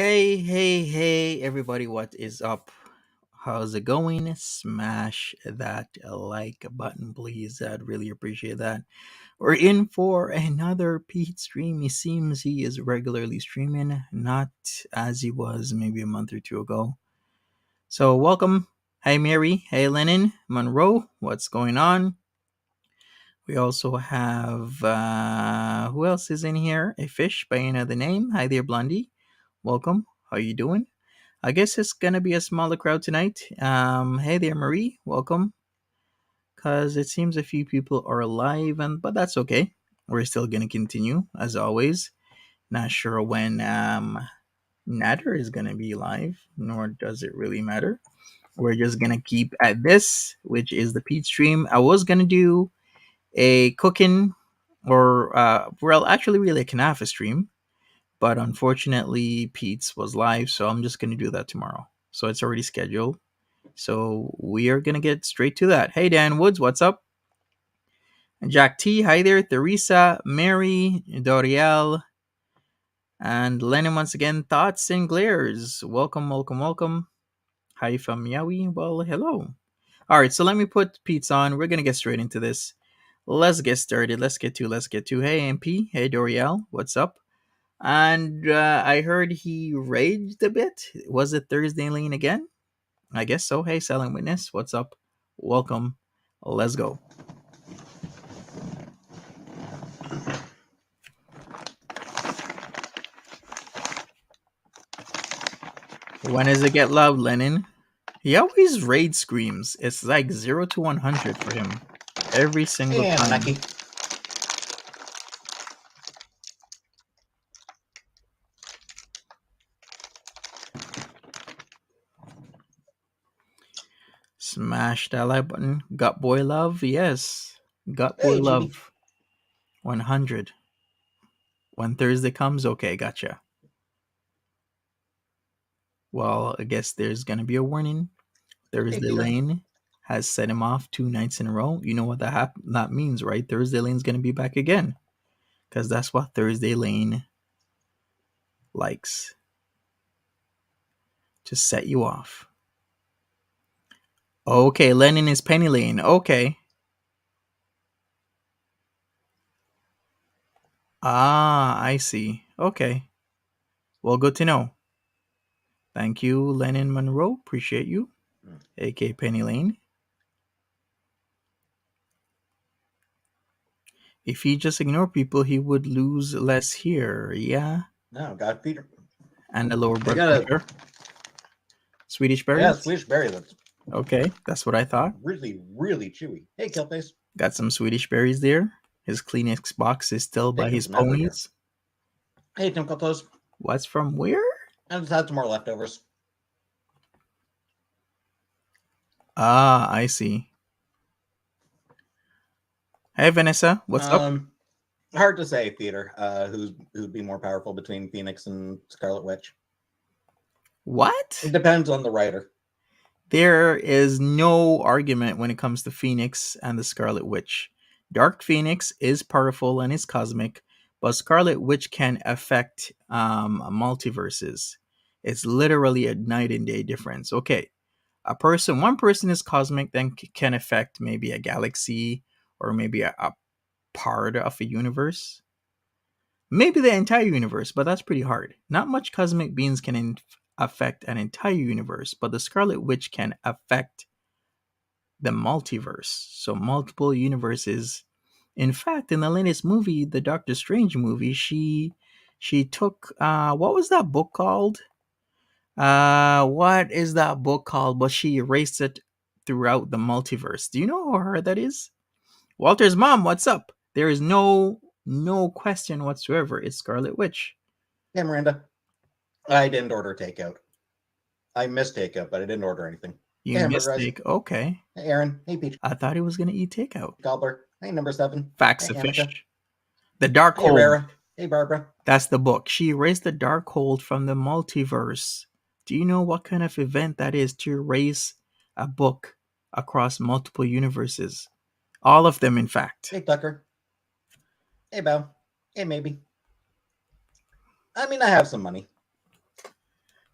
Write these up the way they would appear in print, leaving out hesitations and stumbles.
Hey, everybody, what is up? How's it going? Smash that like button, please. I'd really appreciate that. We're in for another Pete stream. It seems he is regularly streaming, not as he was maybe a month or two ago. So, welcome. Hey, Mary. Hey, Lennon. Monroe. What's going on? We also have, who else is in here? A fish by another name. Hi there, Blondie. Welcome. How you doing? I guess it's gonna be a smaller crowd tonight. Hey there, Marie. Welcome. Cause it seems a few people are alive, but that's okay. We're still gonna continue as always. Not sure when Natter is gonna be live, nor does it really matter. We're just gonna keep at this, which is the Pete stream. I was gonna do a cooking, or well, actually, really a kanafa stream, but unfortunately, Peetz was live, so I'm just gonna do that tomorrow. So it's already scheduled. So we are gonna get straight to that. Hey Dan Woods, what's up? Jack T, hi there. Theresa, Mary, Doriel, and Lennon once again. Thoughts and glares. Welcome. Hi from Yowie. Well, hello. All right, so let me put Pete's on. We're gonna get straight into this. Let's get started. Let's get to. Hey MP. Hey Doriel, what's up? And I heard he raged a bit. Was it Thursday Lane again? I guess so. Hey, Silent Witness, what's up? Welcome. Let's go. When does it get loud, Lennon? He always raid screams. It's like 0 to 100 for him. Every single time. Lucky. Smash that like button. Gut boy love? Yes. Gut boy Hey, love. GB. 100. When Thursday comes, okay, gotcha. Well, I guess there's gonna be a warning. Thursday Peter. Lane has set him off 2 nights in a row. You know what that means, right? Thursday Lane's gonna be back again, because that's what Thursday Lane likes, to set you off. Okay, Lennon is Penny Lane. Okay. Ah, I see. Okay. Well, good to know. Thank you, Lennon Monroe. Appreciate you. AK Penny Lane. If he just ignore people, he would lose less here. Yeah. No, got Peter. And the lower blood got pressure. Swedish berries? Yeah, Swedish berry that's Okay, that's what I thought. really, really chewy. Hey, Killface. Got some Swedish berries there. His Kleenex box is still by his ponies. Hey, Tim Close. What's from where? I just had some more leftovers. Ah, I see. Hey, Vanessa, what's up? Hard to say, Peter. Who'd be more powerful between Phoenix and Scarlet Witch? What? It depends on the writer. There is no argument when it comes to Phoenix and the Scarlet Witch. Dark Phoenix is powerful and is cosmic, but Scarlet Witch can affect multiverses. It's literally a night and day difference. Okay, one person is cosmic, then can affect maybe a galaxy or maybe a part of a universe. Maybe the entire universe, but that's pretty hard. Not much cosmic beings can affect an entire universe, but the Scarlet Witch can affect the multiverse. So multiple universes. In fact, in the latest movie, the Doctor Strange movie, she took what was that book called? What is that book called? But she erased it throughout the multiverse. Do you know how hard that is? Walter's mom, what's up? There is no question whatsoever. It's Scarlet Witch. Hey, Miranda. I didn't order takeout. I missed takeout, but I didn't order anything. You missed take. Okay. Hey, Aaron. Hey, Peach. I thought he was gonna eat takeout. Gobbler. Hey, number 7. Facts hey, of fish. The Dark hey, Hold. Rara. Hey, Barbara. That's the book. She erased the Dark Hold from the multiverse. Do you know what kind of event that is to erase a book across multiple universes? All of them, in fact. Hey, Tucker. Hey, Bow. Hey, maybe. I mean, I have some money.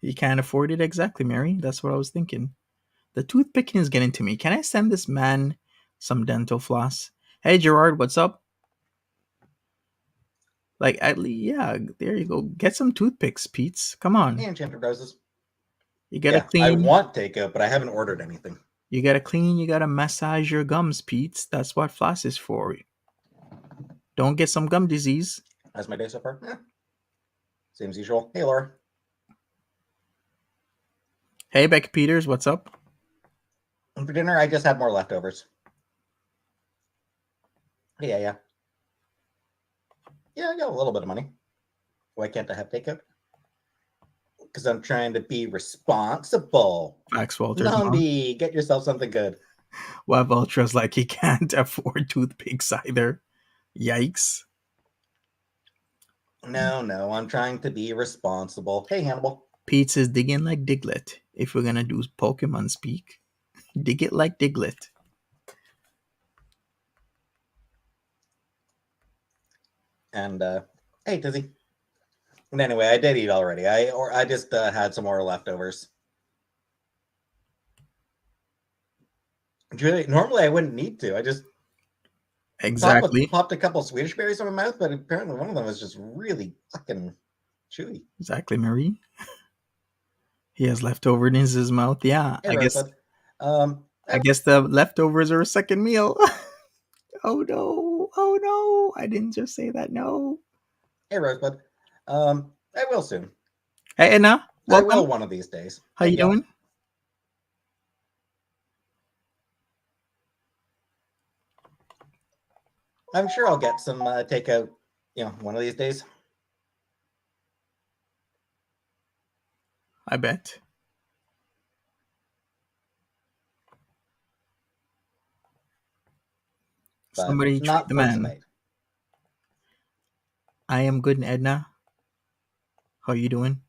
You can't afford it exactly, Mary. That's what I was thinking. The toothpicking is getting to me. Can I send this man some dental floss? Hey, Gerard, what's up? Like, at least, yeah, there you go. Get some toothpicks, Peetz. Come on. And Enchanted Roses. You gotta Yeah, I clean. want takeout, but I haven't ordered anything. You gotta clean. You gotta massage your gums, Peetz. That's what floss is for. Don't get some gum disease. How's my day so far? Same as usual. Hey, Laura. Hey, Becky Peters, what's up? And for dinner, I just had more leftovers. Yeah. Yeah, I got a little bit of money. Why can't I have takeout? Because I'm trying to be responsible. Max Walters. Zombie, get yourself something good. Well, Ultra's like he can't afford toothpicks either. Yikes. No, I'm trying to be responsible. Hey, Hannibal. Peetz is digging like Diglett. If we're gonna do Pokemon speak, dig it like Diglett. And hey, Tizzy. And anyway, I did eat already. I just had some more leftovers. Really, normally I wouldn't need to. I just Exactly. popped a couple Swedish berries in my mouth, but apparently one of them was just really fucking chewy. Exactly, Marie. He has leftovers in his mouth. Yeah, Hey, Rosebud. I guess the leftovers are a second meal. Oh no! I didn't just say that. No. Hey, Rosebud. I will soon. Hey, Edna. Welcome. I will one of these days. How you doing? I'm sure I'll get some takeout, one of these days. I bet. But Somebody treat not the for man. tonight. I am good, Edna. How you doing?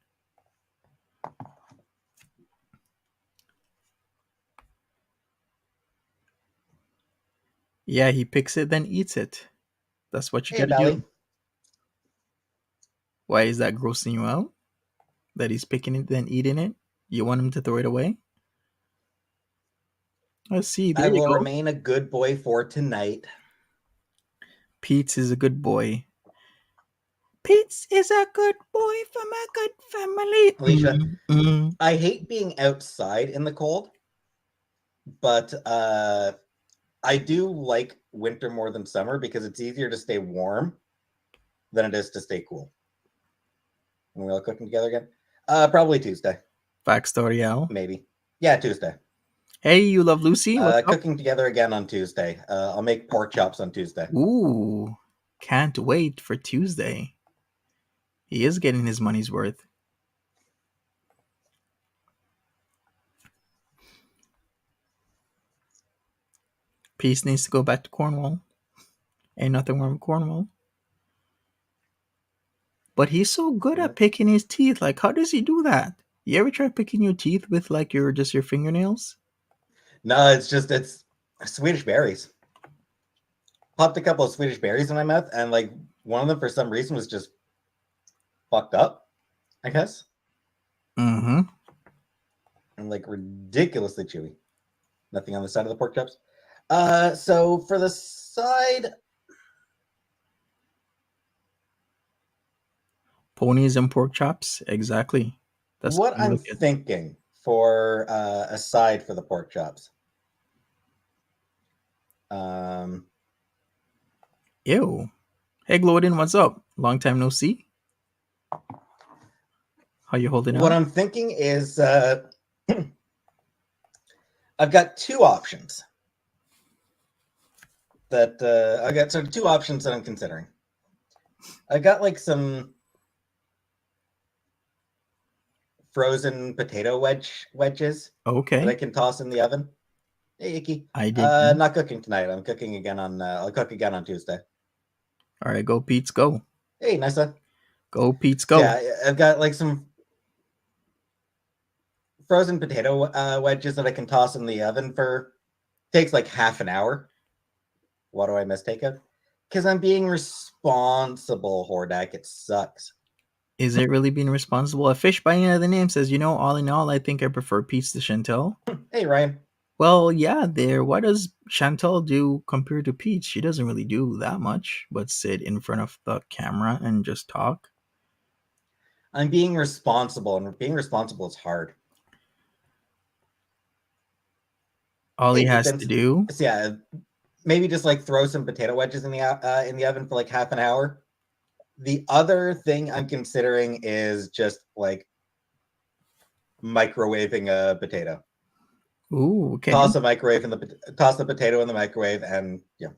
Yeah, he picks it, then eats it. That's what you gotta do. Why is that grossing you out? That he's picking it, then eating it? You want him to throw it away? Let's see. There I you will go. remain a good boy for tonight. Peetz is a good boy. Peetz is a good boy from a good family. Alicia, I hate being outside in the cold, but I do like winter more than summer because it's easier to stay warm than it is to stay cool. When we all cooking together again? Probably Tuesday. Factorial. Maybe. Yeah, Tuesday. Hey, you love Lucy? What's cooking together again on Tuesday. I'll make pork chops on Tuesday. Ooh, can't wait for Tuesday. He is getting his money's worth. Peace needs to go back to Cornwall. Ain't nothing wrong with Cornwall. But he's so good at picking his teeth. Like, how does he do that? You ever try picking your teeth with like your fingernails? No, it's Swedish berries. Popped a couple of Swedish berries in my mouth, and like one of them for some reason was just fucked up, I guess. Mm-hmm. And like ridiculously chewy. Nothing on the side of the pork chops. So for the side, Ponies and pork chops, exactly. That's what I'm thinking for a side for the pork chops. Ew. Hey, Glodin, what's up? Long time no see. How you holding up? What I'm thinking is I've got two options that I got sort of two options that I'm considering. I got like some frozen potato wedges. Okay. That I can toss in the oven. Hey, Icky. I did. Not cooking tonight. I'm cooking again on. I'll cook again on Tuesday. All right, go Peetz, go. Hey, Nessa. Go Peetz, go. Yeah, I've got like some frozen potato wedges that I can toss in the oven for. Takes like half an hour. Why do I miss takeout? Because I'm being responsible, Hordak. It sucks. Is it really being responsible? A fish by any other name says, all in all, I think I prefer Peetz to Chantelle. Hey, Ryan. Well, yeah, there. What does Chantelle do compared to Peetz? She doesn't really do that much, but sit in front of the camera and just talk. I'm being responsible, and being responsible is hard. All he Hey, has to Poopins. do. So yeah, maybe just like throw some potato wedges in the oven for like half an hour. The other thing I'm considering is just like microwaving a potato. Ooh, okay. Toss the potato in the microwave, and yeah,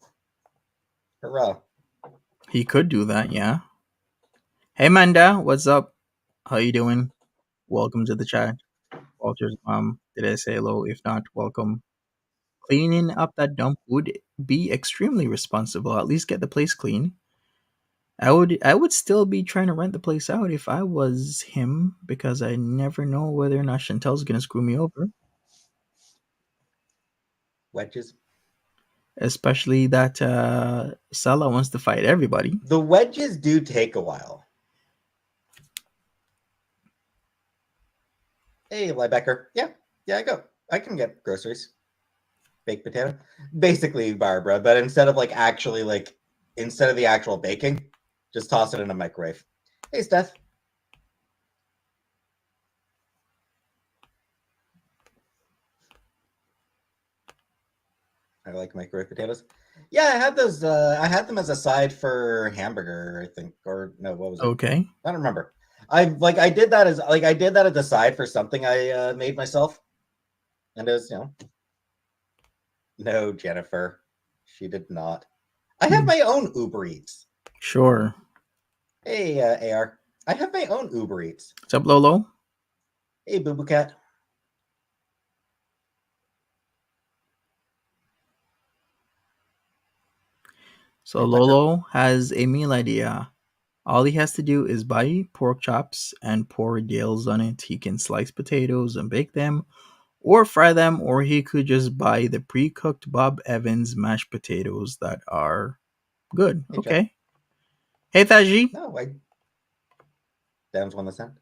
hurrah! He could do that, yeah. Hey, Manda, what's up? How you doing? Welcome to the chat. Walter's mom, did I say hello? If not, welcome. Cleaning up that dump would be extremely responsible. At least get the place clean. I would still be trying to rent the place out if I was him because I never know whether or not Chantel's gonna screw me over. Wedges. Especially that Salah wants to fight everybody. The wedges do take a while. Hey, Liebecker. Yeah, I can get groceries. Baked potato. Basically, Barbara, but instead of the actual baking, just toss it in a microwave. Hey, Steph. I like microwave potatoes. Yeah, I had those. I had them as a side for hamburger, I think, or no, what was it? Okay. I don't remember. I did that as a side for something I made myself, and it was no, Jennifer, she did not. I have my own Uber Eats. Sure. Hey, AR, I have my own Uber Eats. What's up, Lolo? Hey, Boo Boo Cat. So Lolo has a meal idea. All he has to do is buy pork chops and pour Dales on it. He can slice potatoes and bake them, or fry them, or he could just buy the pre-cooked Bob Evans mashed potatoes that are good. Hey, Okay. Jeff. Hey, Taji. No, Dan's won the sound.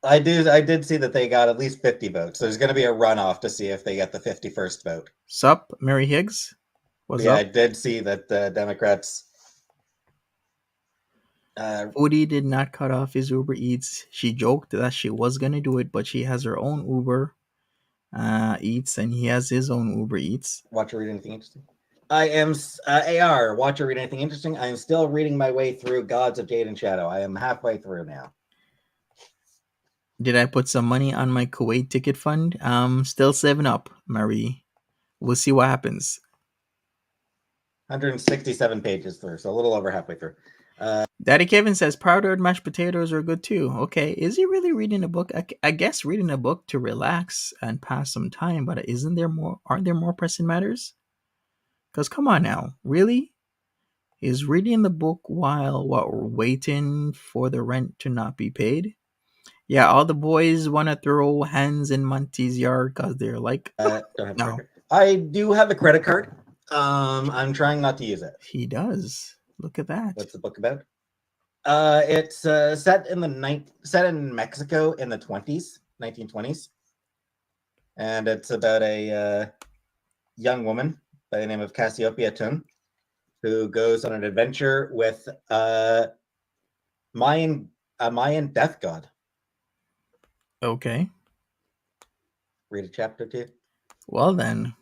I did see that they got at least 50 votes. There's going to be a runoff to see if they get the 51st vote. Sup, Mary Higgs? What's Yeah, up? I did see that the Democrats. Foodie did not cut off his Uber Eats. She joked that she was gonna do it, but she has her own Uber Eats, and he has his own Uber Eats. Watch or read anything interesting? I am AR. Watch or read anything interesting? I am still reading my way through Gods of Jade and Shadow. I am halfway through now. Did I put some money on my Kuwait ticket fund? Still saving up, Marie. We'll see what happens. 167 pages through, so a little over halfway through. Daddy Kevin says powdered mashed potatoes are good too. Okay, is he really reading a book? I guess reading a book to relax and pass some time, but isn't there more? Aren't there more pressing matters? Because come on now, really? Is reading the book while what we're waiting for the rent to not be paid? Yeah, all the boys want to throw hands in Monty's yard because they're like, don't have no. I do have a credit card. I'm trying not to use it. He does. Look at that. What's the book about? It's set in Mexico in the 1920s, and it's about a young woman by the name of Cassiopeia Tun, who goes on an adventure with a Mayan death god. Okay. Read a chapter 2. Well then.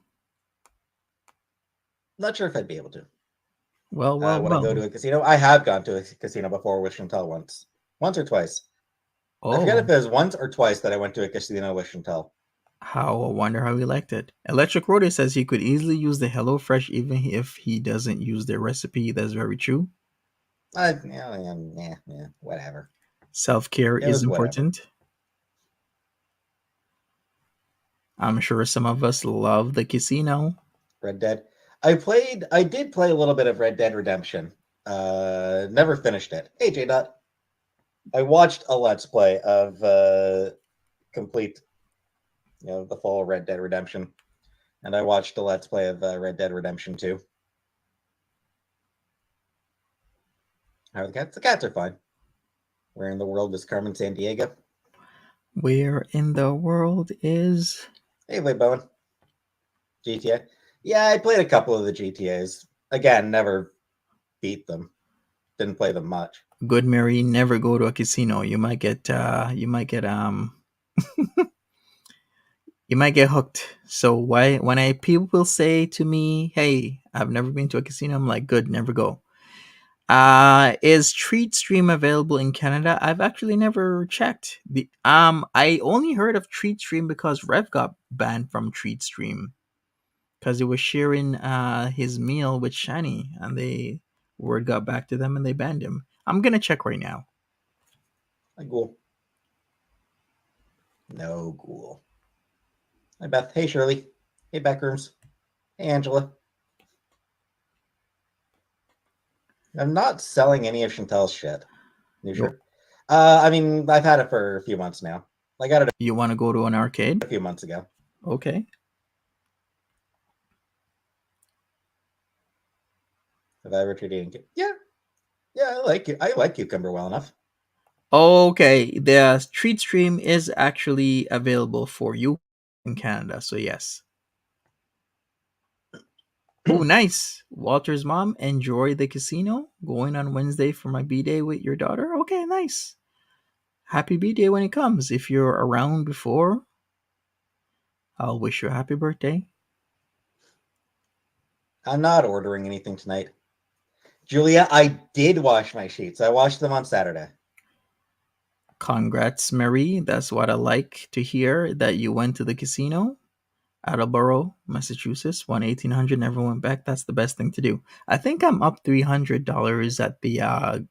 Not sure if I'd be able to. Well. I go to a casino. I have gone to a casino before with Chantelle once or twice. Oh. I forget if it was once or twice that I went to a casino with Chantelle. How I wonder how he liked it. Electric Rotor says he could easily use the HelloFresh even if he doesn't use their recipe. That's very true. Yeah, whatever. Self-care is important. Whatever. I'm sure some of us love the casino. Red Dead. I did play a little bit of Red Dead Redemption. Never finished it. Hey, J Dot. I watched a Let's Play of complete, the full Red Dead Redemption. And I watched a Let's Play of Red Dead Redemption 2. How are the cats? The cats are fine. Where in the world is Carmen San Diego? Where in the world is... Hey, wait, Bowen. GTA. Yeah, I played a couple of the GTAs. Again, never beat them. Didn't play them much. Good Mary, never go to a casino. You might get you might get hooked. So why when I people say to me, "Hey, I've never been to a casino," I'm like, "Good, never go." Is Treat Stream available in Canada? I've actually never checked. I only heard of Treat Stream because Rev got banned from Treat Stream because he was sharing his meal with Shani, and they word got back to them and they banned him. I'm gonna check right now. Hi, Ghoul. No Ghoul. Hi, Beth. Hey, Shirley. Hey, Backrooms. Hey, Angela. I'm not selling any of Chantelle's shit. You sure? I mean, I've had it for a few months now. I got it You want to go to an arcade? a few months ago. Okay. Have I ever treated it? Yeah. Yeah, I like cucumber well enough. Okay, the Treat Stream is actually available for you in Canada, so yes. Oh, nice. Walter's mom, enjoy the casino. Going on Wednesday for my B-Day with your daughter. Okay, nice. Happy B-Day when it comes. If you're around before, I'll wish you a happy birthday. I'm not ordering anything tonight. Julia, I did wash my sheets. I washed them on Saturday. Congrats, Mary. That's what I like to hear, that you went to the casino. Attleboro, Massachusetts, won 1,800, never went back. That's the best thing to do. I think I'm up $300 at the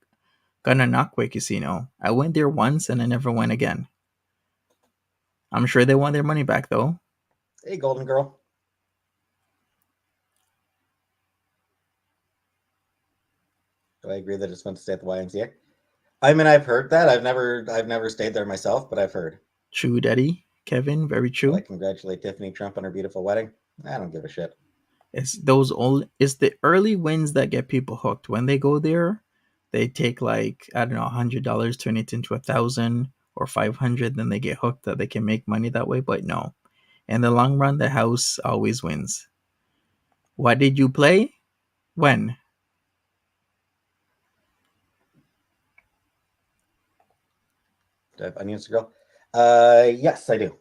Gananoque Casino. I went there once and I never went again. I'm sure they want their money back though. Hey, Golden Girl. Do I agree that it's fun to stay at the YMCA? I mean, I've heard that. I've never stayed there myself, but I've heard. True, Daddy. Kevin, very Will I true. congratulate Tiffany Trump on her beautiful wedding? I don't give a shit. It's the early wins that get people hooked. When they go there, they take like, I don't know, $100, turn it into 1,000 or 500, then they get hooked that they can make money that way. But no, in the long run, the house always wins. What did you play? When? Do I have onions to grill? Yes, I do.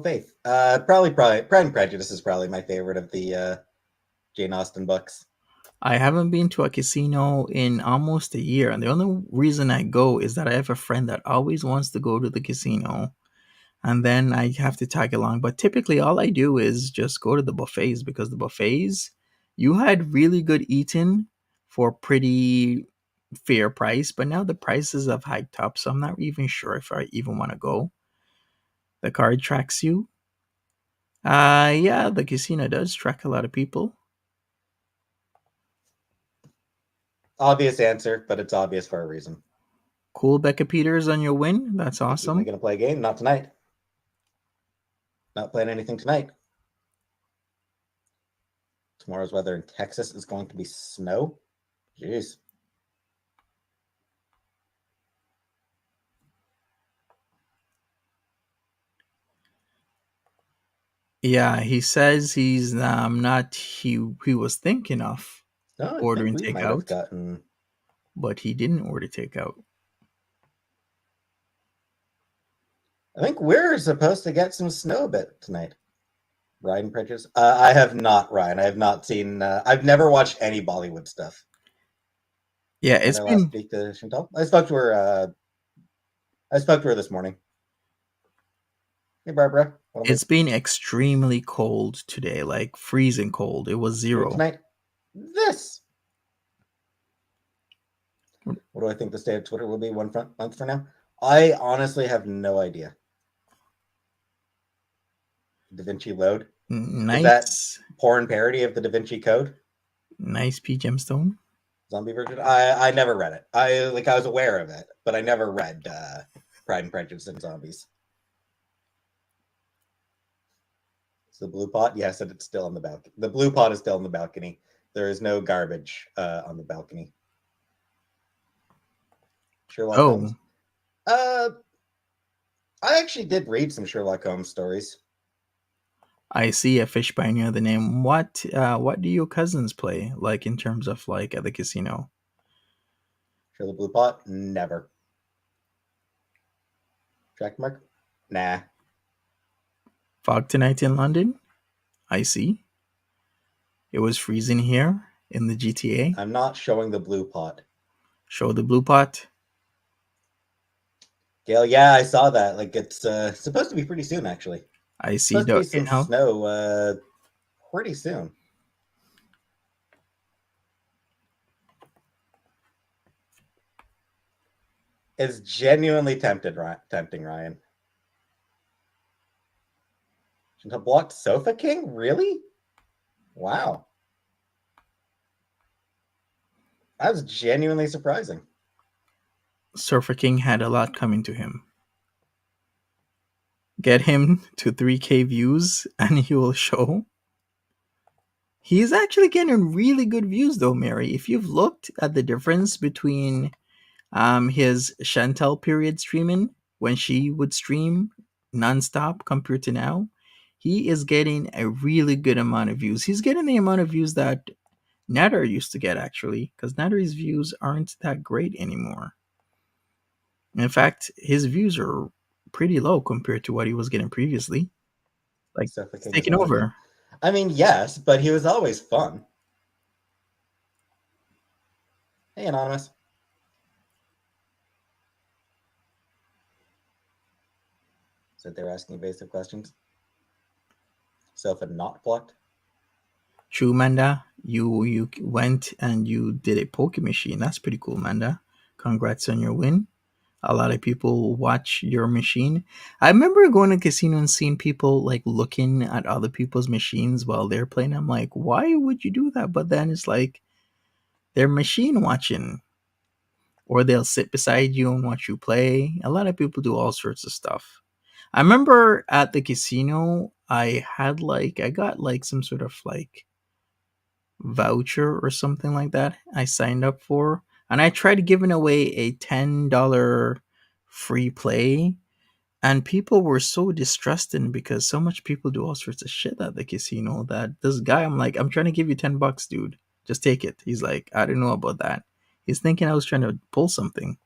Faith. Probably Pride and Prejudice is probably my favorite of the Jane Austen books. I haven't been to a casino in almost a year, and the only reason I go is that I have a friend that always wants to go to the casino, and then I have to tag along. But typically, all I do is just go to the buffets, because the buffets, you had really good eating for pretty fair price, but now the prices have hiked up, so I'm not even sure if I even want to go. The card tracks you. Yeah, the casino does track a lot of people. Obvious answer, but it's obvious for a reason. Cool, Becca Peters on your win. That's Am I awesome. going to play a game? Not tonight. Not playing anything tonight. Tomorrow's weather in Texas is going to be snow. Jeez. Yeah, he says he's not. He was thinking of No, I think ordering we might have takeout, gotten. but he didn't order takeout. I think we're supposed to get some snow a bit tonight. Ryan Prejudice. I have not, Ryan. I have not seen. I've never watched any Bollywood stuff. Yeah, Did it's I last been speak to Chantelle? I spoke to her. I spoke to her this morning. Hey, Barbara. What am it's been extremely cold today, like freezing cold. It was I doing 0. tonight? This. What do I think the state of Twitter will be 1 month from now? I honestly have no idea. Da Vinci Load. Is that Nice, porn parody of the Da Vinci Code? nice P gemstone. Zombie version? I never read it. I was aware of it, but I never read Pride and Prejudice and Zombies. It's the blue pot? Yes, and it's still on the balcony. The blue pot is still on the balcony. There is no garbage on the balcony. Sherlock Oh, Holmes. Uh, I actually did read some Sherlock Holmes stories. I see a fish by any other name. What do your cousins play like in terms of like at the casino? Sure, the Blue Pot? Never. Jack Mark? Nah. Fog tonight in London? I see. It was freezing here in the GTA. I'm not showing the Blue Pot. Show the blue pot. Gail, yeah, I saw that. Like, it's supposed to be pretty soon, actually. I see Supposed to the be some in-house. snow pretty soon. It's genuinely tempting, Ryan. A blocked Sofa King? Really? Wow. That was genuinely surprising. Surfer King had a lot coming to him. Get him to 3K views and he will show. He's actually getting really good views though, Mary. If you've looked at the difference between his Chantelle period streaming when she would stream nonstop compared to now, he is getting a really good amount of views. He's getting the amount of views that Natter used to get actually, because Natter's views aren't that great anymore. In fact, his views are pretty low compared to what he was getting previously. Like, Sofa it's King is taking always fun. over. I mean, yes, but he was always fun. Hey, Anonymous. So they're asking evasive questions. Sofa not blocked. True, Manda. You went and you did a poke machine. That's pretty cool, Manda. Congrats on your win. A lot of people watch your machine. I remember going to casino and seeing people like looking at other people's machines while they're playing. I'm like, why would you do that? But then it's like they're machine watching, or they'll sit beside you and watch you play. A lot of people do all sorts of stuff. I remember at the casino, I got like some sort of like voucher or something like that I signed up for. And I tried giving away a $10 free play. And people were so distrusting because so much people do all sorts of shit at the casino that this guy, I'm like, I'm trying to give you $10, dude. Just take it. He's like, I don't know about that. He's thinking I was trying to pull something.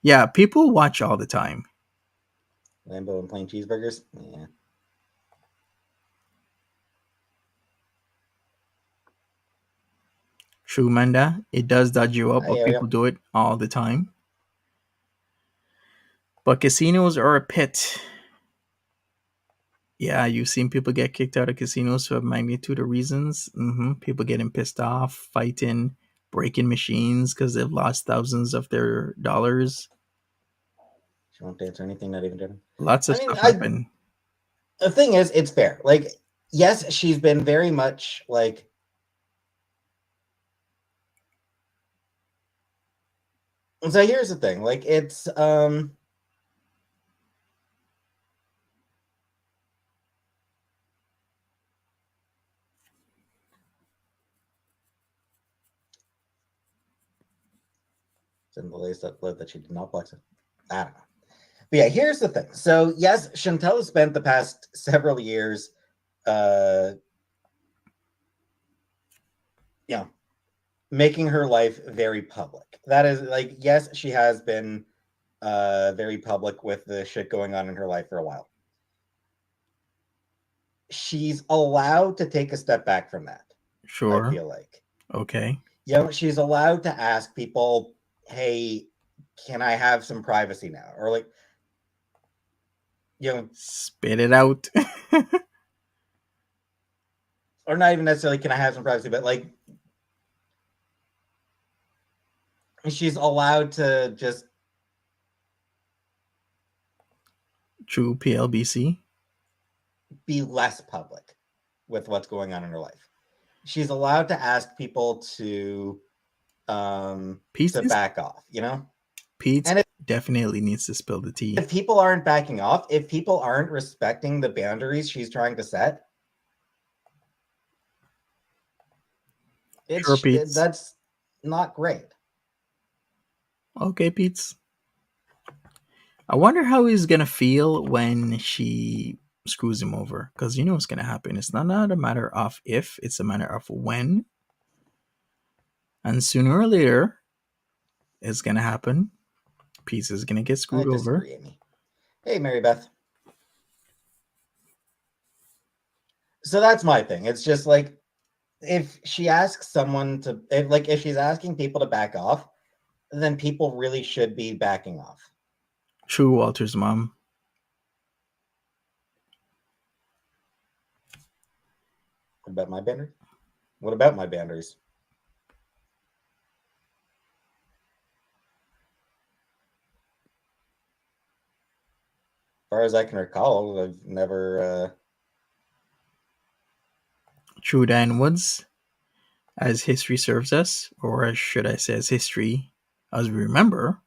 Yeah, people watch all the time. Lambo and plain cheeseburgers? Yeah. True, Manda. It does dodge you up, Hi, but people Ariel. do it all the time. But casinos are a pit. Yeah, you've seen people get kicked out of casinos for a magnitude of reasons. People getting pissed off, fighting, breaking machines because they've lost thousands of their dollars. She won't answer anything, not even Jordan. Lots of I mean, stuff happen. the thing is, it's fair. Like, yes, she's been very much like. So here's the thing. Like, it's in the latest upload that she did not block it. I don't know. But yeah, here's the thing. So yes, Chantelle has spent the past several years, you know, making her life very public. That is like, yes, she has been very public with the shit going on in her life for a while. She's allowed to take a step back from that. I Sure. feel like. Okay. She's allowed to ask people, hey, can I have some privacy now? Or like, spit it out. or not even necessarily can I have some privacy, but like she's allowed to just True PLBC. be less public with what's going on in her life. She's allowed to ask people to back off, Peetz And definitely needs to spill the tea. if people aren't backing off, if people aren't respecting the boundaries she's trying to set, Sure, Peetz. That's not great. Okay, Peetz. I wonder how he's gonna feel when she screws him over, because you know what's gonna happen. It's not a matter of if; it's a matter of when. And sooner or later, it's gonna happen. Peetz is gonna get I screwed over. disagree, Amy. Hey, Mary Beth. So that's my thing. It's just like if she asks someone to, if she's asking people to back off, then people really should be backing off. True, Walter's mom. What about my boundaries? What about my boundaries? As far as I can recall, I've never. True, Diane Woods, as history serves us, or should I say, as history as we remember.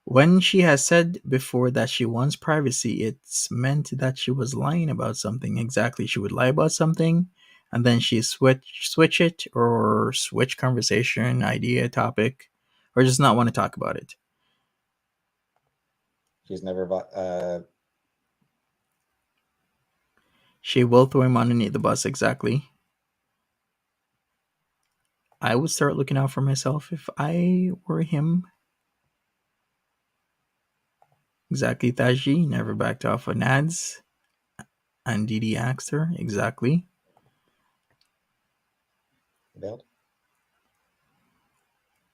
When she has said before that she wants privacy, it's meant that she was lying about something. Exactly, she would lie about something, and then she switch it or switch conversation, idea, topic, or just not want to talk about it. She's never. She will throw him underneath the bus. Exactly. I would start looking out for myself if I were him. Exactly, Taji never backed off on ads. And Didi asked her, exactly. Built?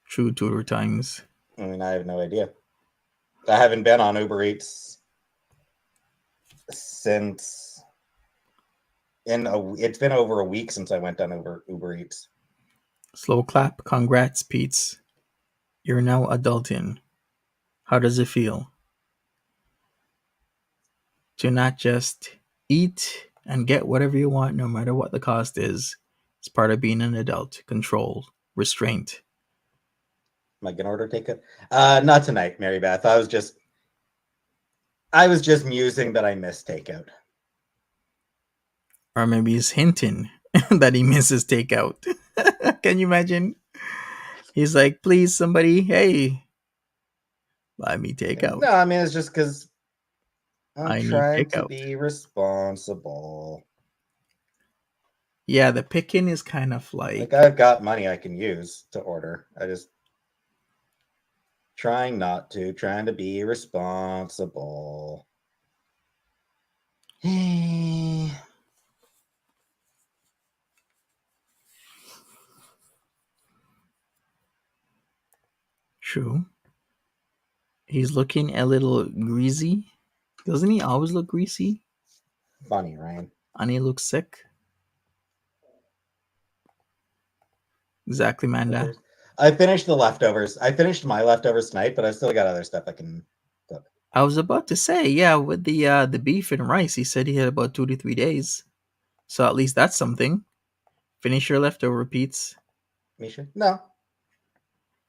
True Tudor times. I mean, I have no idea. I haven't been on Uber Eats since it's been over a week since I went on Uber Eats. Slow clap. Congrats, Peetz. You're now adulting. How does it feel to not just eat and get whatever you want, no matter what the cost is? It's part of being an adult. Control, restraint. Am I gonna order takeout? Not tonight, Mary Beth. I was just musing that I missed takeout. Or maybe he's hinting that he misses takeout. Can you imagine? He's like, please, somebody, hey, buy me takeout. No, I mean, it's just because I'm I need trying to takeout. be responsible. Yeah, the picking is kind of like I've got money I can use to order. I just trying to be responsible. true. He's looking a little greasy. Doesn't he always look greasy? Funny, Ryan. And he looks sick. Exactly, Manda. I finished the leftovers. I finished my leftovers tonight, but I still got other stuff I can cook. I was about to say, yeah, with the beef and rice, he said he had about 2 to 3 days. So at least that's something. Finish your leftover, Peetz. Misha? No.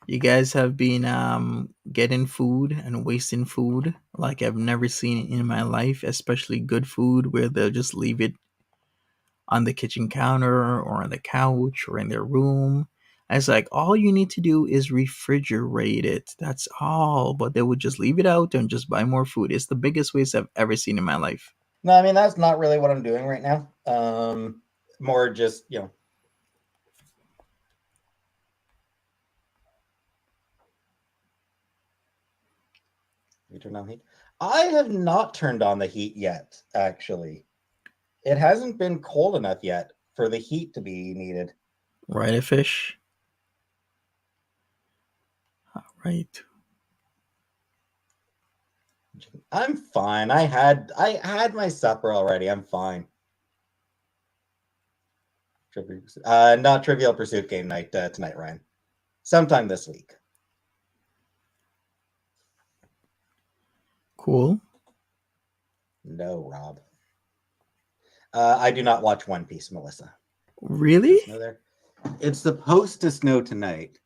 You guys have been getting food and wasting food like I've never seen in my life, especially good food where they'll just leave it on the kitchen counter or on the couch or in their room. I was like, all you need to do is refrigerate it. That's all. But they would just leave it out and just buy more food. It's the biggest waste I've ever seen in my life. No, I mean, that's not really what I'm doing right now. More just, You turn on the heat? I have not turned on the heat yet, actually. It hasn't been cold enough yet for the heat to be needed. Right, a fish? All right. I'm fine. I had my supper already. I'm fine. Not Trivial Pursuit game night tonight, Ryan. Sometime this week. Cool. No, Rob. I do not watch One Piece, Melissa. Really? Snow there. It's supposed to snow tonight.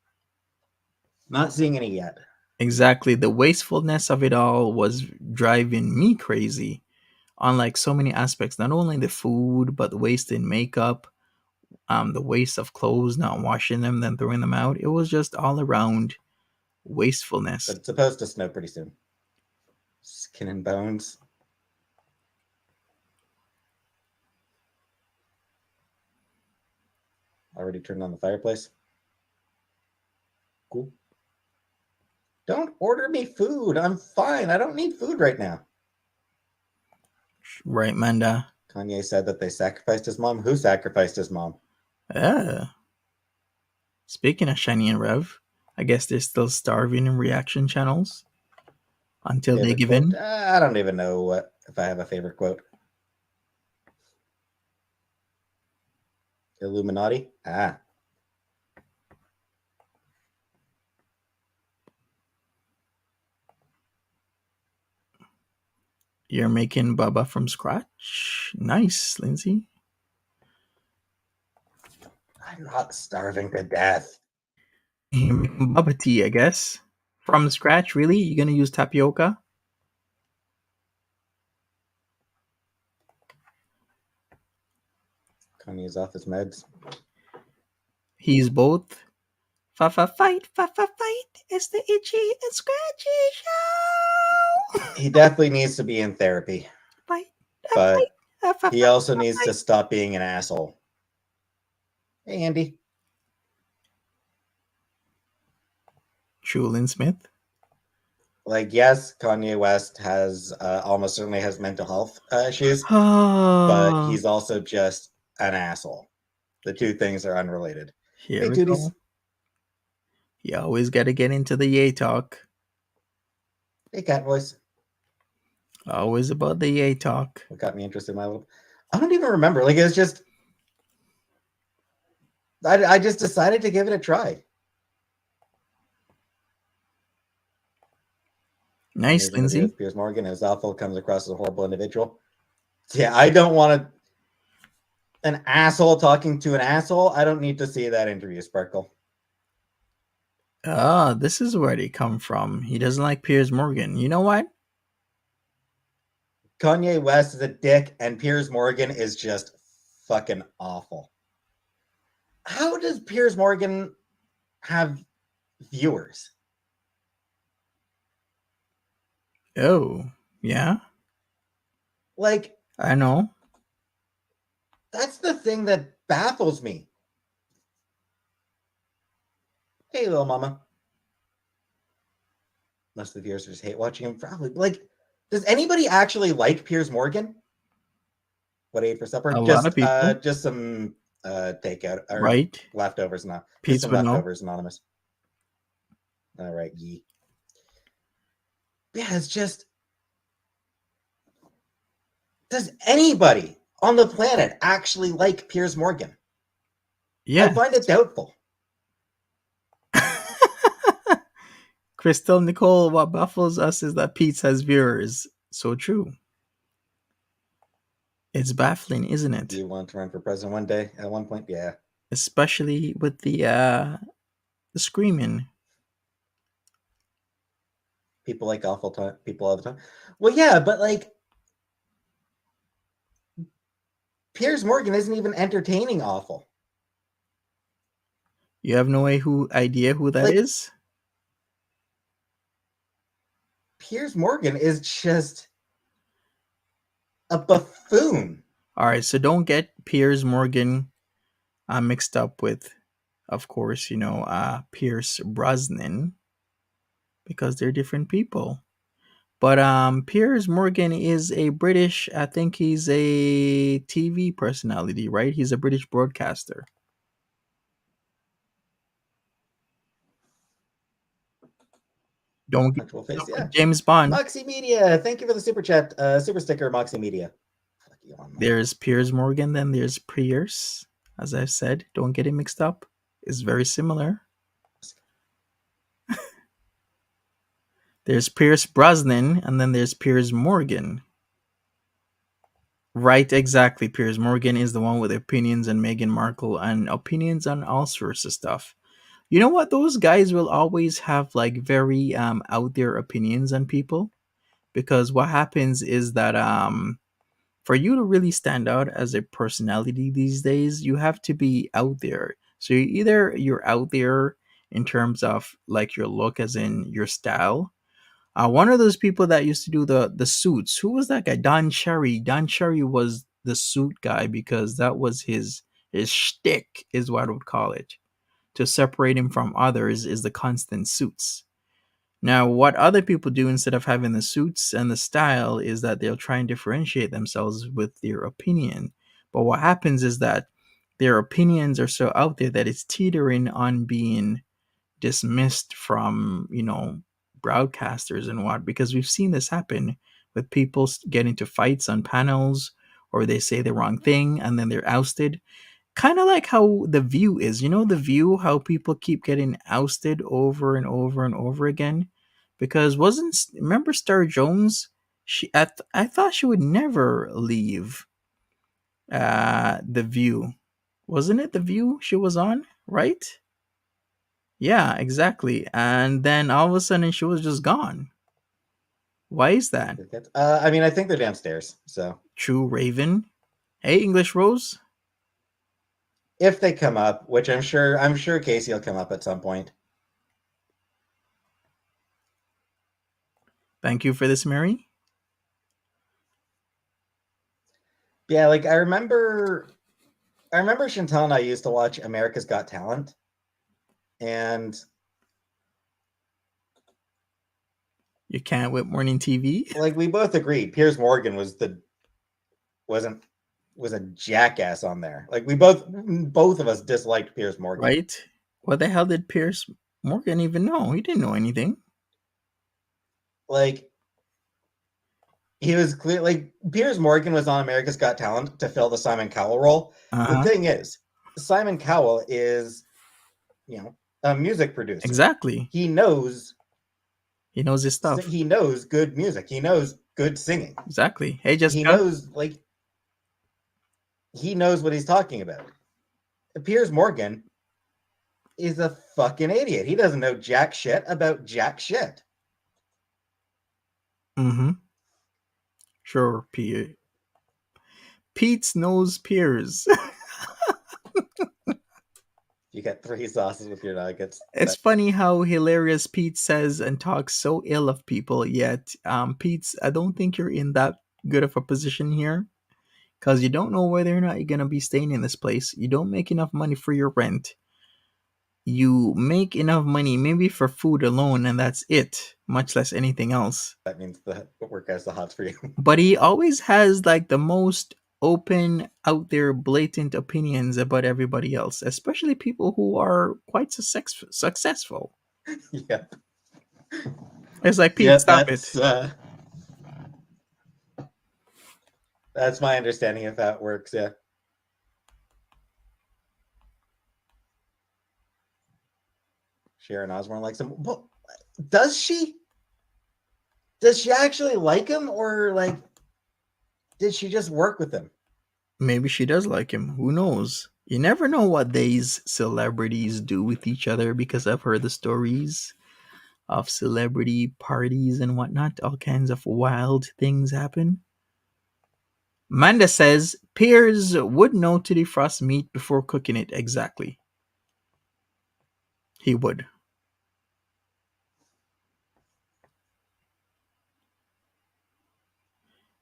Not seeing any yet. Exactly. The wastefulness of it all was driving me crazy on like so many aspects. Not only the food, but the waste in makeup, the waste of clothes, not washing them, then throwing them out. It was just all around wastefulness. But it's supposed to snow pretty soon. Skin and bones. Already turned on the fireplace. Cool. Don't order me food. I'm fine. I don't need food right now. Right, Manda? Kanye said that they sacrificed his mom. Who sacrificed his mom? Speaking of Shiny and Rev, I guess they're still starving in reaction channels until they give in. I don't even know if I have a favorite quote. Illuminati? Ah. You're making Bubba from scratch? Nice, Lindsay. I'm not starving to death. You're making Bubba tea, I guess. From scratch, really? You're gonna use tapioca? Kanye's off his meds. He's both. Fight. It's the itchy and scratchy show. He definitely needs to be in therapy. Fight. But he also needs to stop being an asshole. Hey, Andy. Chulin Smith. Like, yes, Kanye West has almost certainly has mental health issues, but he's also just an asshole. The two things are unrelated. Here hey, we Tooties. go. You always got to get into the yay talk. Hey, cat voice. Always about the yay talk. What got me interested in my little... I don't even remember. Like, it was just... I just decided to give it a try. Nice, Lindsay. Piers Morgan is awful, comes across as a horrible individual. Yeah, I don't want an asshole talking to an asshole. I don't need to see that interview, Sparkle. This is where they come from. He doesn't like Piers Morgan. You know what? Kanye West is a dick, and Piers Morgan is just fucking awful. How does Piers Morgan have viewers? Oh, yeah? Like, I know. That's the thing that baffles me. Hey, little mama. Most of the viewers just hate watching him. Probably. Like, does anybody actually like Piers Morgan? What I ate for supper? A lot of people. Just some takeout or right? Leftovers, not Peetz just some leftovers, anonymous. All right, ye. Yeah, it's just. Does anybody on the planet actually like Piers Morgan? Yeah. I find it doubtful. Crystal Nicole, what baffles us is that Peetz has viewers. So true. It's baffling, isn't it? Do you want to run for president one day? At one point, yeah. Especially with the screaming. People like awful people all the time. Well, yeah, but like Piers Morgan isn't even entertaining awful. You have no idea who that is? Piers Morgan is just a buffoon. All right, so don't get Piers Morgan mixed up with, of course, Pierce Brosnan, because they're different people. But Piers Morgan is a British, I think he's a TV personality, right? He's a British broadcaster. Don't get James Bond. Moxie Media, thank you for the super chat, super sticker, Moxie Media. There's Piers Morgan, then there's Pierce. As I've said, don't get it mixed up. It's very similar. There's Pierce Brosnan, and then there's Piers Morgan. Right, exactly. Piers Morgan is the one with opinions on Meghan Markle and opinions on all sorts of stuff. You know what? Those guys will always have like very out there opinions on people, because what happens is that for you to really stand out as a personality these days, you have to be out there. So either you're out there in terms of like your look, as in your style. One of those people that used to do the suits. Who was that guy? Don Cherry. Don Cherry was the suit guy because that was his shtick, is what I would call it. To separate him from others is the constant suits. Now, what other people do instead of having the suits and the style is that they'll try and differentiate themselves with their opinion. But what happens is that their opinions are so out there that it's teetering on being dismissed from, broadcasters and what, because we've seen this happen with people get into fights on panels, or they say the wrong thing and then they're ousted. Kind of like how The View is. The View, how people keep getting ousted over and over and over again. Because remember Star Jones? I thought she would never leave The View. Wasn't it The View she was on, right? Yeah, exactly. And then all of a sudden she was just gone. Why is that? I mean, I think they're downstairs. So True Raven. Hey, English Rose. if they come up, which I'm sure Casey will come up at some point. Thank you for this, Mary. Yeah, like I remember Chantelle and I used to watch America's Got Talent, and You can't whip morning TV. like we both agreed, Piers Morgan was a jackass on there. Like we both of us disliked Piers Morgan. Right? What the hell did Piers Morgan even know? He didn't know anything. Like he was clear. Like Piers Morgan was on America's Got Talent to fill the Simon Cowell role. The thing is, Simon Cowell is, a music producer. Exactly. He knows his stuff. He knows good music. He knows good singing. Exactly. Hey, Jessica. He knows what he's talking about. Piers Morgan is a fucking idiot. He doesn't know jack shit about jack shit. Mm-hmm. Sure, Peetz knows Piers. You get 3 sauces with your nuggets. It's funny how hilarious Pete says and talks so ill of people, yet, Pete, I don't think you're in that good of a position here, because you don't know whether or not you're going to be staying in this place. You don't make enough money for your rent. You make enough money maybe for food alone, and that's it, much less anything else. That means the work has the hots for you. But he always has like the most open, out there, blatant opinions about everybody else, especially people who are quite successful. Yeah. It's like, Pete, stop it. That's my understanding of how it works, yeah. Sharon Osbourne likes him. Well, does she? Does she actually like him, or like did she just work with him? Maybe she does like him. Who knows? You never know what these celebrities do with each other, because I've heard the stories of celebrity parties and whatnot. All kinds of wild things happen. Manda says Piers would know to defrost meat before cooking it. Exactly. He would.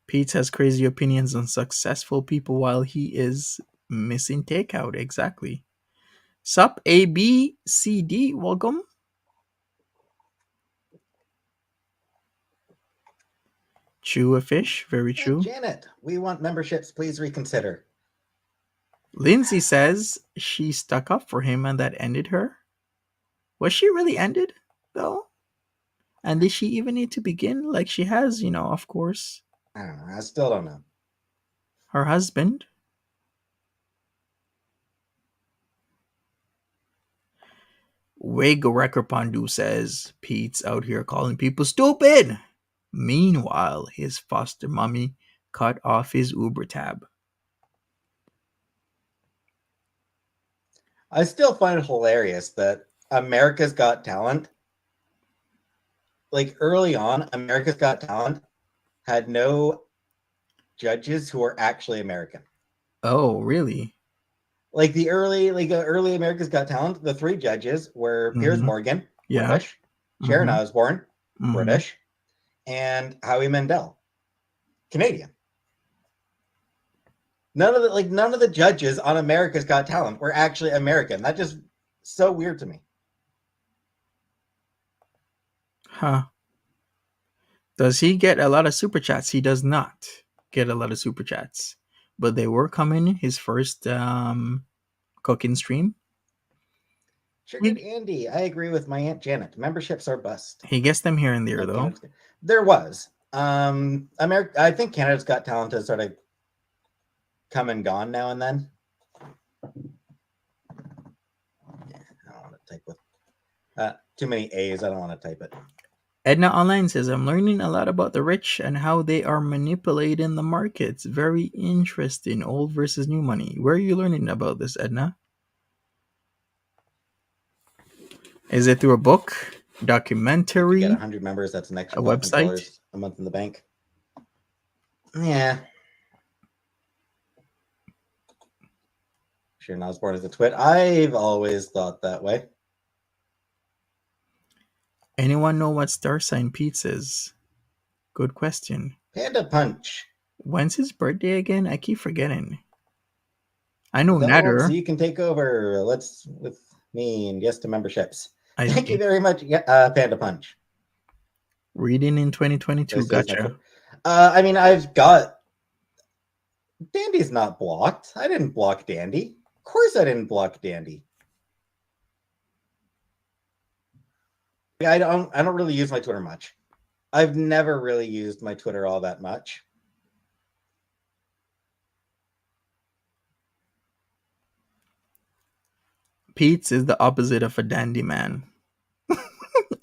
Pete has crazy opinions on successful people while he is missing takeout. Exactly. Sup, A, B, C, D, welcome. Chew a fish, very true. Hey, Janet, we want memberships. Please reconsider. Lindsay says she stuck up for him and that ended her. Was she really ended, though? And did she even need to begin? Like she has, of course. I don't know. I still don't know. Her husband. Wego Pandu says Pete's out here calling people stupid. Meanwhile, his foster mommy cut off his Uber tab. I still find it hilarious that America's Got Talent, like early on, America's Got Talent had no judges who are actually American. Oh, really? Like the early America's Got Talent, the 3 judges were Piers Mm-hmm. Morgan, Yeah. British, Sharon Mm-hmm. Osbourne, Mm-hmm. British, and Howie Mandel, Canadian. None of the judges on America's Got Talent were actually American. That just so weird to me. Huh. Does he get a lot of super chats? He does not get a lot of super chats, but they were coming his first cooking stream. Sugared He Andy, I agree with my Aunt Janet. Memberships are bust. he gets them here and there No, though. there was. America. I think Canada's Got Talent has sort of come and gone now and then. Yeah, I don't want to type with too many A's. I don't want to type it. Edna Online says, I'm learning a lot about the rich and how they are manipulating the markets. Very interesting. Old versus new money. Where are you learning about this, Edna? Is it through a book, If you get documentary, 100 members, that's an a extra website? $500 a month in the bank. Yeah. Sharon Osbourne is a twit. I've always thought that way. Anyone know what star sign Peetz is? Good question. Panda Punch. When's his birthday again? I keep forgetting. I know Develop so Natter. you can take over. Let's with me and yes to memberships. I Thank you very much, Panda Punch. reading in 2022. Gotcha. I mean, I've got Dandy's not blocked. I didn't block Dandy. Of course, I didn't block Dandy. I don't really use my Twitter much. I've never really used my Twitter all that much. Peetz is the opposite of a dandy man.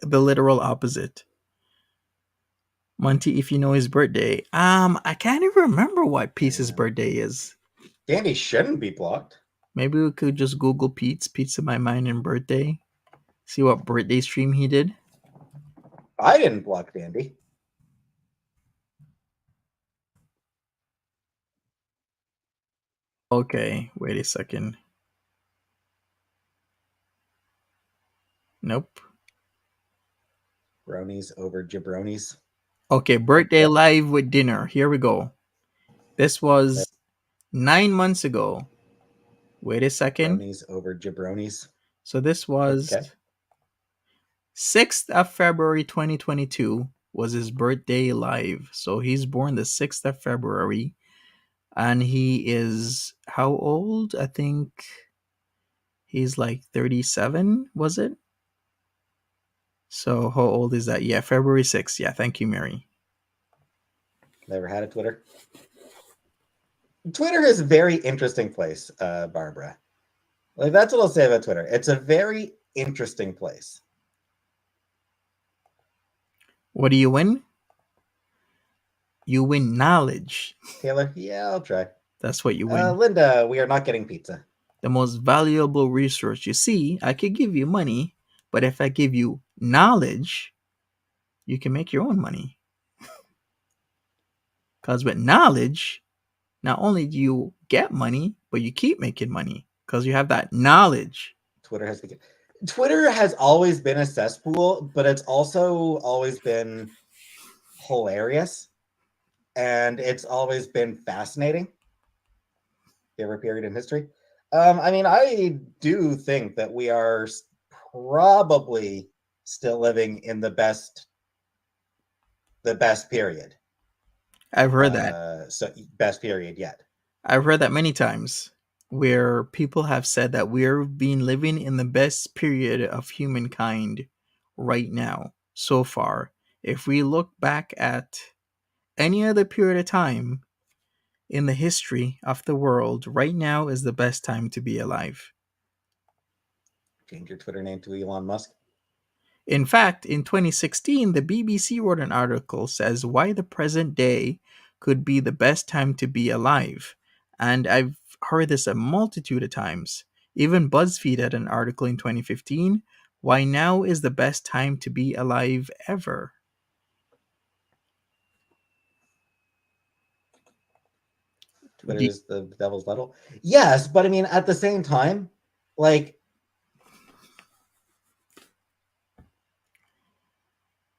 The literal opposite. Monty, if you know his birthday. I can't even remember what Peetz's birthday is. Dandy shouldn't be blocked. Maybe we could just Google Peetz, Pizza My Mind and birthday. See what birthday stream he did. I didn't block Dandy. Okay, wait a second. Nope. Bronies over jabronis. Okay, birthday live with dinner. Here we go. This was 9 months ago. Wait a second. Bronies over jabronis. So this was 6th of February 2022 was his birthday live. So he's born the 6th of February. And he is how old? I think he's like 37, was it? So how old is that? Yeah, February 6th. Yeah, thank you, Mary. Never had a Twitter. Twitter is a very interesting place, Barbara. Like that's what I'll say about Twitter. It's a very interesting place. What do you win? You win knowledge. Taylor, yeah, I'll try. That's what you win. Linda, we are not getting pizza. The most valuable resource. You see, I could give you money, but if I give you knowledge, you can make your own money. Because with knowledge, not only do you get money, but you keep making money because you have that knowledge. Twitter has always been a cesspool, but it's also always been hilarious, and it's always been fascinating. Favorite period in history. I mean, I do think that we are probably still living in the best period. I've heard that. So best period yet. I've heard that many times where people have said that we're being living in the best period of humankind right now so far. If we look back at any other period of time in the history of the world, right now is the best time to be alive. Change your Twitter name to Elon Musk. In fact, in 2016, the BBC wrote an article says why the present day could be the best time to be alive. And I've heard this a multitude of times. Even BuzzFeed had an article in 2015, why now is the best time to be alive ever. Twitter is the devil's level. Yes, but I mean, at the same time, like,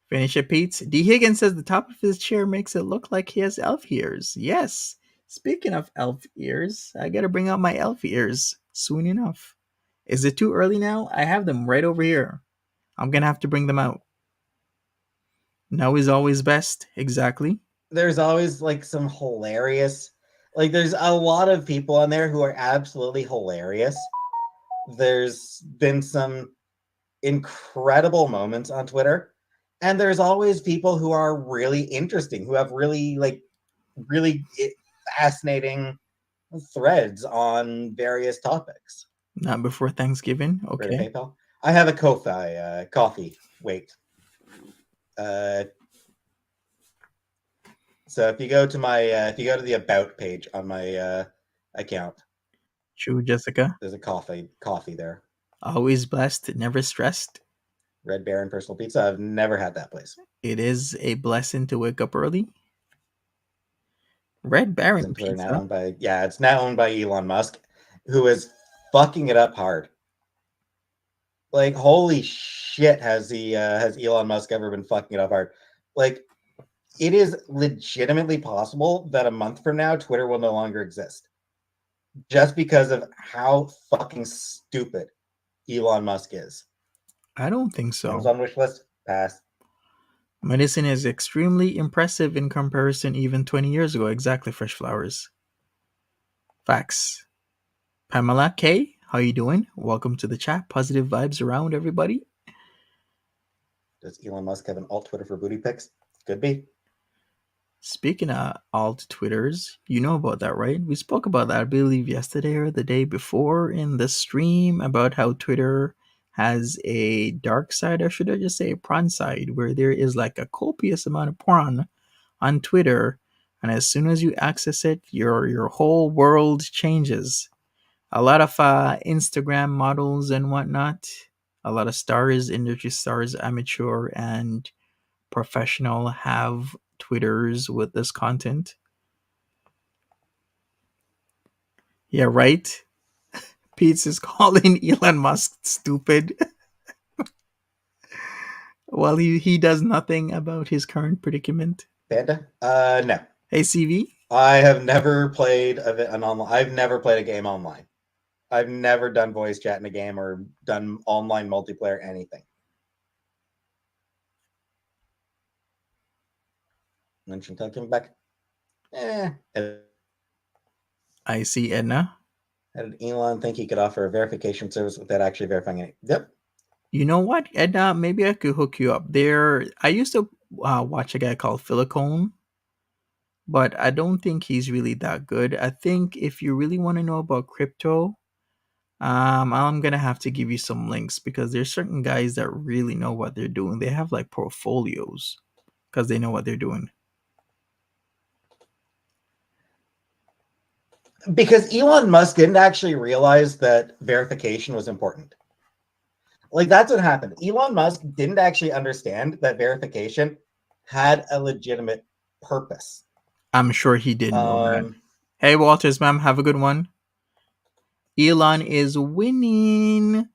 Finish it, Pete. D. Higgins says the top of his chair makes it look like he has elf ears. Yes. Speaking of elf ears, I gotta bring out my elf ears soon enough. Is it too early now? I have them right over here. I'm gonna have to bring them out. Now is always best. Exactly. there's always like some hilarious, like, there's a lot of people on there who are absolutely hilarious. There's been some incredible moments on Twitter, and there's always people who are really interesting, who have really, like, really fascinating threads on various topics. Not before Thanksgiving. Create Okay. a PayPal. I have a coffee. Wait. So if you go to the about page on my account, True, Jessica. there's a coffee there. Always blessed, never stressed. Red Baron Personal Pizza. I've never had that place. It is a blessing to wake up early. Red Baron Isn't Twitter now Pizza. owned by? Yeah, it's now owned by Elon Musk, who is fucking it up hard. Like, holy shit, has Elon Musk ever been fucking it up hard? Like, it is legitimately possible that a month from now, Twitter will no longer exist, just because of how fucking stupid Elon Musk is. I don't think so. Amazon wish list, pass. Medicine is extremely impressive in comparison even 20 years ago. Exactly, Fresh Flowers. Facts. Pamela K, how you doing? Welcome to the chat. Positive vibes around, everybody. Does Elon Musk have an alt Twitter for booty pics? Could be. Speaking of alt Twitters, you know about that, right? We spoke about that, I believe, yesterday or the day before in the stream about how Twitter has a dark side, or should I just say a porn side, where there is like a copious amount of porn on Twitter, and as soon as you access it, your whole world changes. A lot of Instagram models and whatnot, a lot of stars, industry stars, amateur and professional, have Twitters with this content. Yeah, right. Peetz is calling Elon Musk stupid. While he does nothing about his current predicament. Panda? No. Hey, CV? I have never played an online. I've never played a game online. I've never done voice chat in a game or done online multiplayer anything. And then Chantelle came back. I see Edna. How did Elon think he could offer a verification service without actually verifying it? Yep. You know what, Edna? Maybe I could hook you up. I used to watch a guy called Philicone, but I don't think he's really that good. I think if you really want to know about crypto, I'm gonna have to give you some links because there's certain guys that really know what they're doing. They have like portfolios because they know what they're doing. Because Elon Musk didn't actually realize that verification was important. Like, that's what happened. Elon Musk didn't actually understand that verification had a legitimate purpose. I'm sure he didn't know that. Hey, Walters, ma'am, have a good one. Elon is winning.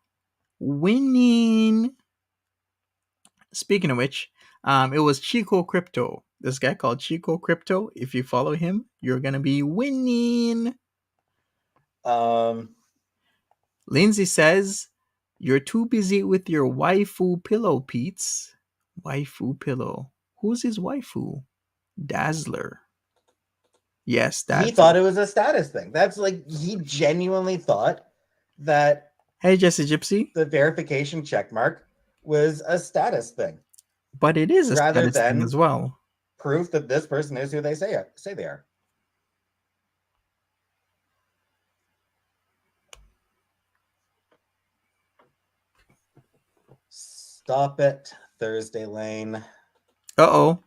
Speaking of which, it was Chico Crypto. This guy called Chico Crypto. If you follow him, you're gonna be winning. Lindsay says, "You're too busy with your waifu pillow, Peetz." Waifu pillow. Who's his waifu? Dazzler. Yes, he thought it was a status thing. That's like, he genuinely thought that. Hey, Jesse Gypsy. The verification checkmark was a status thing. But it is a status thing as well. Proof that this person is who they say they are. Stop it, Thursday Lane. Uh-oh.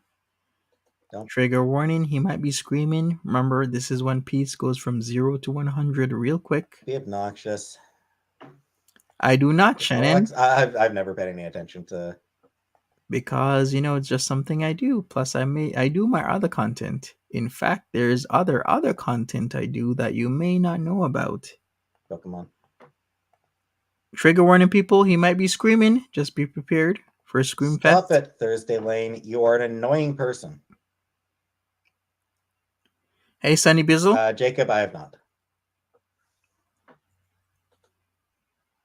Don't. Trigger warning, he might be screaming. Remember, this is when Peetz goes from 0 to 100 real quick. Be obnoxious. I do not, Shannon. I've never paid any attention to. Because, it's just something I do. Plus, I do my other content. In fact, there's other content I do that you may not know about. Pokemon. Trigger warning, people. He might be screaming. Just be prepared for a scream fest. Stop it, Thursday Lane. You are an annoying person. Hey, Sunny Bizzle. Jacob, I have not.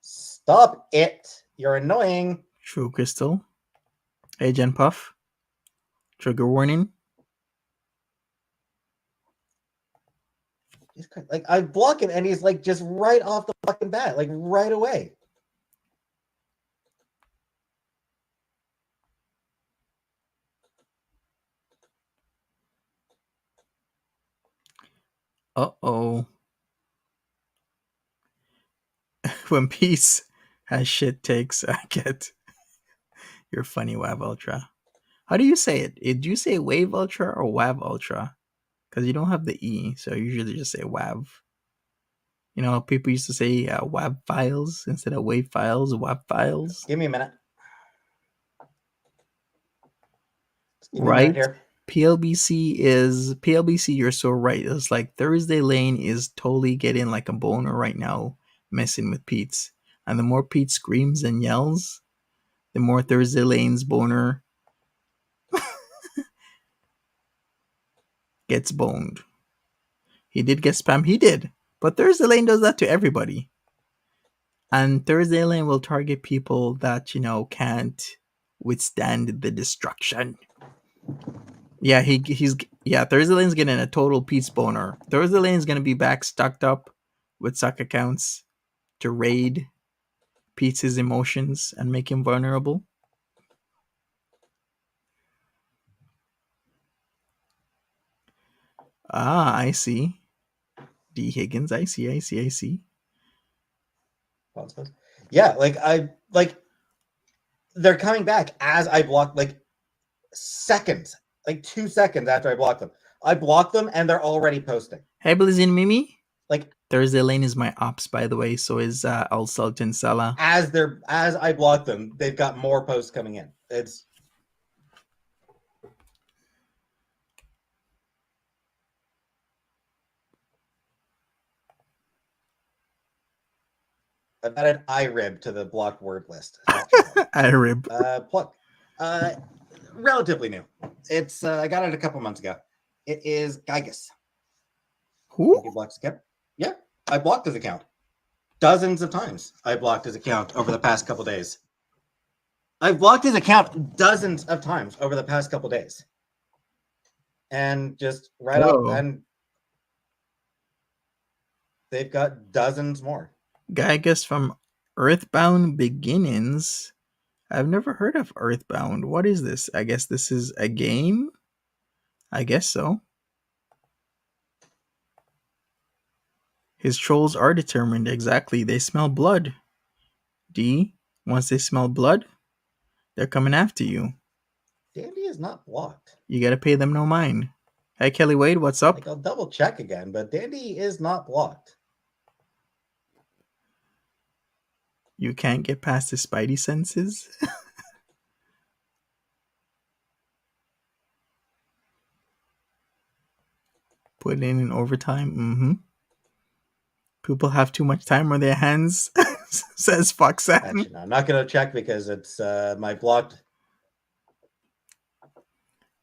Stop it. You're annoying. True Crystal. Hey, Jen Puff. Trigger warning. Like, I block him and he's like just right off the fucking bat, like right away. Uh-oh. When Peace has shit takes, I get. You're funny, Wav Ultra. How do you say it? Do you say Wave Ultra or Wav Ultra? Because you don't have the E, so I usually just say Wav. You know, people used to say WAV files instead of WAV files, WAV files. Give me a minute. Right? PLBC, you're so right. It's like Thursday Lane is totally getting like a boner right now, messing with Peetz. And the more Pete screams and yells, the more Thursday Lane's boner gets boned. He did get spam, he did. But Thursday Lane does that to everybody. And Thursday Lane will target people that, can't withstand the destruction. Yeah, Thursday Lane's getting a total Pete's boner. Thursday Lane's gonna be back stocked up with suck accounts to raid Pete's emotions and make him vulnerable. Ah, I see. D. Higgins, I see. Yeah, they're coming back as I block, like 2 seconds after I block them. I block them and they're already posting. Hey, Blizzy Mimi. Like, Thursday Lane is my ops, by the way. So is Al Sultan Salah. As I block them, they've got more posts coming in. I've added IRIB to the blocked word list. IRIB. Pluck. Relatively new. It's I got it a couple months ago. It is Gygus. Who? He blocks account. Yeah, I blocked his account dozens of times. I blocked his account over the past couple days. I've blocked his account dozens of times over the past couple days, and just right up, and they've got dozens more. Gygus from Earthbound Beginnings. I've never heard of Earthbound. What is this? I guess this is a game? I guess so. His trolls are determined. Exactly. They smell blood. D, once they smell blood, they're coming after you. Dandy is not blocked. You gotta pay them no mind. Hey, Kelly Wade, what's up? Like, I'll double check again, but Dandy is not blocked. You can't get past the spidey senses? Put in overtime? Mm-hmm. People have too much time on their hands, says Foxanne. Actually, no, I'm not going to check because it's my blocked.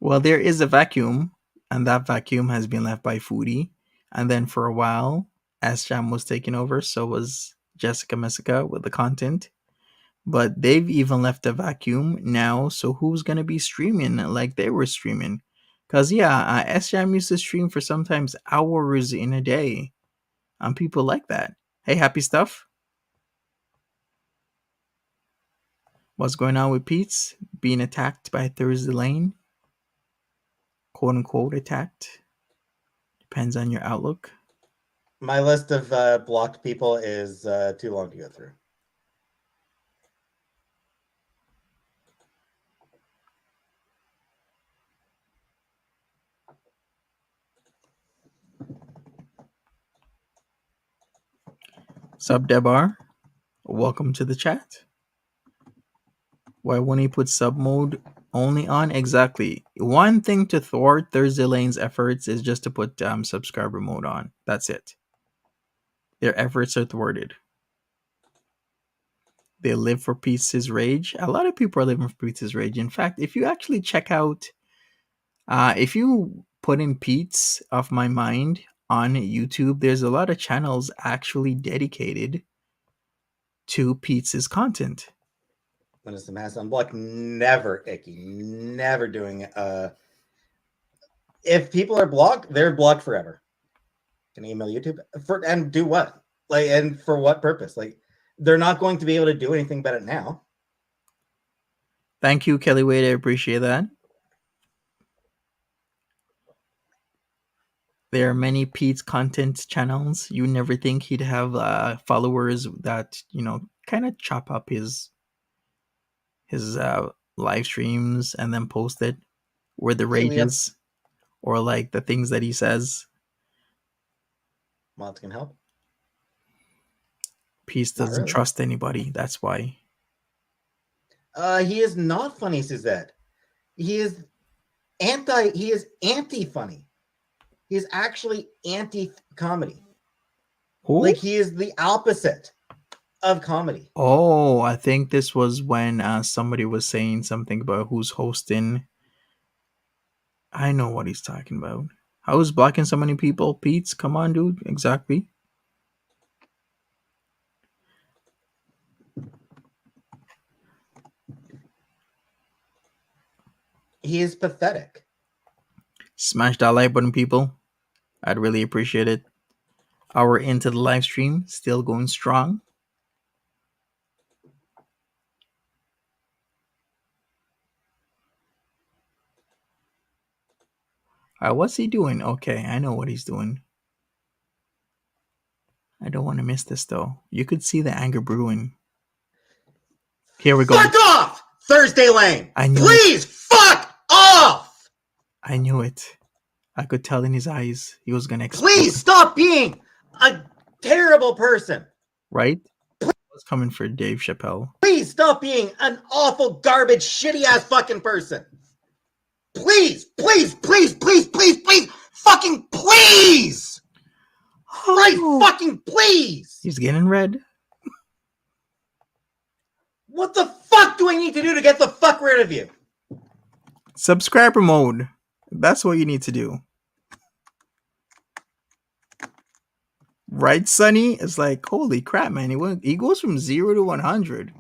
Well, there is a vacuum, and that vacuum has been left by Foodie. And then for a while, S-Jam was taking over, so was Jessica Messica with the content. But they've even left a vacuum now, so who's going to be streaming like they were streaming? Because, yeah, S-Jam used to stream for sometimes hours in a day. And people like that. Hey, Happy Stuff. What's going on with Peetz? Being attacked by Thursday Lane? Quote unquote attacked. Depends on your outlook. My list of blocked people is too long to go through. Sub Debar, welcome to the chat. Why won't he put sub mode Only on exactly. One thing to thwart Thursday Lane's efforts is just to put subscriber mode on. That's it. Their efforts are thwarted. They live for Peetz's rage. A lot of people are living for Peetz's rage. In fact, if you actually check out, if you put in Peetz off my mind on YouTube, there's a lot of channels actually dedicated to Peetz's content. When it's the mass unblock, never icky, never doing if people are blocked, they're blocked forever. Can I email YouTube and do what? Like, and for what purpose? Like, they're not going to be able to do anything about it now. Thank you, Kelly Wade. I appreciate that. There are many Pete's content channels. You never think he'd have followers that kind of chop up his live streams and then post it, where the rages or like the things that he says. Mods can help. Peetz doesn't trust anybody. That's why. He is not funny, Suzette. He is anti-funny. He is actually anti-comedy. Who? Like, he is the opposite of comedy. Oh, I think this was when somebody was saying something about who's hosting. I know what he's talking about. I was blocking so many people. Peetz, come on, dude. Exactly. He is pathetic. Smash that like button, people. I'd really appreciate it. Hour into the live stream, still going strong. What's he doing? Okay, I know what he's doing. I don't want to miss this, though. You could see the anger brewing. Here we go. Fuck off, Thursday Lane! I knew Please, fuck off! I knew it. I could tell in his eyes he was going to explode. Please stop being a terrible person. Right? I was coming for Dave Chappelle. Please stop being an awful, garbage, shitty-ass fucking person. Please, please, please, please, please, please, fucking please! Right, fucking please! He's getting red. What the fuck do I need to do to get the fuck rid of you? Subscriber mode. That's what you need to do. Right, Sonny? It's like, holy crap, man. He goes from 0 to 100.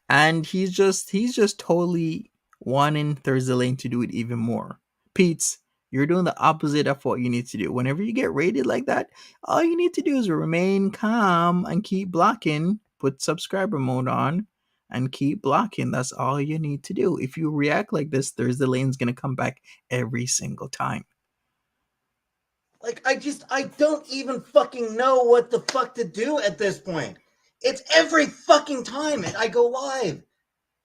And he's just totally wanting Thursday Lane to do it even more. Peetz, you're doing the opposite of what you need to do. Whenever you get rated like that, all you need to do is remain calm and keep blocking. Put subscriber mode on and keep blocking. That's all you need to do. If you react like this, Thursday Lane's going to come back every single time. Like, I don't even fucking know what the fuck to do at this point. It's every fucking time I go live.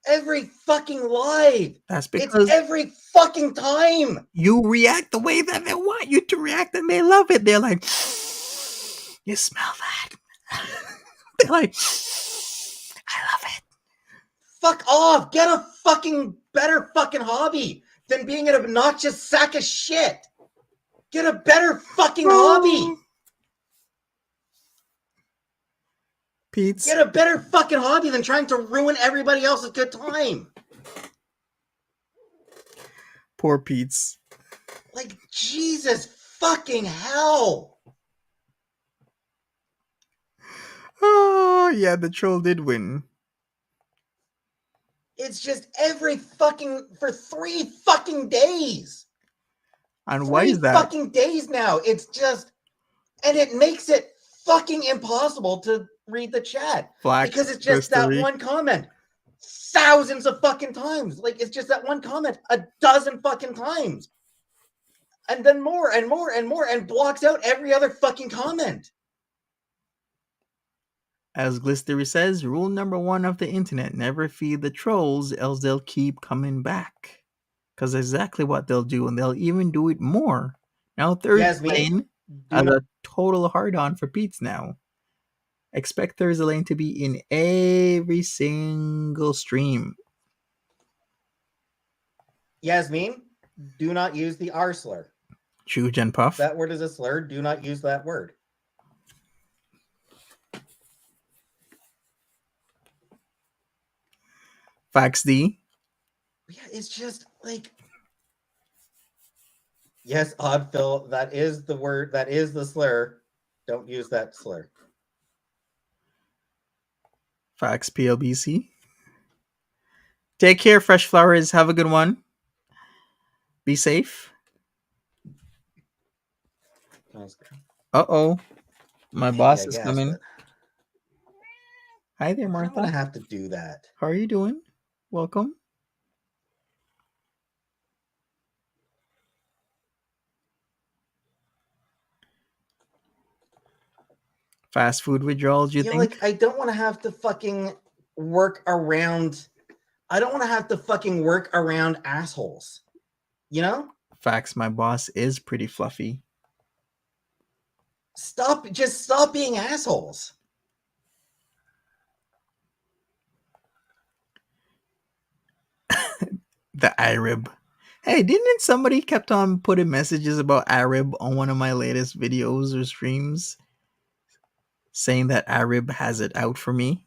Every fucking live. That's because it's every fucking time. You react the way that they want you to react and they love it. They're like, you smell that? They're like, I love it. Fuck off. Get a fucking better fucking hobby than being an obnoxious sack of shit. Get a better fucking hobby. Peetz. Get a better fucking hobby than trying to ruin everybody else's good time. Poor Peetz. Like, Jesus fucking hell. Oh, yeah, the troll did win. It's just every fucking, for 3 fucking days. And why is that? 3 fucking days now. It's just, and it makes it fucking impossible to read the chat. Because it's just that one comment. Thousands of fucking times. Like, it's just that one comment a dozen fucking times. And then more and more and more, and blocks out every other fucking comment. As Glistery says, rule number 1 of the internet, never feed the trolls, else they'll keep coming back. Because exactly what they'll do, and they'll even do it more. Now, Thursday Lane has a total hard-on for Peetz now. Expect Thursday Lane to be in every single stream. Yasmin, do not use the R slur. Chew and Puff. That word is a slur. Do not use that word. Fax D. Yeah, it's just like, yes, Odd Phil, that is the word, that is the slur. Don't use that slur. Fax PLBC. Take care, Fresh Flowers. Have a good one. Be safe. Uh-oh. My boss is coming. But hi there, I don't want Martha. to have to do that. How are you doing? Welcome. Fast food withdrawals, you think? Like, I don't want to have to fucking work around. I don't want to have to fucking work around assholes. You know? Facts, my boss is pretty fluffy. Just stop being assholes. The iRib. Hey, didn't somebody kept on putting messages about iRib on one of my latest videos or streams? Saying that iRib has it out for me?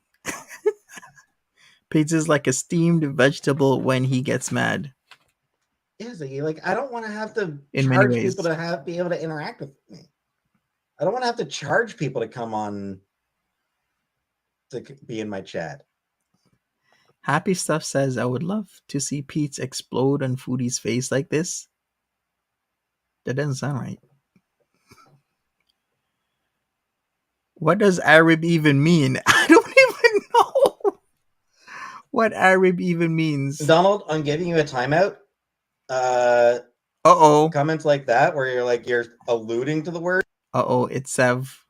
Peetz is like a steamed vegetable when he gets mad. Is he? Like, I don't want to have to In charge many ways. people to be able to interact with me. I don't want to have to charge people to come on to be in my chat. Happy Stuff says, I would love to see Peetz explode on Foodie's face like this. That doesn't sound right. What does iRib even mean? I don't even know what iRib even means. Donald, I'm giving you a timeout. Uh-oh. Comments like that where you're alluding to the word. Uh-oh, it's Sev.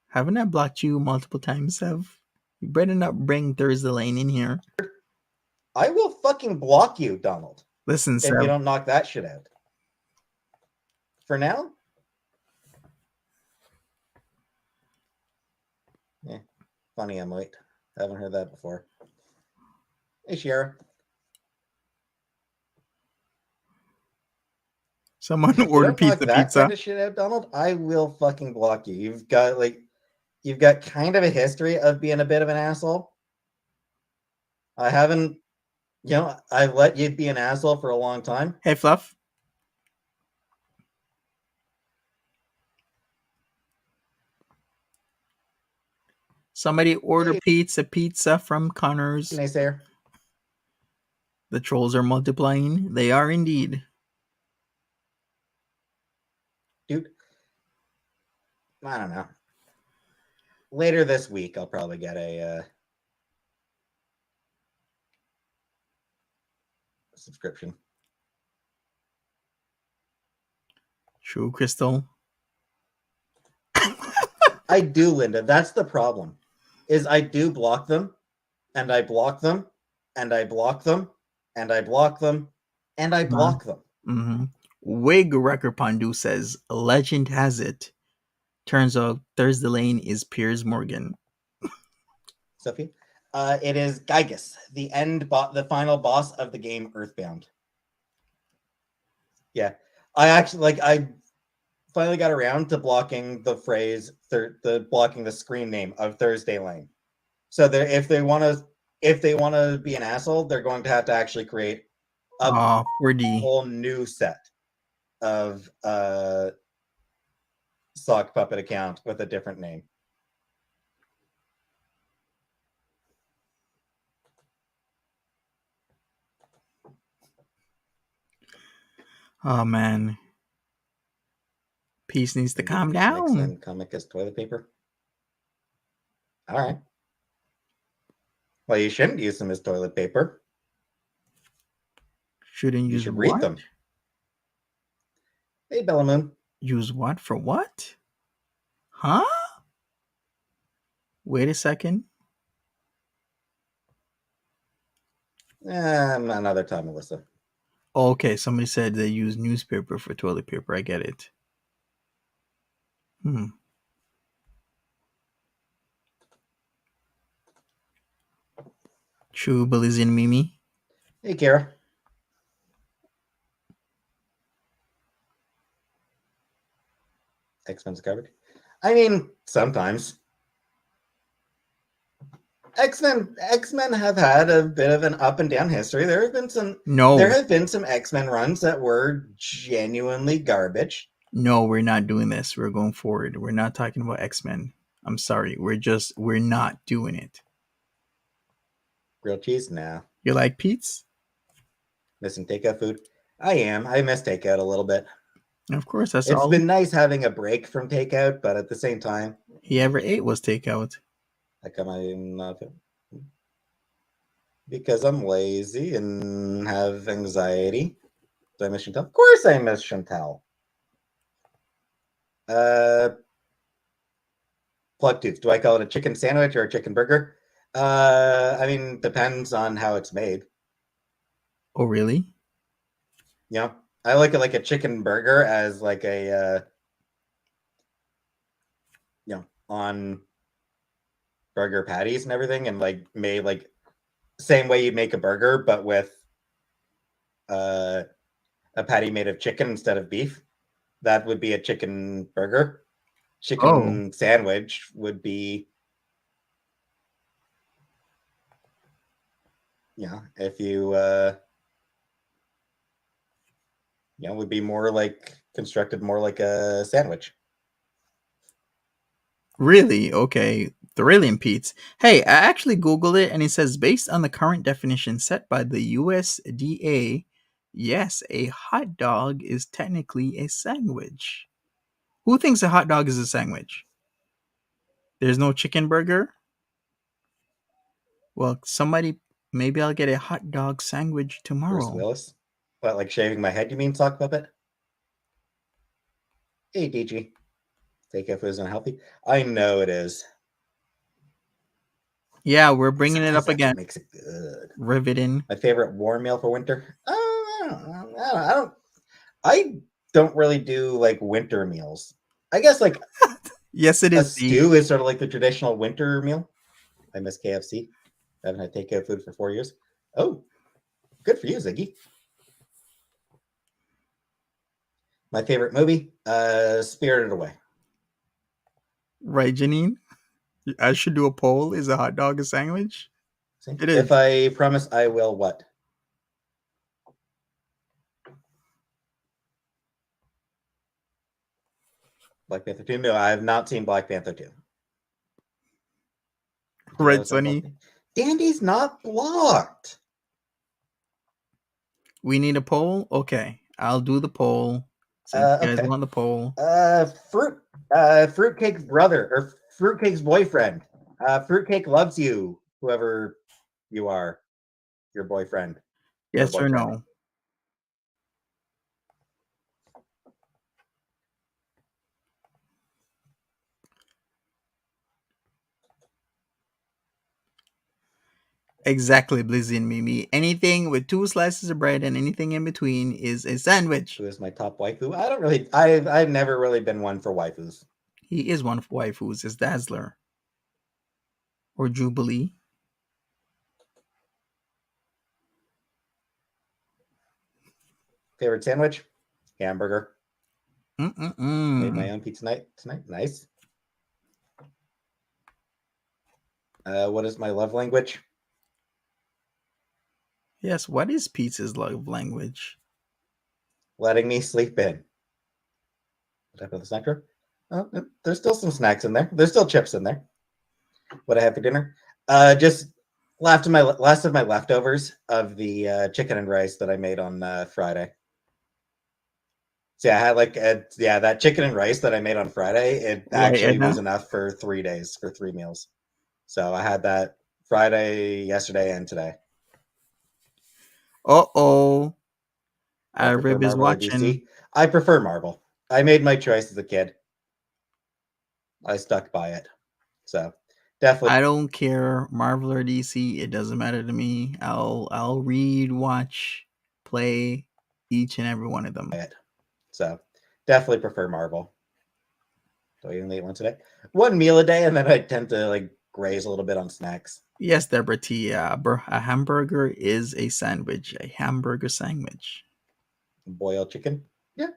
Haven't I blocked you multiple times, Sev? You better not bring Thursday Lane in here. I will fucking block you, Donald. Listen, if Sev. you don't knock that shit out. For now? Yeah. Funny, I'm late. Haven't heard that before. Hey, Shara. Someone order pizza. That kind of shit out, Donald. I will fucking block you. You've got kind of a history of being a bit of an asshole. I haven't, I've let you be an asshole for a long time. Hey, Fluff. Somebody order pizza from Connor's. Naysayer. The trolls are multiplying. They are indeed. Dude, I don't know. Later this week, I'll probably get a subscription. True, Crystal. I do, Linda. That's the problem. Is I do block them, and I block them, and I block them, and I block them, and I block them. Mm-hmm. Wig Record Pandu says, legend has it. Turns out Thursday Lane is Piers Morgan. Sophie? It is Gygus, the final boss of the game Earthbound. Yeah. I finally got around to blocking the phrase, blocking the screen name of Thursday Lane. So if they want to be an asshole, they're going to have to actually create a whole new set of sock puppet account with a different name. Oh man. Peace needs to calm down. Next comic is toilet paper. All right. Well, you shouldn't use them as toilet paper. You should read them. Hey, Bellamoon. Use what for what? Huh? Wait a second. Another time, Melissa. Okay, somebody said they use newspaper for toilet paper. I get it. True, Blizzy and Mimi. Hey, Kara. X-Men's covered. I mean, sometimes. X-Men have had a bit of an up and down history. There have been some X-Men runs that were genuinely garbage. No, we're not doing this. We're going forward. We're not talking about X-Men. I'm sorry. We're not doing it. Grilled cheese? Nah. You like Peetz? Missing takeout food? I am. I miss takeout a little bit. Of course, that's It's all been nice having a break from takeout, but at the same time, he ever ate was takeout. I'm not because I'm lazy and have anxiety. Do I miss Chantelle? Of course I miss Chantelle. Plug tooth. Do I call it a chicken sandwich or a chicken burger? I mean, depends on how it's made. Oh, really? Yeah, I like it like a chicken burger as like a, on burger patties and everything, and like made like same way you make a burger, but with a patty made of chicken instead of beef. That would be a chicken burger. Chicken sandwich would be, if you, would be more like constructed more like a sandwich. Really? Okay. Thrilling, Peetz. Hey, I actually Googled it and it says based on the current definition set by the USDA, yes, a hot dog is technically a sandwich. Who thinks a hot dog is a sandwich? There's no chicken burger? Well, maybe I'll get a hot dog sandwich Bruce tomorrow. Willis. What, like shaving my head, you mean, sock puppet? Hey, DG. Takeout food is unhealthy. I know it is. Yeah, we're bringing it up That's again. what makes it good. Riveting. My favorite warm meal for winter? I don't really do like winter meals. I guess like Yes, it a is. stew is sort of like the traditional winter meal. I miss KFC. I haven't had takeout food for 4 years. Oh, good for you, Ziggy. My favorite movie, Spirited Away. Right, Janine? I should do a poll. Is a hot dog a sandwich? See? It is. If I promise I will what? Black Panther 2? No, I have not seen Black Panther 2. Right, Sonny? Dandy's not blocked. We need a poll? Okay. I'll do the poll. Since you guys want the poll. Fruitcake's brother, or Fruitcake's boyfriend. Fruitcake loves you, whoever you are, your boyfriend. Yes or no? Exactly, Blizzy and Mimi. Anything with 2 slices of bread and anything in between is a sandwich. Who is my top waifu? I've never really been one for waifus. He is one of waifus. Is Dazzler. Or Jubilee. Favorite sandwich? Hamburger. Made my own pizza tonight. Nice. What is my love language? Yes, what is Peetz's love language? Letting me sleep in. What happened to the snack drawer? Oh, there's still some snacks in there. There's still chips in there. What I have for dinner? Just last of my leftovers of the chicken and rice that I made on Friday. So yeah, I had that chicken and rice that I made on Friday. It actually was enough for 3 days, for 3 meals. So I had that Friday, yesterday, and today. Uh-oh. Rib is watching. I prefer Marvel. I made my choice as a kid. I stuck by it. So definitely. I don't care, Marvel or DC. It doesn't matter to me. I'll read, watch, play each and every one of them. So definitely prefer Marvel. Do I even eat one today? One meal a day, and then I tend to like graze a little bit on snacks. Yes, Deborah T. A hamburger is a sandwich. A hamburger sandwich. Boiled chicken. Yeah.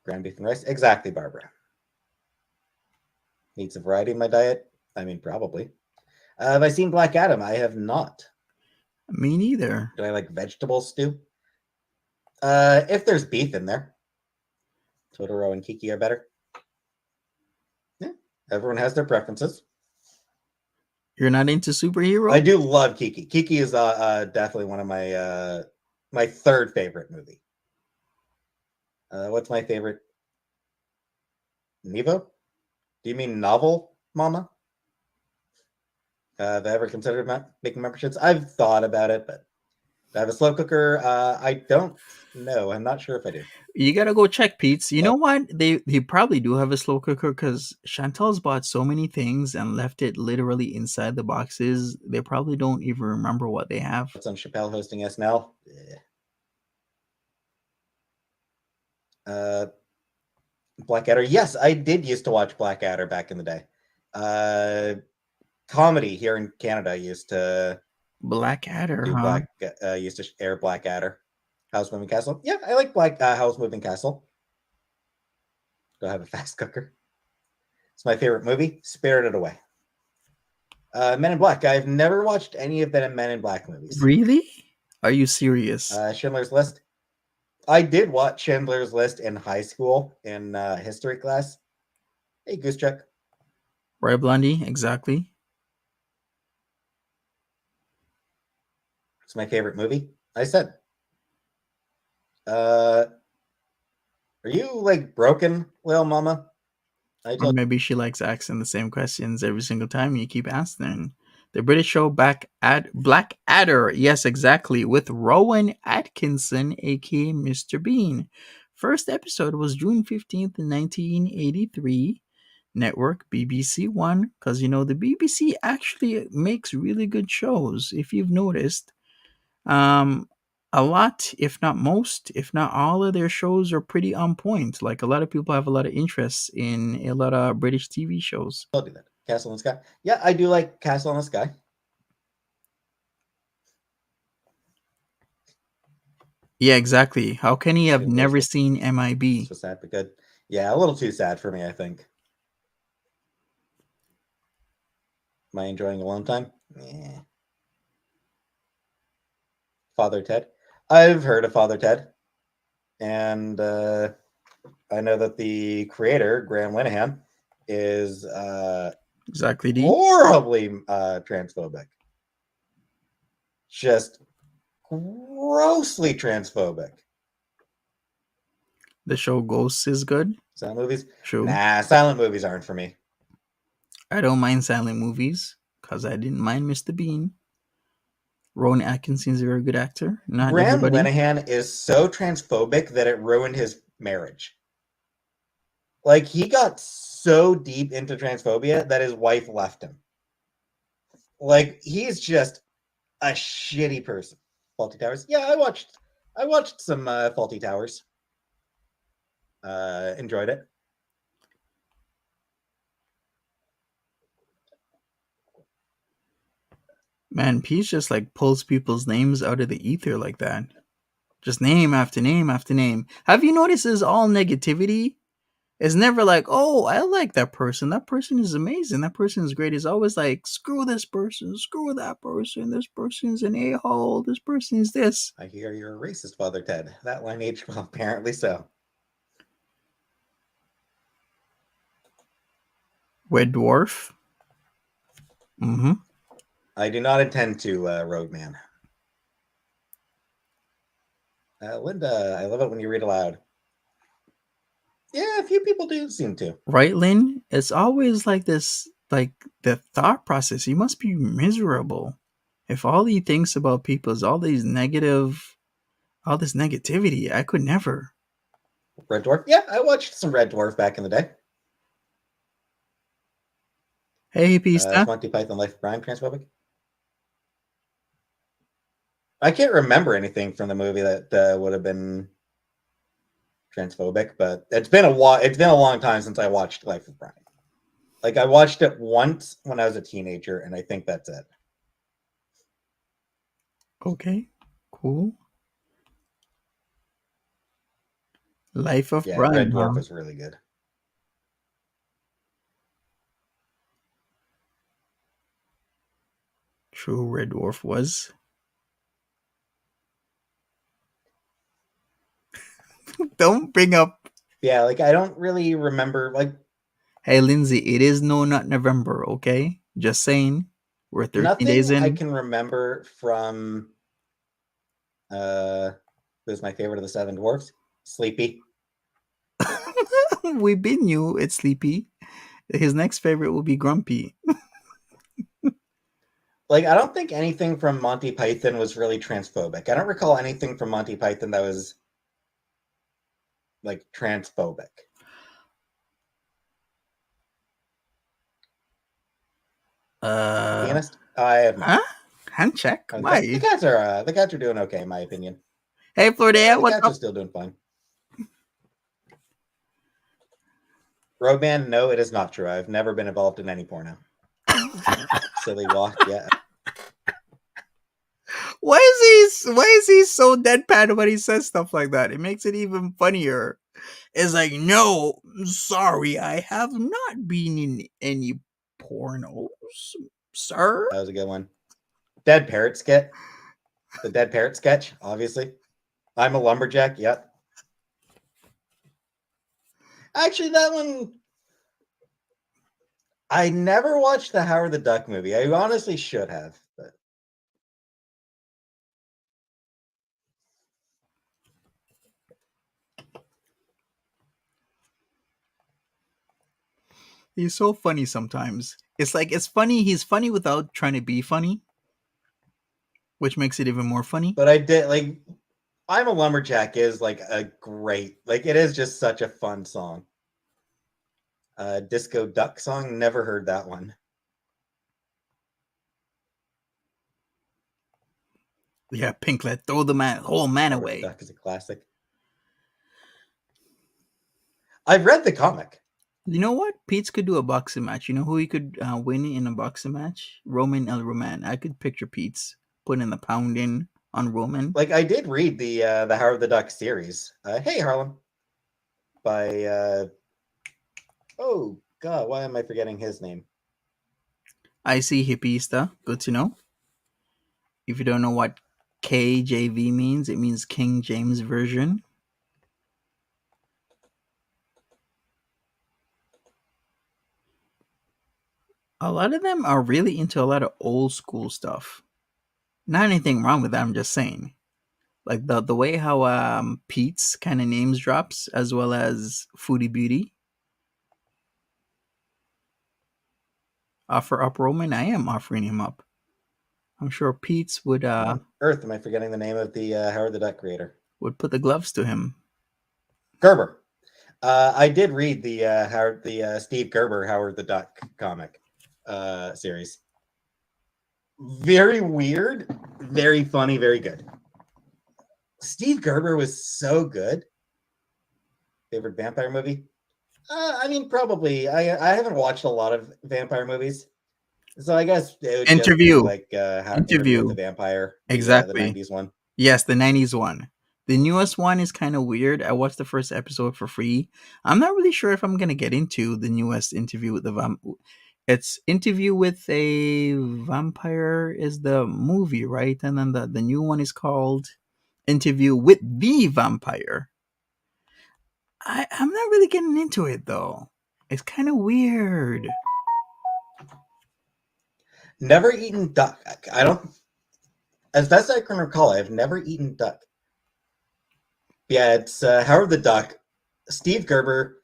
Ground beef and rice. Exactly, Barbara. Need some variety in my diet? I mean, probably. Have I seen Black Adam? I have not. Me neither. Do I like vegetable stew? If there's beef in there. Totoro and Kiki are better. Yeah. Everyone has their preferences. You're not into superhero? I do love Kiki. Kiki is definitely one of my my third favorite movie. What's my favorite? Nevo? Do you mean novel, Mama? Have I ever considered making memberships? I've thought about it, but do I have a slow cooker? I don't know. I'm not sure if I do. You gotta go check Peetz. You know what? They probably do have a slow cooker because Chantel's bought so many things and left it literally inside the boxes. They probably don't even remember what they have. What's on Chappelle hosting SNL? Blackadder. Yes, I did used to watch Blackadder back in the day. Comedy here in Canada used to Blackadder, do huh? used to air Blackadder. House Moving Castle. Yeah, I like House Moving Castle. Do I have a fast cooker? It's my favorite movie. Spirited Away. Men in Black. I've never watched any of the Men in Black movies. Really? Are you serious? Schindler's List. I did watch Schindler's List in high school in history class. Hey, Goose Chuck. Right, Blondie? Exactly. It's my favorite movie. I said. Are you like broken, little mama? Or maybe she likes asking the same questions every single time you keep asking. The British show Blackadder, yes, exactly, with Rowan Atkinson, aka Mr. Bean. First episode was June 15th, 1983. Network BBC One, because you know the BBC actually makes really good shows. If you've noticed, um, a lot, if not most, if not all of their shows are pretty on point. Like a lot of people have a lot of interest in a lot of British TV shows. I'll do that. Castle in the Sky. Yeah, I do like Castle in the Sky. Yeah, exactly. How can he have never seen MIB? So sad but good. Yeah, a little too sad for me, I think. Am I enjoying alone time? Yeah. Father Ted. I've heard of Father Ted. And I know that the creator, Graham Linehan, is Exactly, D. horribly transphobic. Just grossly transphobic. The show Ghosts is good. Silent movies? True. Nah, silent movies aren't for me. I don't mind silent movies because I didn't mind Mr. Bean. Rowan Atkinson is a very good actor. Not Graham everybody. Linehan is so transphobic that it ruined his marriage. Like, he got so deep into transphobia that his wife left him. Like, he's just a shitty person. Faulty Towers. Yeah, I watched some Faulty Towers. Enjoyed it. Man, Peetz just like pulls people's names out of the ether like that. Just name after name after name. Have you noticed it's all negativity? It's never like, oh, I like that person. That person is amazing. That person is great. It's always like, screw this person, screw that person. This person's an a-hole. This person is this. I hear you're a racist, Father Ted. That line aged well, apparently so. Red Dwarf. Mm-hmm. I do not intend to, Roadman. Linda, I love it when you read aloud. Yeah, a few people do seem to. Right, Lynn? It's always like this, like the thought process. You must be miserable if all he thinks about people is all this negativity. I could never. Red Dwarf? Yeah, I watched some Red Dwarf back in the day. Hey, Pista. Monty Python Life of Brian transphobic? I can't remember anything from the movie that would have been transphobic, but it's been a while. It's been a long time since I watched Life of Brian. Like, I watched it once when I was a teenager, and I think that's it. Okay, cool. Life of Yeah, Brian, Red Dwarf huh? was really good. True, Red Dwarf was. Don't bring up. Yeah, like, I don't really remember, like, Hey, Lindsay, it is no not November, okay? Just saying. We're 13 days nothing I in. can remember from, who's my favorite of the Seven Dwarfs? Sleepy. We've been new. It's Sleepy. His next favorite will be Grumpy. Like, I don't think anything from Monty Python was really transphobic. I don't recall anything from Monty Python that was, like, transphobic. The Pianist? I have no Huh? idea. Hand check? The Why? cats are doing okay, in my opinion. Hey, Yeah, Florida, the what's cats are up? still doing fine. Roadman, no, it is not true. I've never been involved in any porno. Silly walk, yeah. Why is he so deadpan when he says stuff like that? It makes it even funnier. It's like, no, sorry, I have not been in any pornos, sir. That was a good one. Dead parrot skit. The dead parrot sketch, obviously. I'm a lumberjack, yep. Actually, that one, I never watched the Howard the Duck movie. I honestly should have, but He's so funny sometimes. It's like it's funny. He's funny without trying to be funny, which makes it even more funny. I did like I'm a lumberjack is like a great, like it is just such a fun song. Disco Duck song, never heard that one. Yeah, Pinklet, throw the whole man Howard the away. Duck is a classic. I've read the comic. You know what? Peetz could do a boxing match. You know who he could win in a boxing match? Roman El Roman. I could picture Peetz putting the pound in on Roman. Like I did read the Howard the Duck series. Hey Harlem, by oh god, why am I forgetting his name? I see hippista. Good to know. If you don't know what KJV means, it means King James Version. A lot of them are really into a lot of old school stuff. Not anything wrong with that. I'm just saying, like the way how Pete's kind of names drops, as well as Foodie Beauty. Offer up Roman. I am offering him up. I'm sure Pete's How on earth am I forgetting the name of the Howard the Duck creator? would put the gloves to him. Gerber. I did read the Steve Gerber Howard the Duck comic series. Very weird, very funny, very good. Steve Gerber was so good. Favorite vampire movie? I mean, probably. I haven't watched a lot of vampire movies, so I guess it would just be Interview. like Interview with the Interview. Vampire, the Exactly. '90s one. Yes, the 90s one. The newest one is kind of weird. I watched the first episode for free. I'm not really sure if I'm going to get into the newest interview with the It's Interview with a Vampire is the movie, right? And then the new one is called Interview with the Vampire. I'm not really getting into it though. It's kind of weird. Never eaten duck. I don't, as best I can recall, I've never eaten duck. Yeah, it's Howard the Duck. Steve Gerber,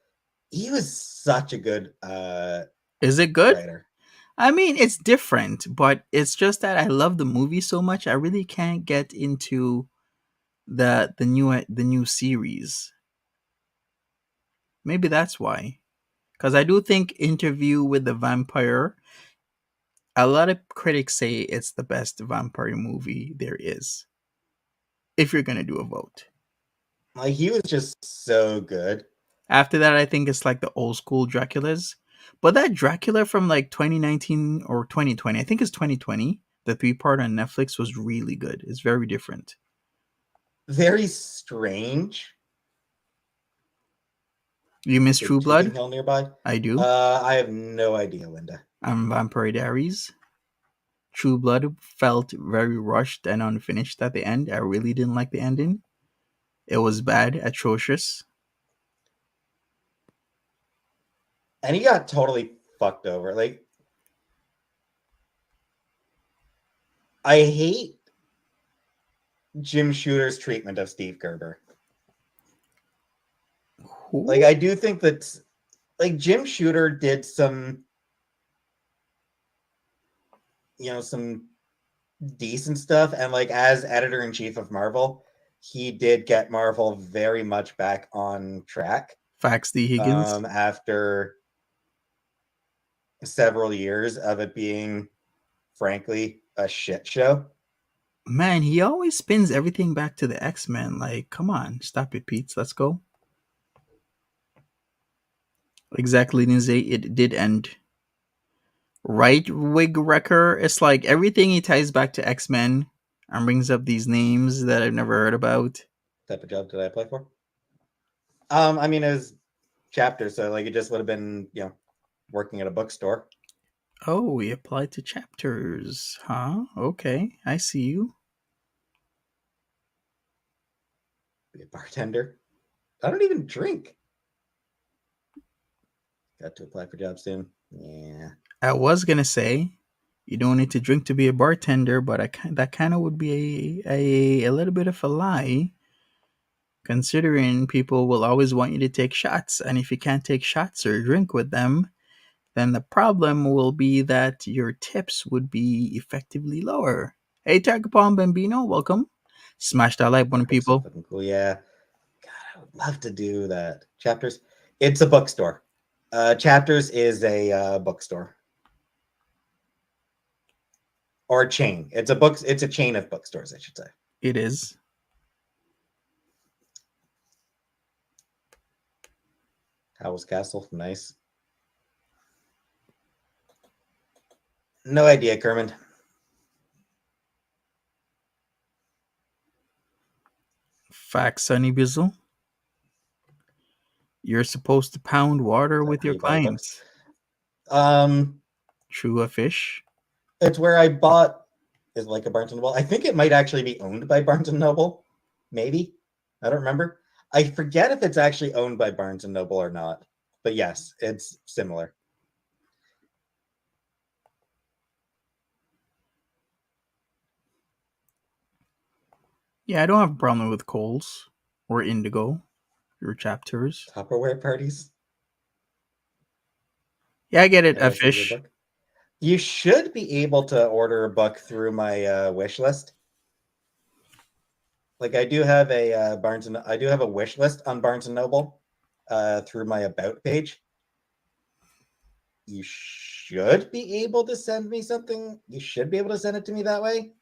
he was such a good Is it good? writer. I mean, it's different, but it's just that I love the movie so much. I really can't get into the new series. Maybe that's why. Because I do think Interview with the Vampire. A lot of critics say it's the best vampire movie there is. If you're gonna do a vote. Like he was just so good. After that, I think it's like the old school Draculas. But that Dracula from like 2019 or 2020, I think it's 2020, the 3-part on Netflix was really good. It's very different. Very strange. You miss Big True Chicken Blood? Hill nearby. I do. I have no idea, Linda. I'm Vampire Diaries. True Blood felt very rushed and unfinished at the end. I really didn't like the ending. It was bad, atrocious. And he got totally fucked over. Like, I hate Jim Shooter's treatment of Steve Gerber. Who? Like, I do think that, like, Jim Shooter did some, some decent stuff. And, like, as editor-in-chief of Marvel, he did get Marvel very much back on track. Facts D. Higgins. After several years of it being, frankly, a shit show. Man, he always spins everything back to the X-Men. Like, come on, stop it, Peetz. Let's go. Exactly, Lindsay. It did end. Right, Wig Wrecker? It's like everything he ties back to X-Men and brings up these names that I've never heard about. What type of job did I apply for? I mean, it was chapters, so like it just would have been, working at a bookstore. Oh, he applied to chapters. Huh? Okay, I see you. Be a bartender. I don't even drink. Got to apply for jobs soon. Yeah. I was gonna say you don't need to drink to be a bartender, but that kind of would be a little bit of a lie, considering people will always want you to take shots, and if you can't take shots or drink with them, then the problem will be that your tips would be effectively lower. Hey, Tagapon Bambino, welcome. Smash that like button, people. So fucking cool. Yeah. God, I would love to do that. Chapters. It's a bookstore. Chapters is a bookstore. Or a chain. It's a chain of bookstores, I should say. It is. Howell's Castle. Nice. No idea, Kermit. Facts, Sunny Bizzle. You're supposed to pound water with your clients. True a fish. It's where I bought. Is like a Barnes and Noble. I think it might actually be owned by Barnes and Noble. Maybe. I don't remember. I forget if it's actually owned by Barnes and Noble or not. But yes, it's similar. Yeah, I don't have a problem with Coles or Indigo, your chapters. Tupperware parties. Yeah, I get it. A fish. You should be able to order a book through my wish list. Like I do have a I do have a wish list on Barnes and Noble through my about page. You should be able to send me something. You should be able to send it to me that way.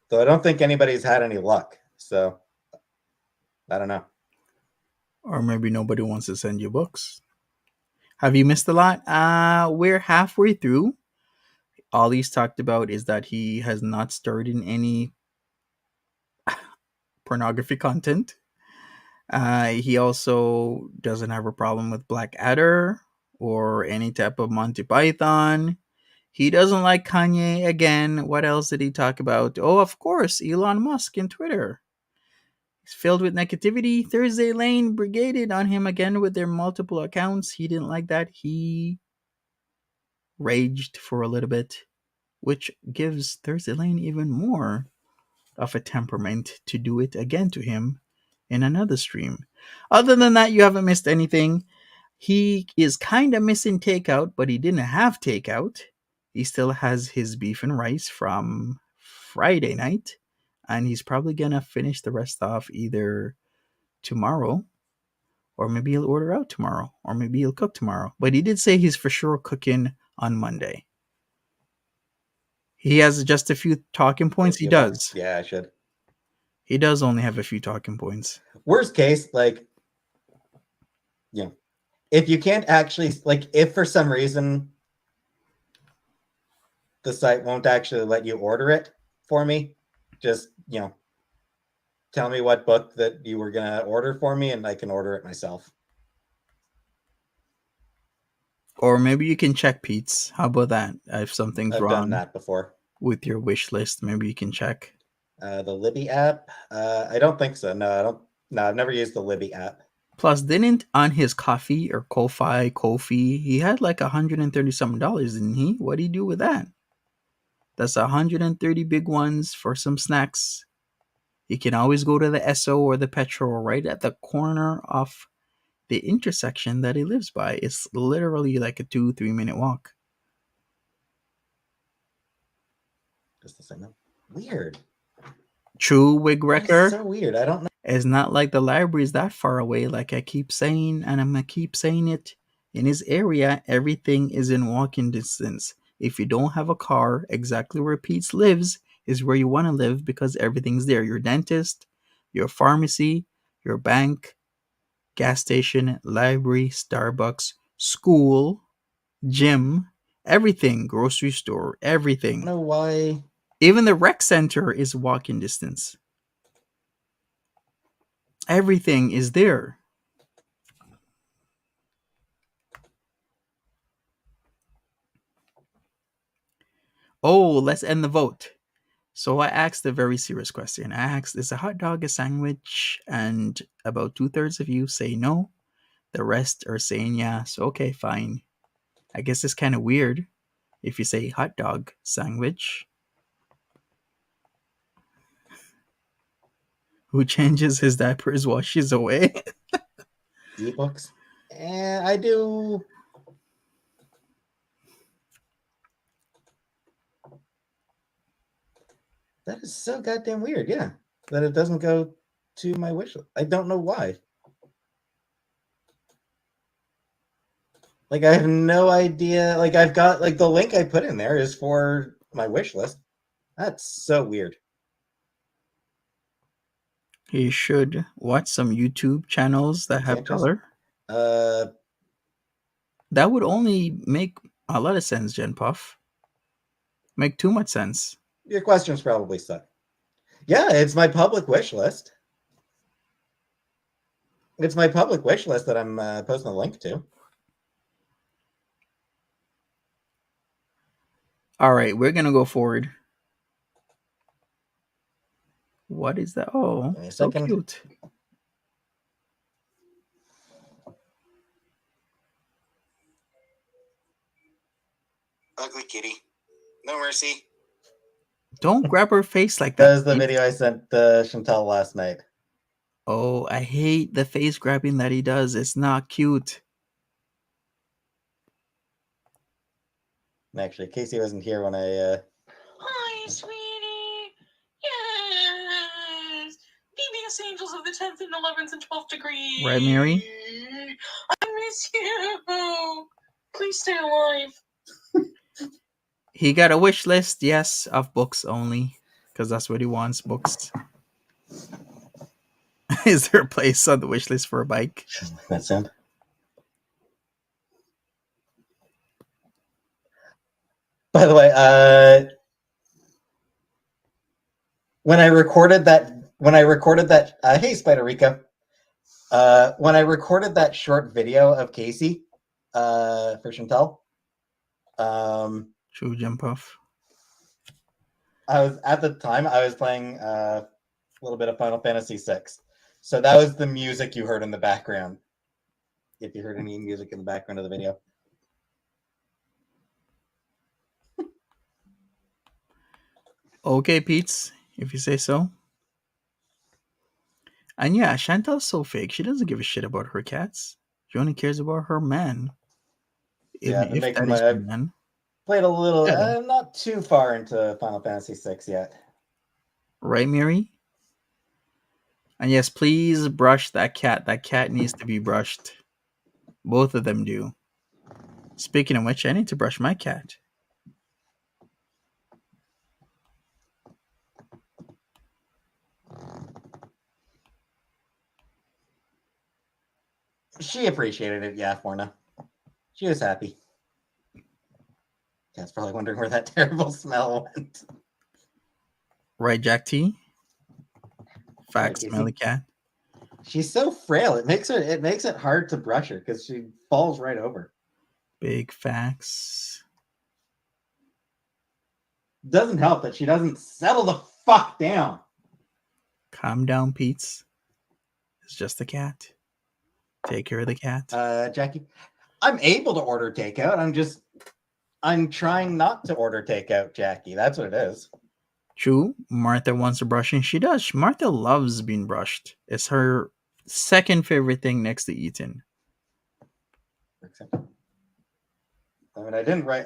Though I don't think anybody's had any luck. So I don't know. Or maybe nobody wants to send you books. Have you missed a lot? We're halfway through. All he's talked about is that he has not starred in any pornography content. He also doesn't have a problem with Blackadder or any type of Monty Python. He doesn't like Kanye again. What else did he talk about? Oh, of course, Elon Musk and Twitter. He's filled with negativity. Thursday Lane brigaded on him again with their multiple accounts. He didn't like that. He raged for a little bit, which gives Thursday Lane even more of a temperament to do it again to him in another stream. Other than that, you haven't missed anything. He is kind of missing takeout, but he didn't have takeout. He still has his beef and rice from Friday night, and he's probably gonna finish the rest off either tomorrow, or maybe he'll order out tomorrow, or maybe he'll cook tomorrow. But he did say he's for sure cooking on Monday. He has just a few talking points. He does. Yeah, I should. He does only have a few talking points. Worst case, like you know, if you can't actually, like, if for some reason the site won't actually let you order it for me, just, tell me what book that you were going to order for me and I can order it myself. Or maybe you can check Peetz. How about that? If something's I've done wrong that before. with your wish list, maybe you can check. The Libby app? I don't think so. No, I don't. No, I've never used the Libby app. Plus, didn't on his coffee or Kofi, he had like $130 something, didn't he? What did he do with that? That's 130 big ones for some snacks. You can always go to the Esso or the Petrol right at the corner of the intersection that he lives by. It's literally like a 2-3 minute walk. Just the same. Weird. True, Wig Wrecker. So weird. I don't know. It's not like the library is that far away, like I keep saying, and I'm gonna keep saying it. In his area, everything is in walking distance. If you don't have a car, exactly where Peetz lives is where you want to live because everything's there. Your dentist, your pharmacy, your bank, gas station, library, Starbucks, school, gym, everything, grocery store, everything. I don't know why. Even the rec center is walking distance. Everything is there. Oh, let's end the vote. So I asked a very serious question. I asked, is a hot dog a sandwich? And about 2/3 of you say no. The rest are saying yeah. So okay, fine. I guess it's kind of weird if you say hot dog sandwich. Who changes his diapers while she's away? Ebooks? I do. That is so goddamn weird, yeah. That it doesn't go to my wish list. I don't know why. Like, I have no idea. Like, I've got, like, the link I put in there is for my wish list. That's so weird. You should watch some YouTube channels that have color. That would only make a lot of sense, Gen Puff. Make too much sense. Your questions probably suck. Yeah, it's my public wish list. It's my public wish list that I'm posting a link to. All right, we're going to go forward. What is that? Oh, so cute. Ugly kitty. No mercy. Don't grab her face like that. That is the video I sent Chantelle last night. Oh, I hate the face grabbing that he does. It's not cute. Actually, Casey wasn't here when I... Hi, sweetie. Yes. BBS Angels of the 10th and 11th and 12th degree. Right, Mary? I miss you. Please stay alive. He got a wish list, yes, of books only. Because that's what he wants, books. Is there a place on the wish list for a bike? That's him. By the way, when I recorded that, hey, Spider Rico, when I recorded that short video of Casey for Chantelle, True, jump off. I was playing a little bit of Final Fantasy VI, so that was the music you heard in the background. If you heard any music in the background of the video. Okay, Peetz, if you say so. And yeah, Chantel's so fake. She doesn't give a shit about her cats. She only cares about her man. Yeah, Even if that is her man. Played a little, not too far into Final Fantasy VI yet. Right, Mary? And yes, please brush that cat. That cat needs to be brushed. Both of them do. Speaking of which, I need to brush my cat. She appreciated it, yeah, Forna. She was happy. Cat's probably wondering where that terrible smell went. Right, Jack T? Fat, Right, smelly cat. She's so frail. It makes it hard to brush her because she falls right over. Big facts. Doesn't help that she doesn't settle the fuck down. Calm down, Peetz. It's just a cat. Take care of the cat. Jackie, I'm able to order takeout. I'm trying not to order takeout, Jackie. That's what it is. True, Martha wants a brushing. She does. Martha loves being brushed. It's her second favorite thing next to eating. I mean, I didn't write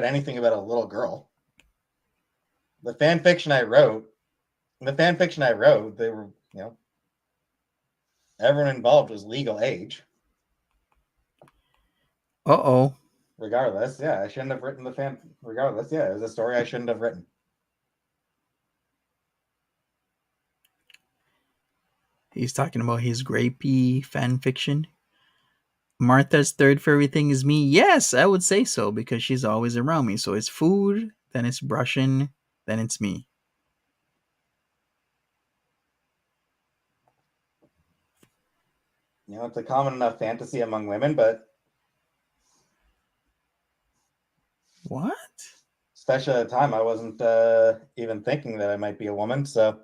anything about a little girl. The fan fiction I wrote, they were, everyone involved was legal age. Uh-oh. Regardless, yeah, I shouldn't have written the fan. Regardless, yeah, it was a story I shouldn't have written. He's talking about his grapey fan fiction. Martha's third favorite thing is me. Yes, I would say so because she's always around me. So it's food, then it's brushing, then it's me. It's a common enough fantasy among women, but What? especially at the time, I wasn't even thinking that I might be a woman, so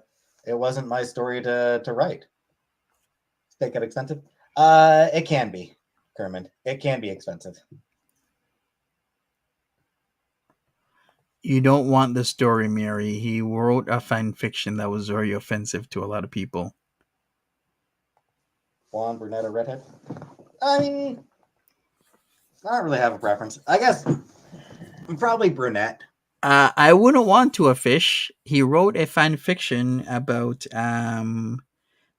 it wasn't my story to write. Take it expensive? It can be, Kermit. It can be expensive. You don't want the story, Mary. He wrote a fan fiction that was very offensive to a lot of people. Blonde, brunette, or redhead? I mean, I don't really have a preference. I guess I'm probably brunette. I wouldn't want to a fish. He wrote a fan fiction about the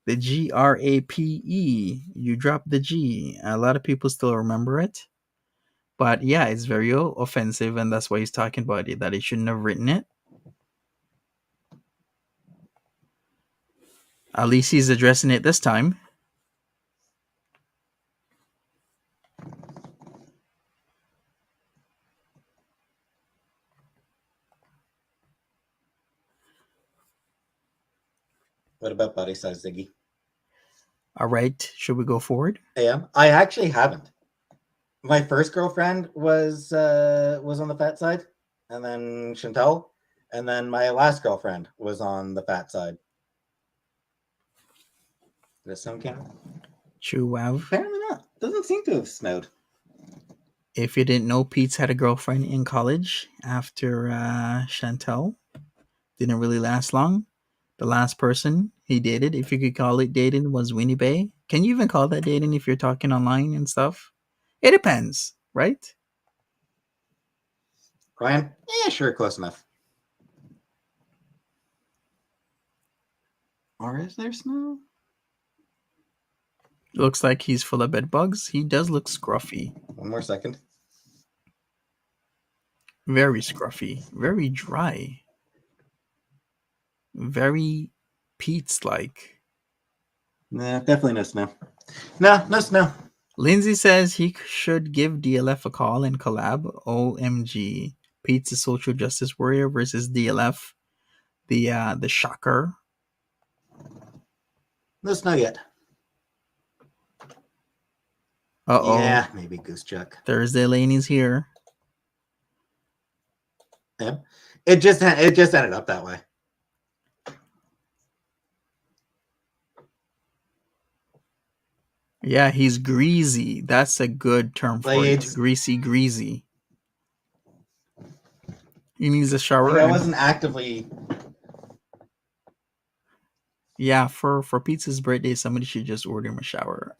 GRAPE. You dropped the G. A lot of people still remember it. But yeah, it's very offensive, and that's why he's talking about it, that he shouldn't have written it. At least he's addressing it this time. What about body size, Ziggy? All right, should we go forward? I actually haven't. My first girlfriend was on the fat side, and then Chantelle, and then my last girlfriend was on the fat side. Did it sound count? True, wow. Apparently not. Doesn't seem to have snowed. If you didn't know, Peetz had a girlfriend in college after Chantelle. Didn't really last long. The last person he dated, if you could call it dating, was Winnie Bay. Can you even call that dating if you're talking online and stuff? It depends, right? Ryan? Yeah, sure, close enough. Or is there snow? Looks like he's full of bed bugs. He does look scruffy. One more second. Very scruffy. Very dry. Very Peetz-like. Nah, definitely no snow. No snow. Lindsay says he should give DLF a call and collab. OMG. Peetz, the social justice warrior, versus DLF, the shocker. No snow yet. Uh-oh. Yeah, maybe Goose Chuck. Thursday Laney's here. Yeah. It just ended up that way. Yeah, he's greasy. That's a good term for it. Greasy. He needs a shower. I wasn't actively. Yeah, for Pizza's birthday, somebody should just order him a shower.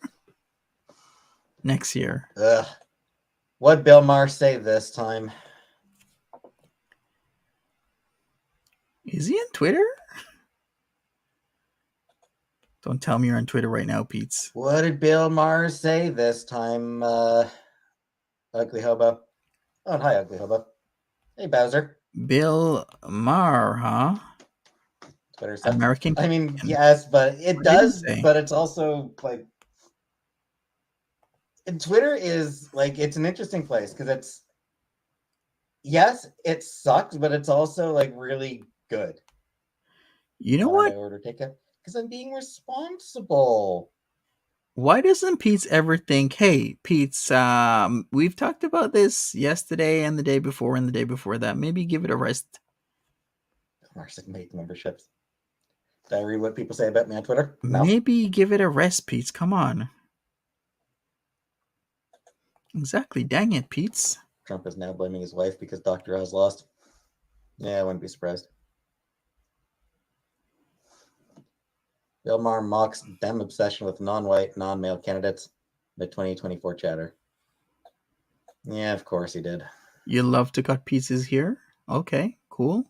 Next year. Ugh. What'd Bill Maher say this time? Is he on Twitter? Don't tell me you're on Twitter right now, Peetz. What did Bill Maher say this time, Ugly Hobo? Oh, and hi, Ugly Hobo. Hey, Bowser. Bill Maher, huh? Twitter stuff. American. I mean, yes, but it does, but it's also like And Twitter is like, it's an interesting place because it's, yes, it sucks, but it's also like really good. You know Why did what? I order takeout? Because I'm being responsible. Why doesn't Peetz ever think, hey, Peetz, we've talked about this yesterday and the day before and the day before that. Maybe give it a rest. Marson made memberships. Did I read what people say about me on Twitter? No. Maybe give it a rest, Peetz. Come on. Exactly. Dang it, Peetz. Trump is now blaming his wife because Dr. Oz lost. Yeah, I wouldn't be surprised. Bill Maher mocks Dem obsession with non-white, non-male candidates. The 2024 chatter. Yeah, of course he did. You love to cut pieces here? Okay, cool.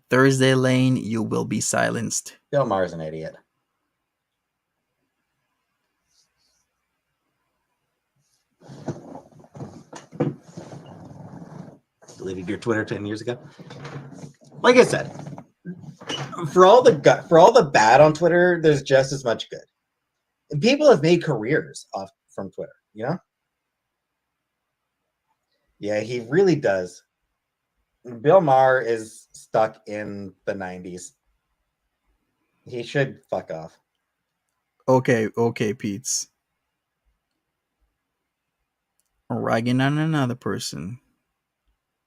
Thursday Lane, you will be silenced. Bill Maher's an idiot. Deleted your Twitter 10 years ago. Like I said, for all the bad on Twitter, there's just as much good. And people have made careers from Twitter, you know? Yeah, he really does. Bill Maher is stuck in the 90s. He should fuck off. Okay, Peetz. Ragging on another person.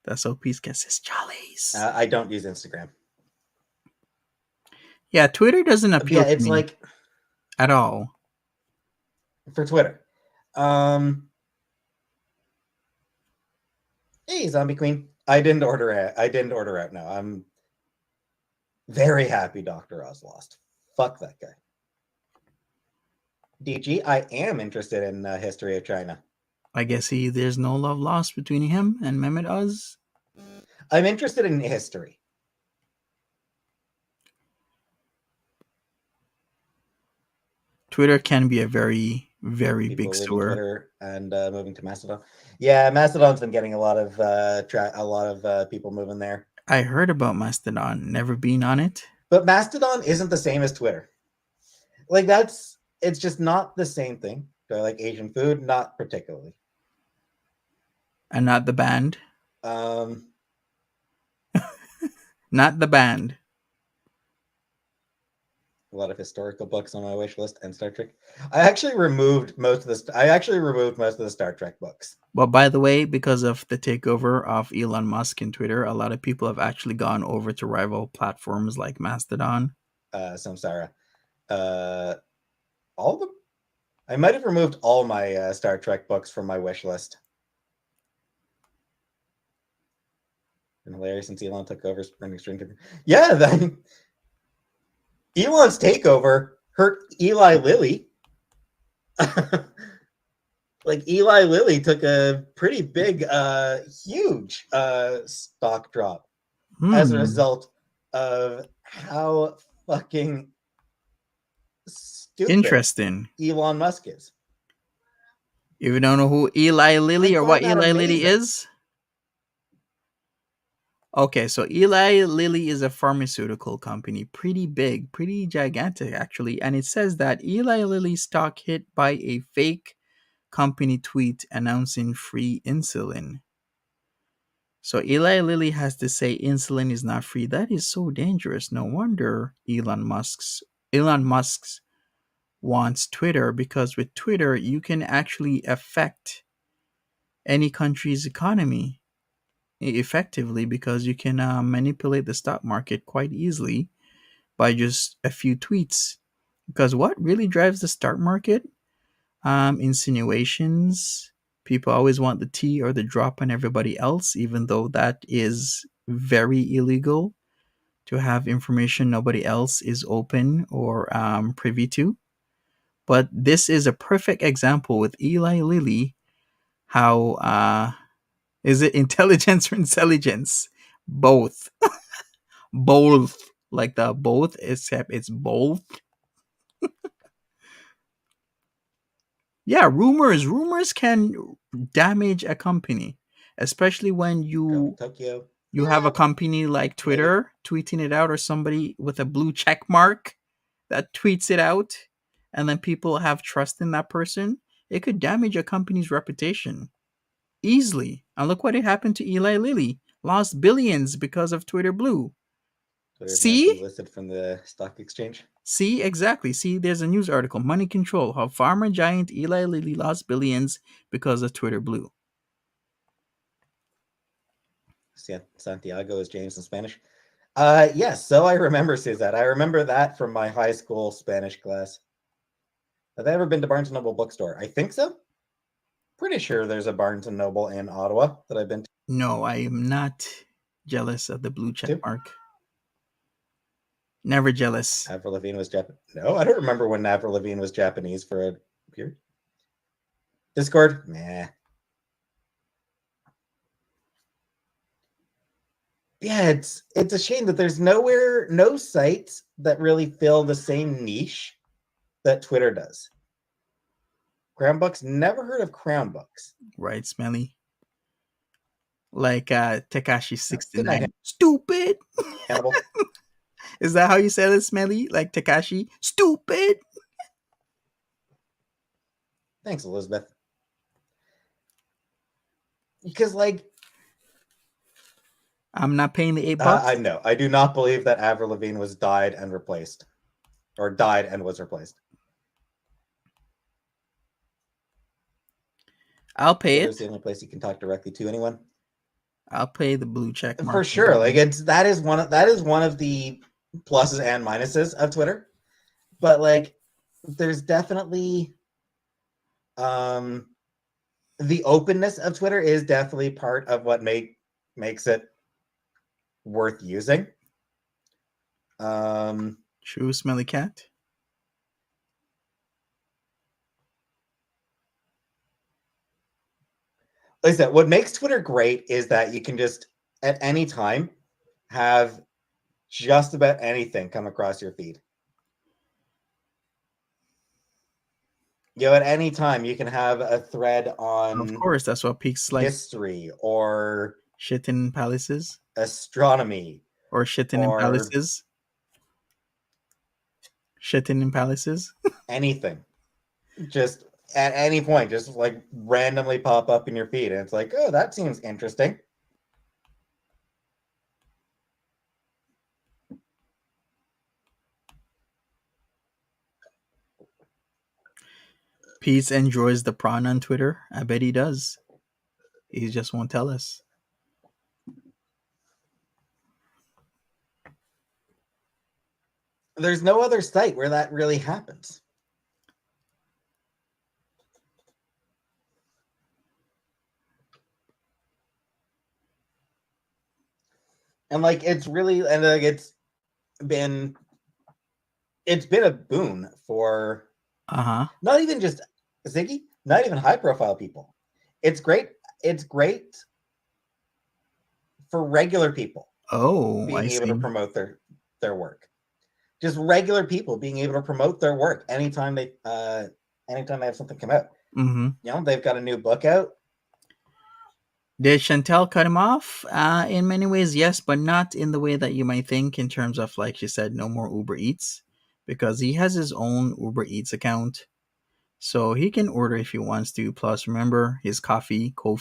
That's how Peetz gets his jollies. I don't use Instagram. Yeah, Twitter doesn't appeal to it's me like at all. For Twitter. Hey, Zombie Queen. I didn't order out now. I'm very happy Dr. Oz lost. Fuck that guy. DG, I am interested in history of China. I guess there's no love lost between him and Mehmet Oz. I'm interested in history. Twitter can be a very, very People big leaving sewer. Twitter and moving to Mastodon. Yeah, Mastodon's been getting a lot of people moving there. I heard about Mastodon. Never been on it. But Mastodon isn't the same as Twitter. Like it's just not the same thing. Do I like Asian food? Not particularly. And not the band. Not the band. A lot of historical books on my wish list and Star Trek. I actually removed most of the Star Trek books. But by the way, because of the takeover of Elon Musk in Twitter, a lot of people have actually gone over to rival platforms like Mastodon. Samsara. All of them? I might have removed all my Star Trek books from my wish list. Been hilarious since Elon took over spending string. Yeah, Elon's takeover hurt Eli Lilly. Like Eli Lilly took a pretty big, huge stock drop as a result of how fucking stupid interesting Elon Musk is. You don't know who Eli Lilly or what Eli Lilly is? Okay, so Eli Lilly is a pharmaceutical company, pretty big, pretty gigantic actually, and it says that Eli Lilly's stock hit by a fake company tweet announcing free insulin. So Eli Lilly has to say insulin is not free. That is so dangerous. No wonder Elon Musk's wants Twitter, because with Twitter you can actually affect any country's economy effectively, because you can manipulate the stock market quite easily by just a few tweets. Because what really drives the stock market? Insinuations. People always want the tea or the drop on everybody else, even though that is very illegal to have information nobody else is open or privy to. But this is a perfect example with Eli Lilly. How is it intelligence or intelligence? Both. Both. Like the both, except it's both. Yeah, rumors can damage a company, especially when you have a company like Twitter tweeting it out, or somebody with a blue check mark that tweets it out. and then people have trust in that person, it could damage a company's reputation easily. And look what it happened to Eli Lilly. Lost billions because of Twitter Blue. Twitter's now See? delisted from the stock exchange. See, exactly. See, there's a news article, Money Control, how pharma giant Eli Lilly lost billions because of Twitter Blue. Santiago is James in Spanish. Yes, so I remember Suzette. I remember that from my high school Spanish class. Have I ever been to Barnes & Noble bookstore? I think so. Pretty sure there's a Barnes & Noble in Ottawa that I've been to. No, I am not jealous of the blue check Two. mark. Never jealous. Avril Lavigne was Japanese. No, I don't remember when Avril Lavigne was Japanese for a period. Discord? Nah. Yeah, it's a shame that there's no sites that really fill the same niche that Twitter does. Crown Books, never heard of Crown Books. Right, Smelly? Like Tekashi 69. Good night, Stupid! Hannibal. Is that how you say it, Smelly? Like Tekashi? Stupid! Thanks, Elizabeth. Because, like, I'm not paying the $8. I know. I do not believe that Avril Lavigne was died and replaced. Or died and was replaced. I'll pay Twitter's it. the only place you can talk directly to anyone. I'll pay the blue check mark. For sure. Like that is one of the pluses and minuses of Twitter. But like there's definitely the openness of Twitter is definitely part of what makes it worth using. True, Smelly Cat. Like I said, what makes Twitter great is that you can just at any time have just about anything come across your feed. At any time you can have a thread on, of course, that's what Peetz like. History or shitting in palaces, astronomy, or shitting in palaces, shitting in palaces. Anything, just at any point, just like randomly pop up in your feed, and it's like, oh, that seems interesting. Peetz enjoys the prawn on Twitter. I bet he does. He just won't tell us. There's no other site where that really happens. And like it's been a boon for not even just Ziggy, not even high profile people. It's great for regular people. Being able to promote their work. Just regular people being able to promote their work anytime they have something come out. Mm-hmm. They've got a new book out. Did Chantelle cut him off? In many ways, yes, but not in the way that you might think, in terms of, like she said, no more Uber Eats, because he has his own Uber Eats account, so he can order if he wants to. Plus, remember, his Ko-fi,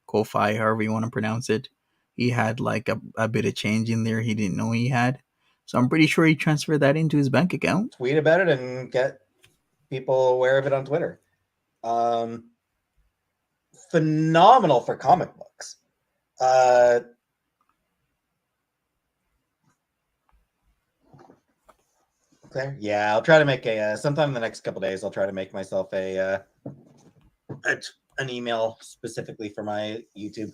however you want to pronounce it, he had like a bit of change in there he didn't know he had. So I'm pretty sure he transferred that into his bank account. Tweet about it and get people aware of it on Twitter. Phenomenal for comic books. Okay, yeah, I'll try to make sometime in the next couple days. I'll try to make myself an email specifically for my YouTube.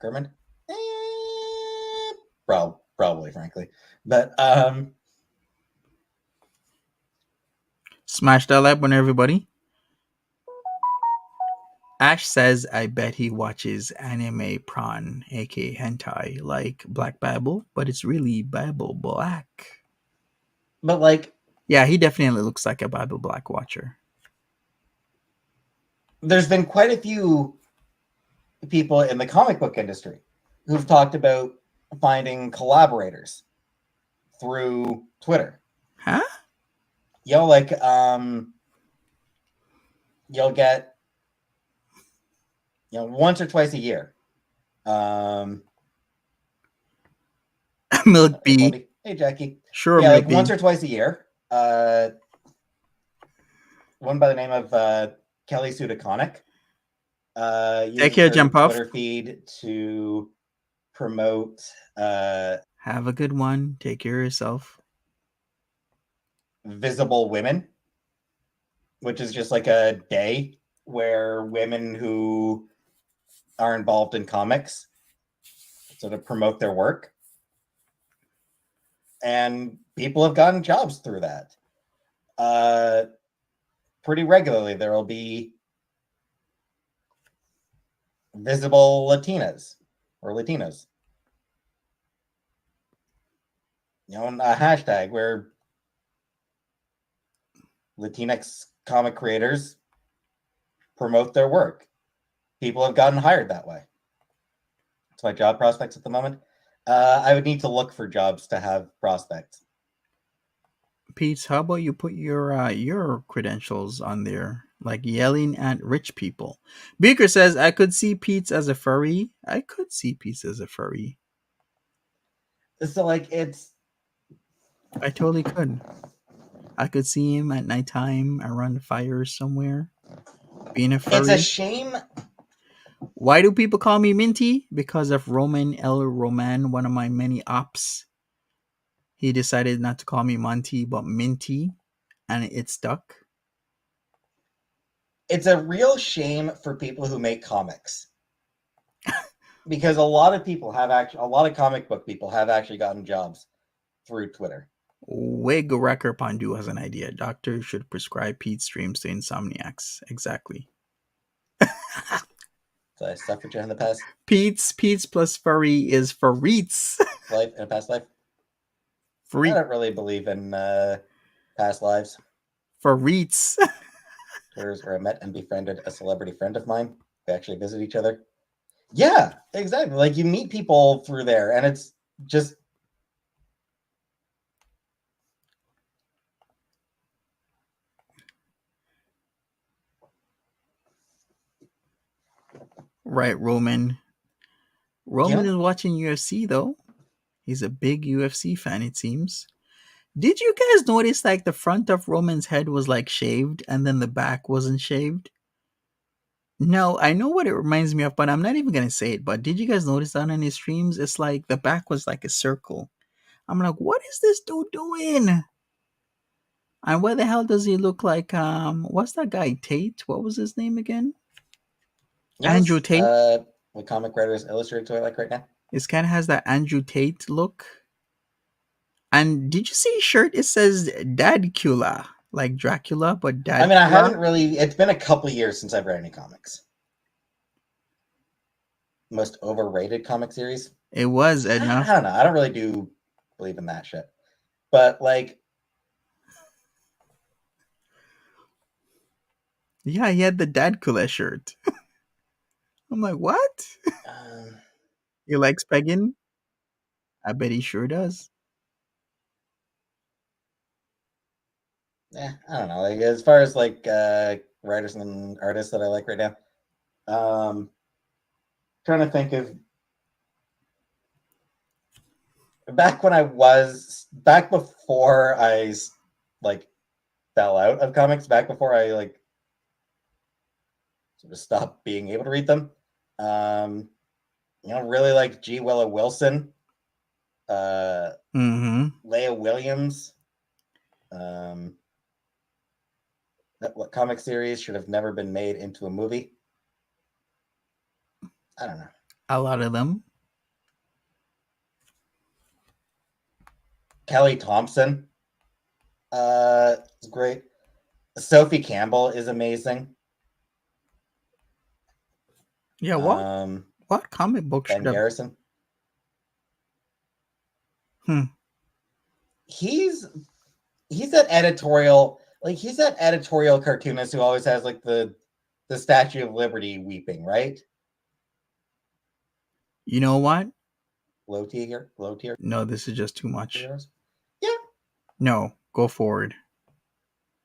Kermit? Probably, frankly, but smash that like button, everybody. Ash says, I bet he watches anime prawn, aka hentai, like Black Bible, but it's really Bible Black. But like, yeah, he definitely looks like a Bible Black watcher. There's been quite a few people in the comic book industry who've talked about finding collaborators through Twitter. Huh? You'll you'll get once or twice a year. Milk Hey, B. Monty. Hey, Jackie. Sure, Yeah, Milk like B. once or twice a year. One by the name of Kelly Sudaconic Take uses care, her Jump Off. Twitter feed to promote Have a good one. Take care of yourself. Visible Women, which is just like a day where women who are involved in comics sort of promote their work. And people have gotten jobs through that. Pretty regularly, there will be visible Latinas or Latinos. A hashtag where Latinx comic creators promote their work. People have gotten hired that way. It's my job prospects at the moment. I would need to look for jobs to have prospects. Peetz, how about you put your credentials on there, like yelling at rich people? Beaker says, I could see Peetz as a furry. I could see Peetz as a furry. So, I totally could. I could see him at nighttime around the fire somewhere, being a furry. It's a shame. Why do people call me Minty? Because of Roman L. Roman, one of my many ops. He decided not to call me Monty, but Minty, and it stuck. It's a real shame for people who make comics. Because a lot of comic book people have actually gotten jobs through Twitter. Wig Wrecker Pandu has an idea. Doctors should prescribe Peetz streams to insomniacs. Exactly. So I suffered you in the past Peetz plus furry is furreets. life, in a past life. I don't really believe in past lives. Furreets. Twitter's where I met and befriended a celebrity friend of mine. We actually visit each other. Yeah, exactly. Like you meet people through there, and it's just Right, Roman. Roman is watching UFC though. He's a big UFC fan, it seems. Did you guys notice like the front of Roman's head was like shaved and then the back wasn't shaved? No, I know what it reminds me of, but I'm not even gonna say it. But did you guys notice that on his streams? It's like the back was like a circle. I'm like, what is this dude doing? And where the hell does he look like? What's that guy Tate? What was his name again? yes, Andrew Tate. What comic writers illustrated to I like right now? This kind of has that Andrew Tate look. And did you see his shirt? It says Dadcula, like Dracula, but Dadcula. I mean, I haven't really. It's been a couple years since I've read any comics. Most overrated comic series. It was enough. I don't know. I don't really do believe in that shit. But like, yeah, he had the Dadcula shirt. I'm like, what? He likes pegging? I bet he sure does. Yeah, I don't know. Like as far as like writers and artists that I like right now, trying to think of back before I like fell out of comics, back before I like sort of stopped being able to read them. Really like G. Willow Wilson, Leah Williams. What comic series should have never been made into a movie? I don't know. A lot of them. Kelly Thompson is great. Sophie Campbell is amazing. Yeah, what comic book Ben Garrison? He's that editorial, he's that editorial cartoonist who always has like the Statue of Liberty weeping, right? You know what? Low tier? No, this is just too much. No, go forward.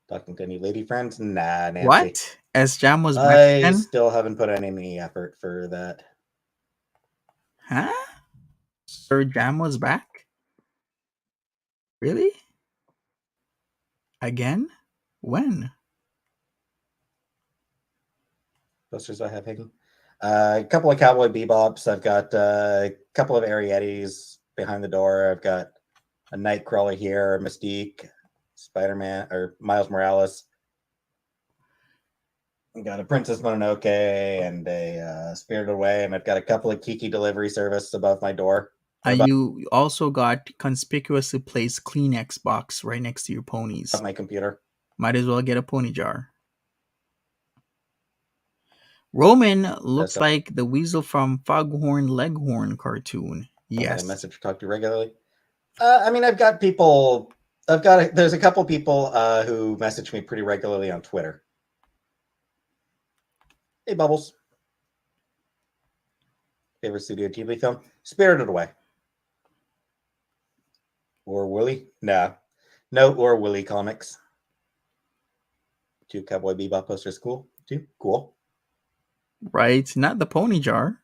Talking to any lady friends? Nah, Nancy. What? As Jam was I Mexican? still haven't put any effort for that. Huh? Sir Jam was back? Really? Again? When? Posters I have hanging. A couple of Cowboy Bebops. I've got a couple of Ariettes behind the door. I've got a Nightcrawler here, Mystique, Spider-Man, or Miles Morales. I've got a Princess Mononoke and a Spirited Away, and I've got a couple of Kiki delivery service above my door. You also got conspicuously placed Kleenex box right next to your ponies. My computer. Might as well get a pony jar. Roman looks like the weasel from Foghorn Leghorn cartoon. Yes. I message or talk to regularly. I mean, I've got people. There's a couple people who message me pretty regularly on Twitter. Hey, Bubbles. Favorite Studio Ghibli film? Spirited Away. Or Willy? No, or Willy comics. 2 Cowboy Bebop posters. Cool. 2. Cool. Right. Not the pony jar.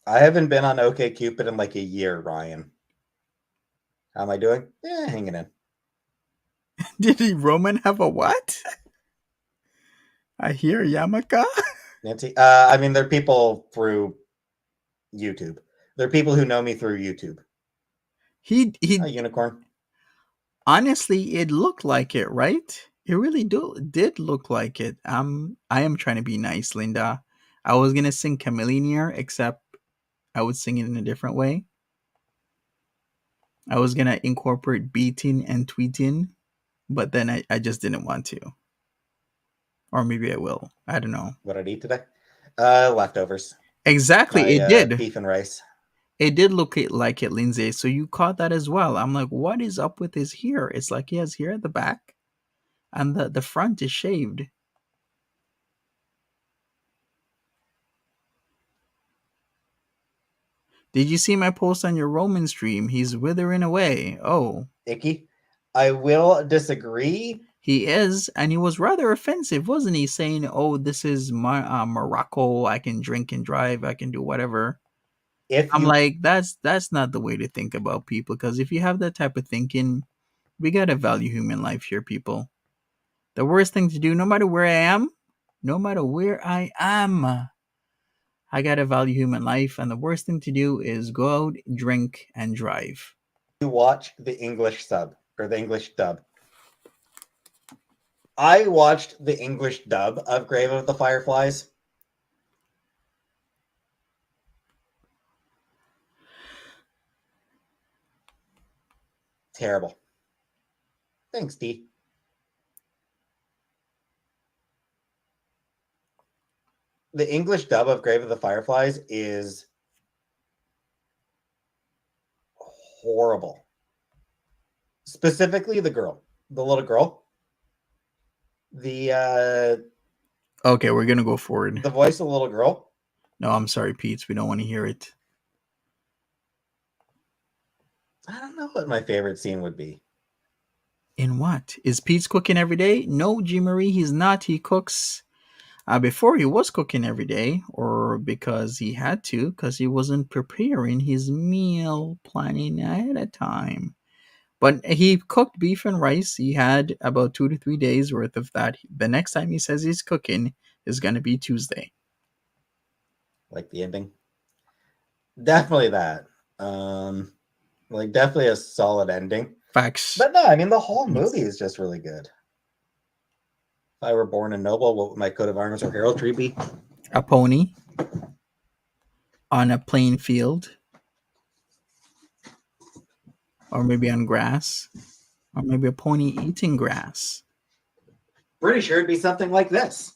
I haven't been on OkCupid in like a year, Ryan. How am I doing? Hanging in. Did Roman have a what? I hear Yamaka. Nancy. I mean, there are people through YouTube. There are people who know me through YouTube. He a unicorn. Honestly, it looked like it, right? It really did look like it. I am trying to be nice, Linda. I was gonna sing Chameleonaire, except I would sing it in a different way. I was gonna incorporate beating and tweeting, but then I just didn't want to. Or maybe I will. I don't know. What I'd eat today? Leftovers. Exactly, it did. Beef and rice. It did look like it, Lindsay. So you caught that as well. I'm like, what is up with his hair? It's like he has hair at the back, and the front is shaved. Did you see my post on your Roman stream? He's withering away. Oh. Icky. I will disagree. He is, and he was rather offensive, wasn't he? Saying, oh, this is my Morocco. I can drink and drive. I can do whatever. I'm like, that's not the way to think about people, because if you have that type of thinking, we got to value human life here, people. The worst thing to do, no matter where I am, I got to value human life, and the worst thing to do is go out, drink, and drive. You watch the English sub, or the English dub. I watched the English dub of Grave of the Fireflies. Terrible. Thanks, D. The English dub of Grave of the Fireflies is horrible. Specifically the little girl. Okay, we're gonna go forward. The voice of the little girl. No, I'm sorry, Peetz. We don't want to hear it. I don't know what my favorite scene would be. In what? Is Peetz cooking every day? No, G. Marie, he's not. He cooks. Before he was cooking every day, or because he had to, because he wasn't preparing his meal planning ahead of time. But he cooked beef and rice. He had about 2 to 3 days worth of that. The next time he says he's cooking is going to be Tuesday. Like the ending? Definitely that. Like definitely a solid ending. Facts. But no, I mean the whole movie is just really good. If I were born in Noble, what would my coat of arms or heraldry be? A pony on a plain field. Or maybe on grass. Or maybe a pony eating grass. Pretty sure it'd be something like this.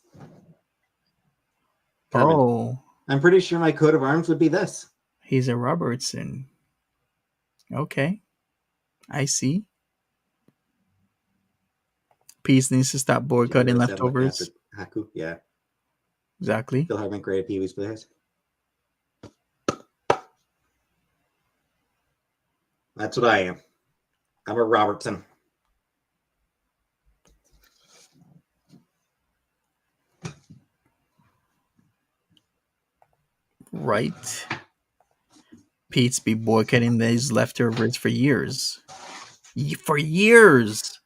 Oh. I'm pretty sure my coat of arms would be this. He's a Robertson. Okay. I see. Peace needs to stop boycotting leftovers. Haku, yeah. Exactly. Still haven't created Pee-wee's Playhouse. That's what I am. I'm a Robertson. Right. Pete's be boycotting these leftovers for years. For years.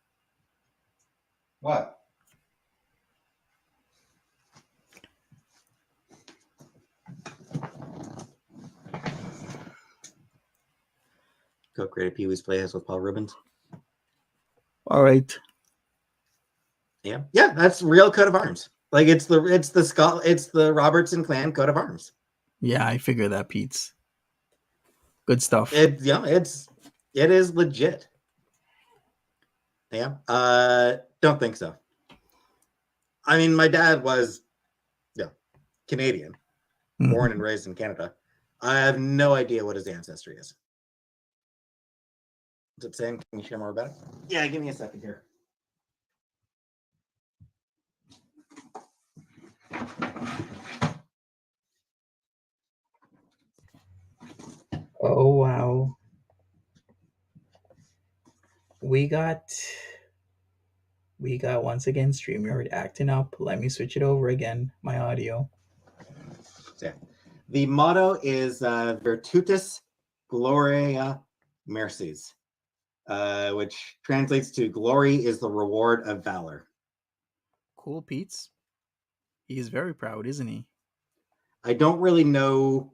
What? Go create a Pee Wee's Playhouse with Paul Rubens. All right. Yeah, that's real coat of arms. Like it's the Robertson clan coat of arms. Yeah, I figure that, Pete's. Good stuff. It is legit. Yeah. Don't think so. I mean, my dad was Canadian, born and raised in Canada. I have no idea what his ancestry is. Is it saying? Can you share more about it? Yeah, give me a second here. Oh, wow. We got once again StreamYard acting up. Let me switch it over again. My audio. Yeah. The motto is Virtutis Gloria Mercies, which translates to glory is the reward of valor. Cool, Pete's. He is very proud, isn't he? I don't really know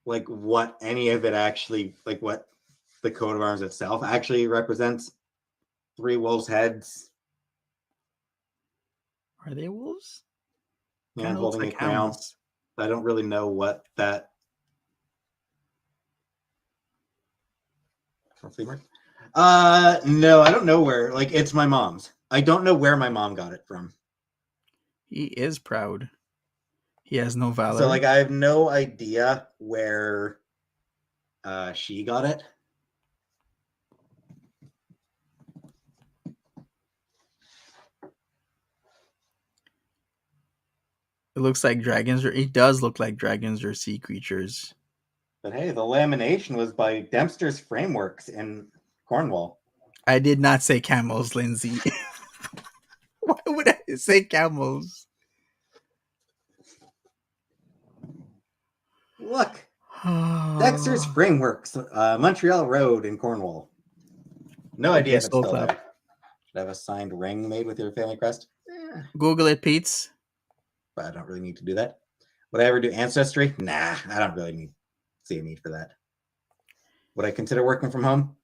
like what any of it actually, like what the coat of arms itself actually represents. 3 wolves' heads. Are they wolves? Yeah, Kinda holding looks a like crown. camels. I don't really know what that. No, I don't know where. Like, it's my mom's. I don't know where my mom got it from. He is proud. He has no valor. So, like, I have no idea where she got it. It looks like dragons. It does look like dragons or sea creatures. But hey, the lamination was by Dempster's Frameworks in Cornwall. I did not say camels, Lindsay. Why would I say camels? Look, Dexter's Frameworks, Montreal Road in Cornwall. No idea if it's still there. Should I have a signed ring made with your family crest? Google it, Peetz. But I don't really need to do that. Would I ever do Ancestry? Nah, I don't really see a need for that. Would I consider working from home?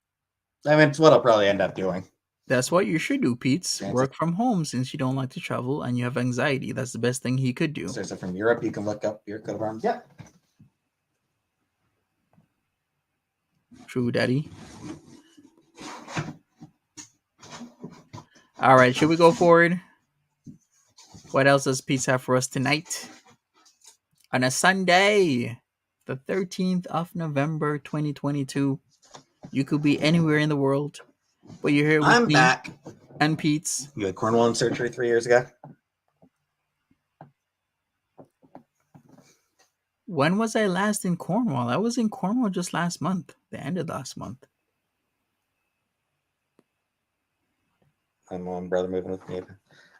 I mean, it's what I'll probably end up doing. That's what you should do, Peetz. Work from home since you don't like to travel and you have anxiety. That's the best thing he could do. So from Europe, you can look up your coat of arms. Yeah. True, Daddy. All right, should we go forward? What else does Peetz have for us tonight? On a Sunday, the 13th of November, 2022. You could be anywhere in the world, but you're here with I'm me back. And Peetz. You had Cornwall in surgery 3 years ago? When was I last in Cornwall? I was in Cornwall just last month, the end of last month. My mom, brother moving with me.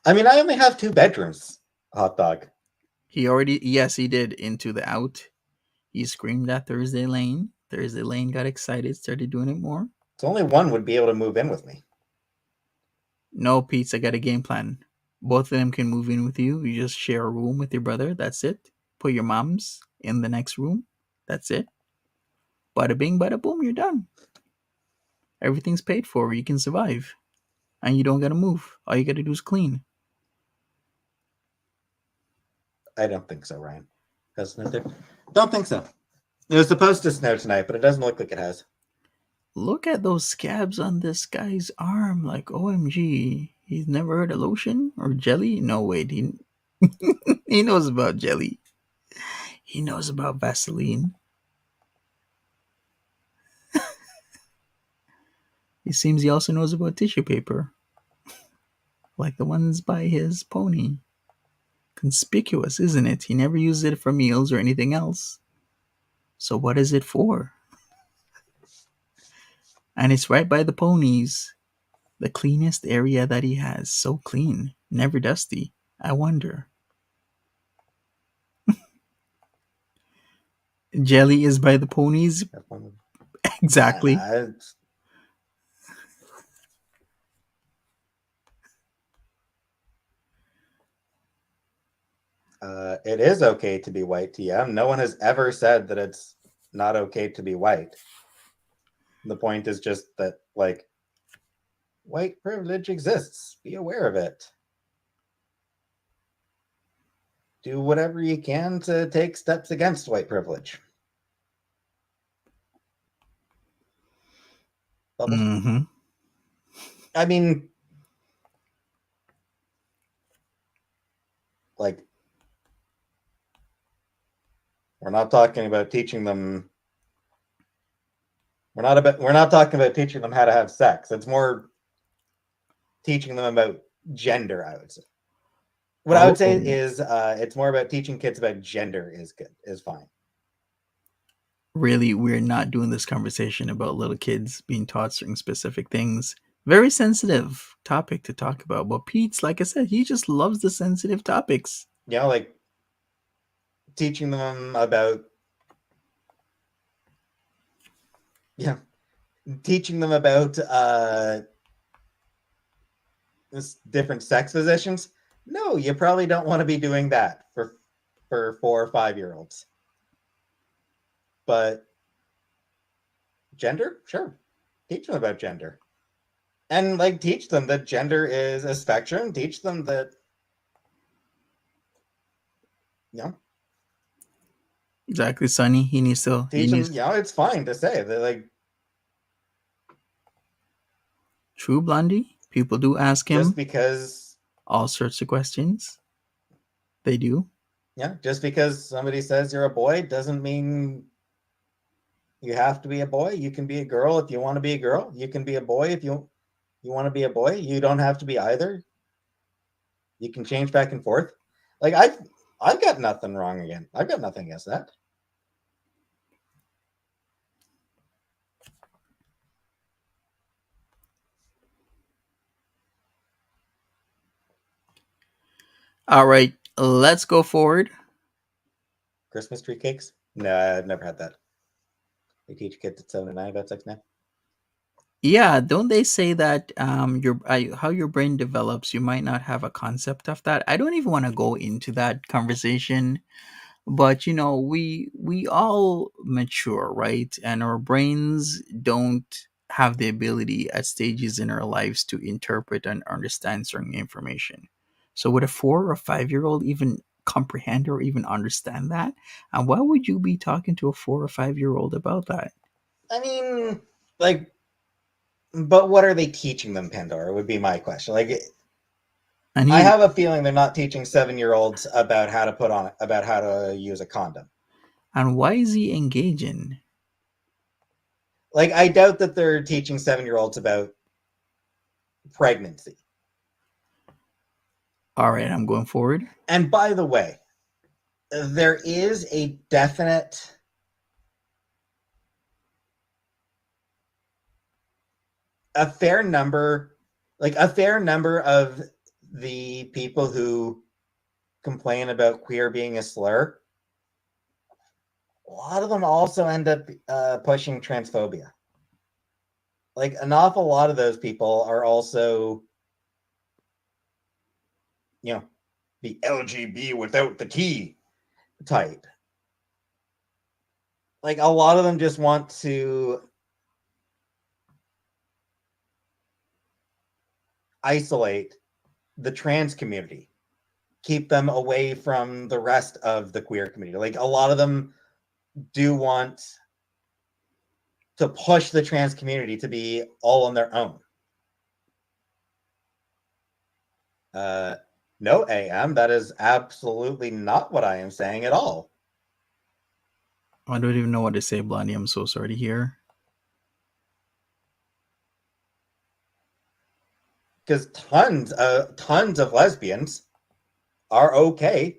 I mean, I only have 2 bedrooms. Hot dog. Yes, he did. Into the out. He screamed at Thursday Lane. Thursday Lane got excited, started doing it more. So only one would be able to move in with me. No, Peetz, I got a game plan. Both of them can move in with you. You just share a room with your brother. That's it. Put your moms in the next room. That's it. Bada bing, bada boom, you're done. Everything's paid for. You can survive. And you don't got to move. All you got to do is clean. I don't think so, Ryan. Doesn't it? Don't think so. It was supposed to snow tonight, but it doesn't look like it has. Look at those scabs on this guy's arm. Like, OMG. He's never heard of lotion or jelly? No, wait. He knows about jelly. He knows about Vaseline. It seems he also knows about tissue paper. Like the ones by his pony. Conspicuous, isn't it? He never uses it for meals or anything else. So what is it for? And it's right by the ponies. The cleanest area that he has. So clean. Never dusty. I wonder. Jelly is by the ponies. Exactly. Nah, it is okay to be white, TM. No one has ever said that it's not okay to be white. The point is just that, like, white privilege exists. Be aware of it. Do whatever you can to take steps against white privilege. Bubbles? Mm-hmm. I mean, like, we're not talking about teaching them. We're not talking about teaching them how to have sex. It's more teaching them about gender, I would say. What I would say is it's more about teaching kids about gender is fine. Really, we're not doing this conversation about little kids being taught certain specific things. Very sensitive topic to talk about. But Peetz, like I said, he just loves the sensitive topics. You know, like teaching them about different sex positions. No, you probably don't want to be doing that for 4 or 5-year-olds. But gender, sure, teach them about gender, and like teach them that gender is a spectrum. Teach them that, Exactly, Sonny. He needs to teach them. It's fine to say that, like, true, Blondie. People do ask him just because all sorts of questions. They do. Yeah, just because somebody says you're a boy doesn't mean you have to be a boy. You can be a girl if you want to be a girl. You can be a boy if you want to be a boy. You don't have to be either. You can change back and forth. Like, I've got nothing wrong again. I've got nothing against that. All right, let's go forward. Christmas tree cakes? No, I've never had that. They teach kids at 7 and 9 about sex now. Yeah, don't they say that how your brain develops, you might not have a concept of that. I don't even want to go into that conversation, but we all mature, right? And our brains don't have the ability at stages in our lives to interpret and understand certain information. So would a 4 or 5 year old even comprehend or even understand that? And why would you be talking to a 4 or 5 year old about that? I mean, like, but what are they teaching them, Pandora, would be my question. Like, And I have a feeling they're not teaching 7-year-olds about how to use a condom. and why is he engaging? Like, I doubt that they're teaching 7-year-olds about pregnancy. All right, I'm going forward. And by the way, there is a fair number of the people who complain about queer being a slur. A lot of them also end up pushing transphobia. Like, an awful lot of those people are also, the LGB without the T type. Like, a lot of them just want to isolate the trans community, keep them away from the rest of the queer community. Like, a lot of them do want to push the trans community to be all on their own. No, AM, that is absolutely not what I am saying at all. I don't even know what to say, Blondie. I'm so sorry to hear. Because tons of lesbians are okay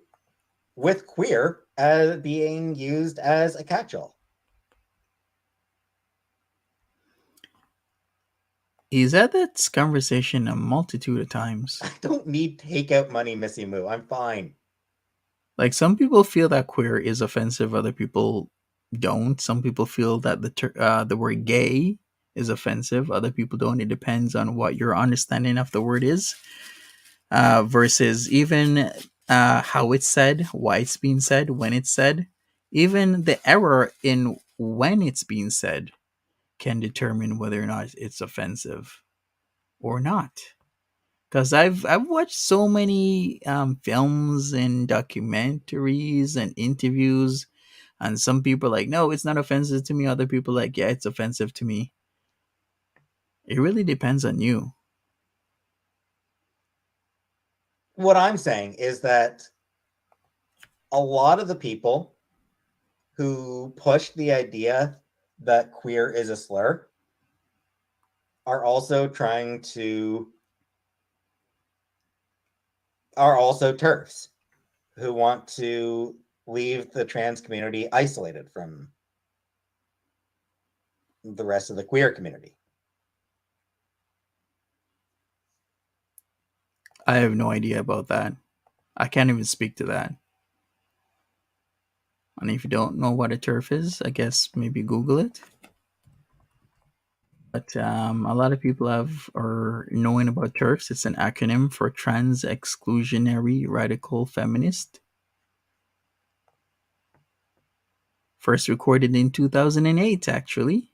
with queer as being used as a catch-all. He's had this conversation a multitude of times. I don't need takeout money, Missy Moo. I'm fine. Like, some people feel that queer is offensive, other people don't. Some people feel that the word gay is offensive, other people don't. It depends on what your understanding of the word is, versus even how it's said, why it's being said, when it's said. Even the error in when it's being said can determine whether or not it's offensive or not. Because I've watched so many films and documentaries and interviews, and some people are like, no, it's not offensive to me. Other people are like, yeah, it's offensive to me. It really depends on you. What I'm saying is that a lot of the people who push the idea that queer is a slur are also TERFs who want to leave the trans community isolated from the rest of the queer community. I have no idea about that. I can't even speak to that. And if you don't know what a turf is, I guess maybe Google it. But a lot of people are knowing about TERFs. It's an acronym for Trans Exclusionary Radical Feminist. First recorded in 2008, actually.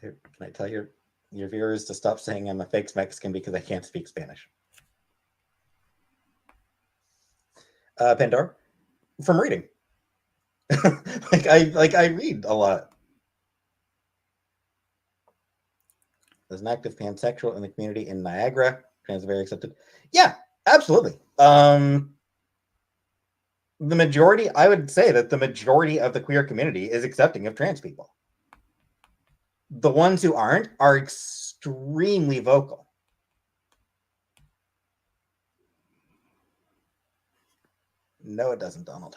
Can I tell your viewers to stop saying I'm a fake Mexican because I can't speak Spanish? Pandora, from reading. I read a lot. As an active pansexual in the community in Niagara, trans are very accepted. Yeah, absolutely. The majority, I would say that the majority of the queer community is accepting of trans people. The ones who aren't are extremely vocal. No, it doesn't, Donald.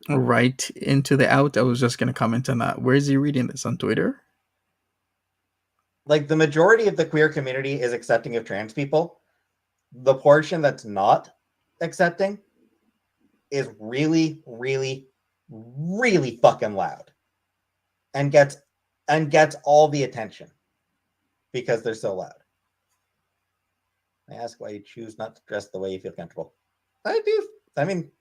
Right into the out. I was just going to comment on that. Where is he reading this? On Twitter? Like, the majority of the queer community is accepting of trans people. The portion that's not accepting is really, really, really fucking loud and gets all the attention because they're so loud. I ask why you choose not to dress the way you feel comfortable. I do. I mean,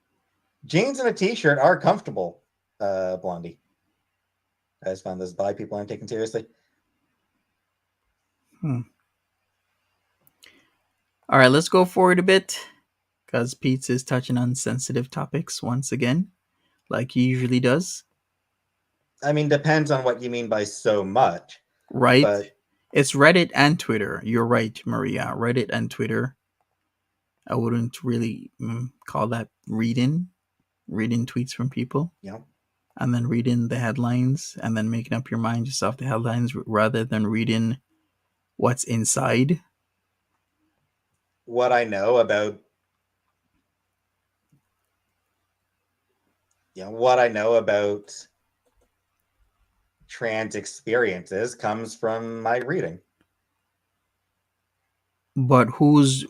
jeans and a t-shirt are comfortable, Blondie. I just found this bi people aren't taken seriously. All right, let's go forward a bit, because Peetz is touching on sensitive topics once again, like he usually does. I mean, depends on what you mean by so much. Right? But it's Reddit and Twitter. You're right, Maria. Reddit and Twitter. I wouldn't really call that reading tweets from people. Yeah. And then reading the headlines and then making up your mind just off the headlines rather than reading what's inside. What I know about trans experiences comes from my reading. But whose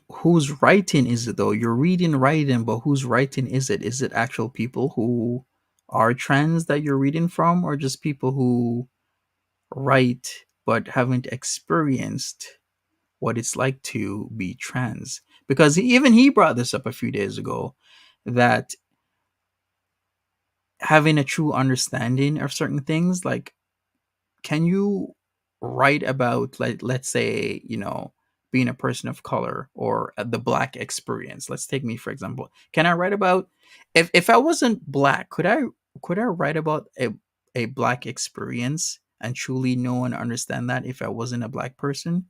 writing is it though? You're writing, but whose writing is it? Is it actual people who are trans that you're reading from, or just people who write but haven't experienced what it's like to be trans? Because even he brought this up a few days ago, that having a true understanding of certain things, like, can you write about, like, let's say, being a person of color or the black experience? Let's take me for example. Can I write about, if I wasn't black, could I write about a black experience and truly know and understand that if I wasn't a black person?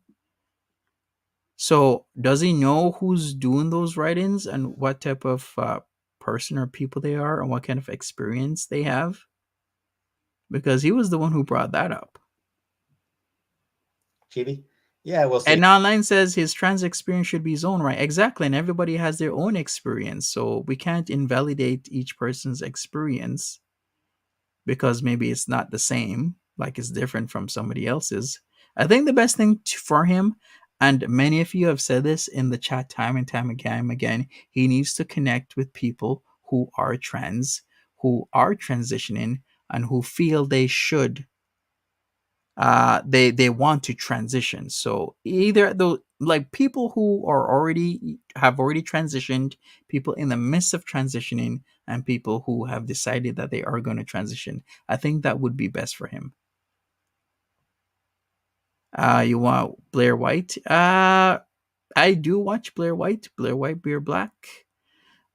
So does he know who's doing those writings and what type of person or people they are and what kind of experience they have? Because he was the one who brought that up. Chibi? Yeah, we'll see. And online says his trans experience should be his own, right? Exactly. And everybody has their own experience. So we can't invalidate each person's experience because maybe it's not the same, like it's different from somebody else's. I think the best thing for him, and many of you have said this in the chat time and time again, he needs to connect with people who are trans, who are transitioning, and who feel they should they want to transition. So either the like people who are already have already transitioned, people in the midst of transitioning, and people who have decided that they are going to transition. I think that would be best for him. You want Blair White? I do watch Blair White, Beer Black.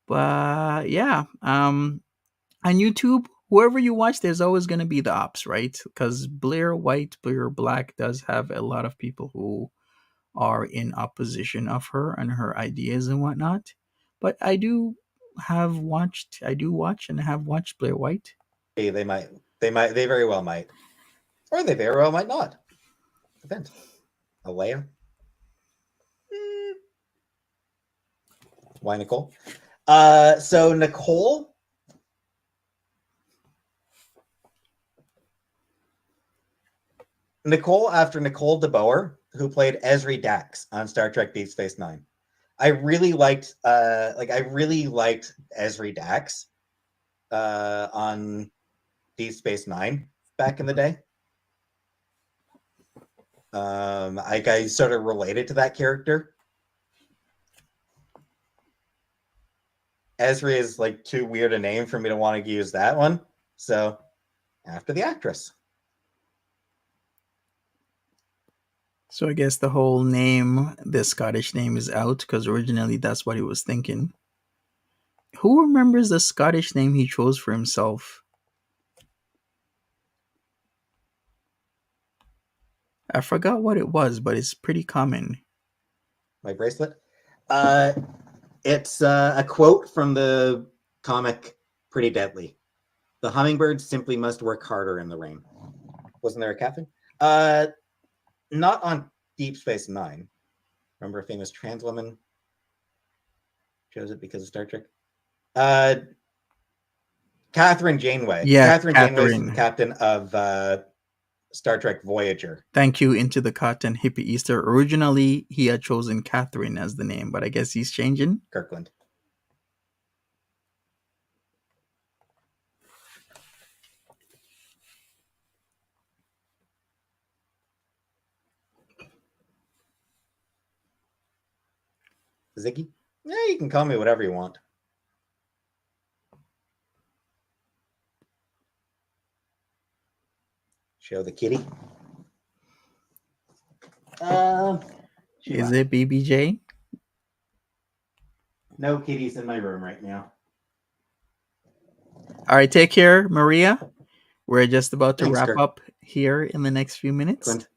But yeah, on YouTube, whoever you watch, there's always going to be the ops, right? Because Blair White, Blair Black does have a lot of people who are in opposition of her and her ideas and whatnot. But I do watch and have watched Blair White. Hey, they very well might. Or they very well might not. Depends. Alea? Why Nicole? So Nicole. After Nicole DeBoer, who played Ezri Dax on Star Trek Deep Space Nine. I really liked Ezri Dax on Deep Space Nine back in the day. I sort of related to that character. Ezri is like too weird a name for me to want to use that one. So after the actress. So I guess the whole name, the Scottish name, is out because originally that's what he was thinking. Who remembers the Scottish name he chose for himself? I forgot what it was, but it's pretty common. My bracelet? It's a quote from the comic Pretty Deadly. The hummingbird simply must work harder in the rain. Wasn't there a captain? Not on Deep Space Nine. Remember a famous trans woman chose it because of Star Trek? Catherine Janeway. Yeah, Catherine Janeway is the captain of Star Trek Voyager. Thank you, Into the Cotton Hippie Easter. Originally, he had chosen Catherine as the name, but I guess he's changing. Kirkland. Ziggy? Yeah, you can call me whatever you want. Show the kitty. Is it BBJ? No kitties in my room right now. All right, take care, Maria. We're just about to wrap Kirk. up here in the next few minutes. Clint.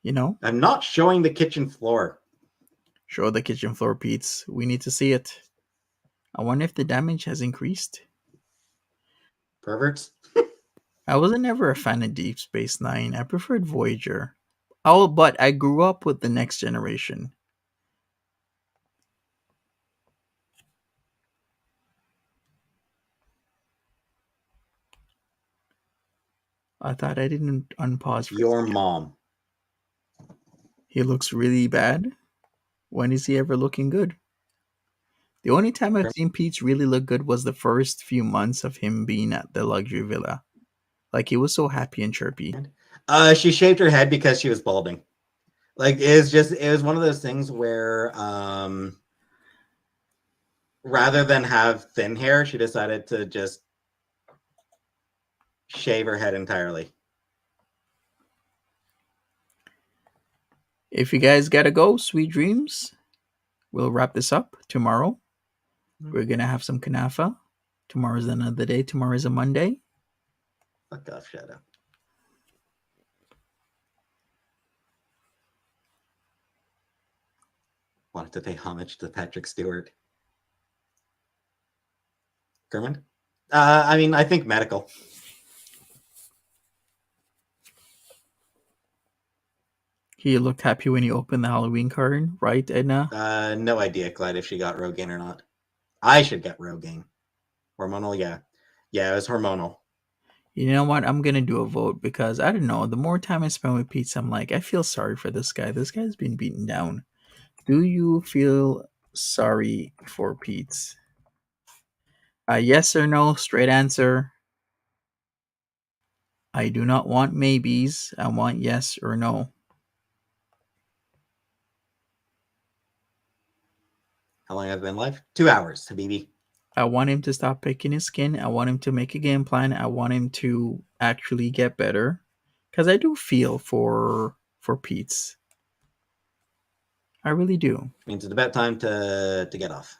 You know? I'm not showing the kitchen floor. Show the kitchen floor, Peetz. We need to see it. I wonder if the damage has increased. Perverts. I wasn't ever a fan of Deep Space Nine. I preferred Voyager. Oh, but I grew up with the Next Generation. I thought I didn't unpause for your mom. He looks really bad. When is he ever looking good? The only time I've seen Peetz really look good was the first few months of him being at the luxury villa. Like, he was so happy and chirpy. She shaved her head because she was balding. Like, it was one of those things where rather than have thin hair, she decided to just shave her head entirely. If you guys gotta go, sweet dreams. We'll wrap this up tomorrow. We're gonna have some kanafa. Tomorrow's another day. Tomorrow's a Monday. Fuck off, Shadow. Wanted to pay homage to Patrick Stewart. Kermit? I think medical. He looked happy when he opened the Halloween card, right, Edna? No idea, Clyde, if she got Rogaine or not. I should get Rogaine. Hormonal, yeah. Yeah, it was hormonal. You know what? I'm gonna do a vote because I don't know. The more time I spend with Peetz, I'm like, I feel sorry for this guy. This guy's been beaten down. Do you feel sorry for Peetz? Yes or no? Straight answer. I do not want maybes. I want yes or no. How long have I been live? 2 hours, Habibi. I want him to stop picking his skin. I want him to make a game plan. I want him to actually get better. Because I do feel for Peetz. I really do. Means it's about time to get off.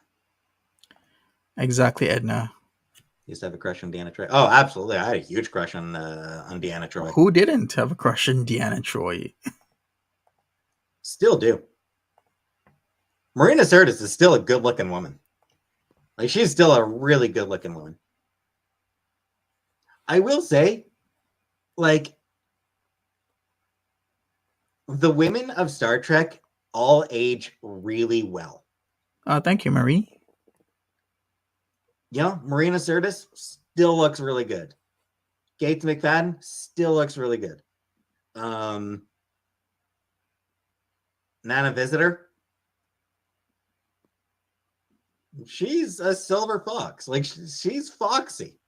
Exactly, Edna. Used to have a crush on Deanna Troy. Oh, absolutely. I had a huge crush on Deanna Troy. Who didn't have a crush on Deanna Troy? Still do. Marina Sirtis is still a good-looking woman. Like, she's still a really good-looking woman. I will say, like, the women of Star Trek all age really well. Thank you, Marie. Yeah, Marina Sirtis still looks really good. Gates McFadden still looks really good. Nana Visitor, she's a silver fox. Like, she's foxy.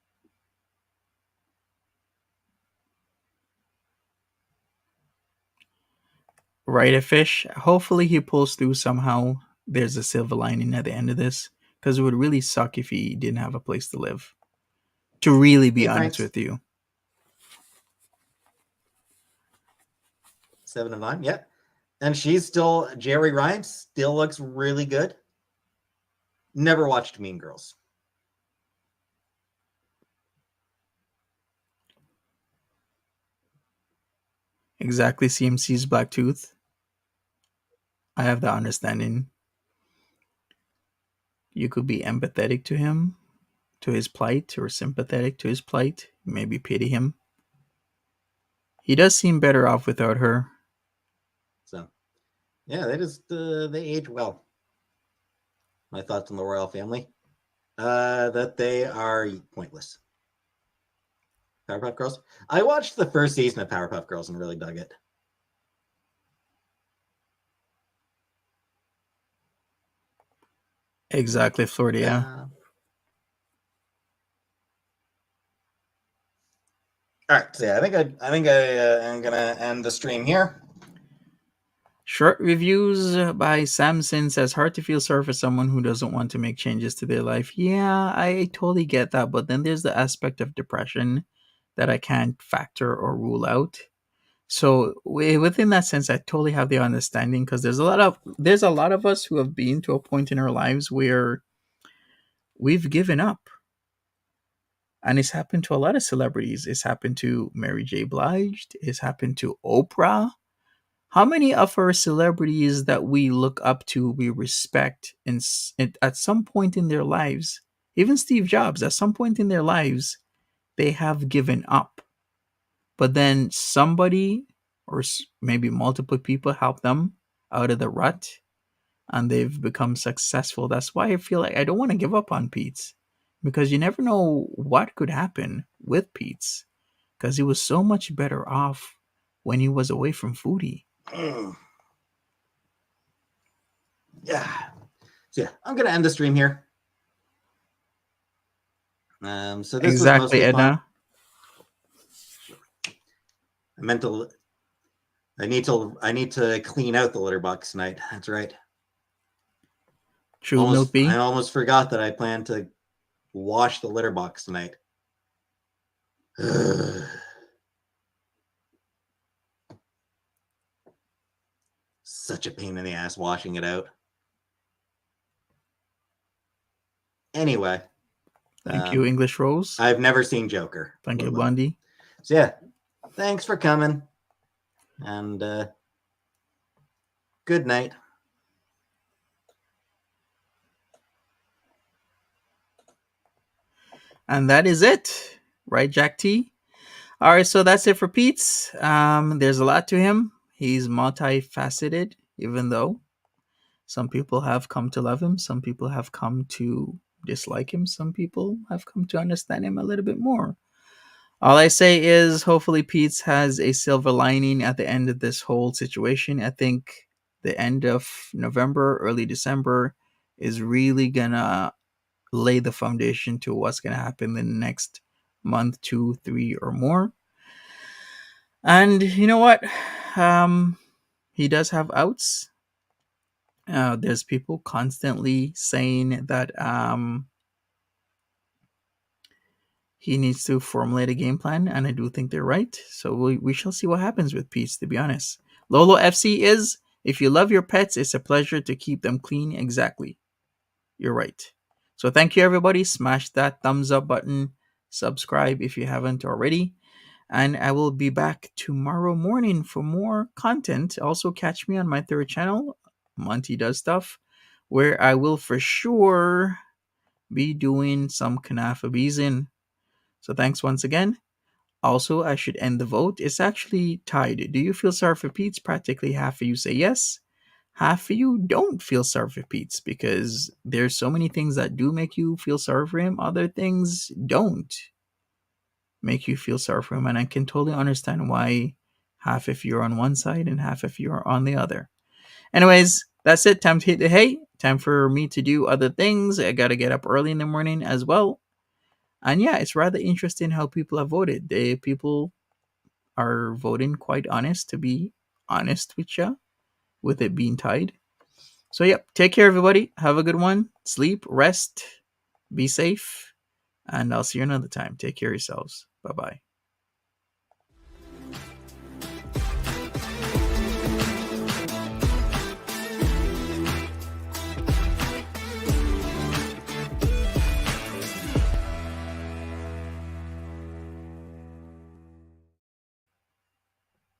Right, a fish. Hopefully he pulls through somehow. There's a silver lining at the end of this. Because it would really suck if he didn't have a place to live. To really be honest with you. 7 of 9, yeah. And she's still, Jerry Ryan still looks really good. Never watched Mean Girls. Exactly, CMC's Black Tooth. I have the understanding. You could be empathetic to him, to his plight, or sympathetic to his plight. Maybe pity him. He does seem better off without her. So, yeah, they age well. My thoughts on the royal family. That they are pointless. Powerpuff Girls. I watched the first season of Powerpuff Girls and really dug it. Exactly, Florida. Yeah. All right, so yeah, I think I am gonna end the stream here. Short reviews by Samson says, hard to feel sorry for someone who doesn't want to make changes to their life. Yeah, I totally get that. But then there's the aspect of depression that I can't factor or rule out. So within that sense, I totally have the understanding because there's a lot of us who have been to a point in our lives where we've given up. And it's happened to a lot of celebrities. It's happened to Mary J. Blige. It's happened to Oprah. How many of our celebrities that we look up to, we respect, and at some point in their lives, even Steve Jobs, at some point in their lives, they have given up. But then somebody, or maybe multiple people, help them out of the rut, and they've become successful. That's why I feel like I don't want to give up on Peetz, because you never know what could happen with Peetz, because he was so much better off when he was away from Foodie. Yeah. So yeah, I'm gonna end the stream here. So this exactly, was mostly Edna. Fun. I need to clean out the litter box tonight. That's right. True, Milk B. I almost forgot that I planned to wash the litter box tonight. Such a pain in the ass washing it out. Anyway. Thank you, English Rose. I've never seen Joker. Thank you, Blondie. So yeah, thanks for coming. And good night. And that is it. Right, Jack T? All right, so that's it for Peetz. There's a lot to him. He's multifaceted, even though some people have come to love him. Some people have come to dislike him. Some people have come to understand him a little bit more. All I say is hopefully Peetz has a silver lining at the end of this whole situation. I think the end of November, early December is really gonna lay the foundation to what's gonna happen in the next month, 2, 3, or more. And you know what? He does have outs. There's people constantly saying that he needs to formulate a game plan, and I do think they're right. So we shall see what happens with Peetz, to be honest. Lolo FC is, if you love your pets, it's a pleasure to keep them clean. Exactly. You're right. So thank you, everybody. Smash that thumbs up button. Subscribe if you haven't already. And I will be back tomorrow morning for more content. Also, catch me on my third channel, Monty Does Stuff, where I will for sure be doing some Kanafa Beezin. So thanks once again. Also, I should end the vote. It's actually tied. Do you feel sorry for Peetz? Practically half of you say yes. Half of you don't feel sorry for Peetz because there's so many things that do make you feel sorry for him. Other things don't make you feel sorry for him. And I can totally understand why half of you are on one side and half of you are on the other. Anyways, that's it. Time to hit the hay. Time for me to do other things. I got to get up early in the morning as well. And yeah, it's rather interesting how people have voted. People are voting quite honest, to be honest with you, with it being tied. So, yep, take care, everybody. Have a good one. Sleep, rest, be safe, and I'll see you another time. Take care of yourselves. Bye bye.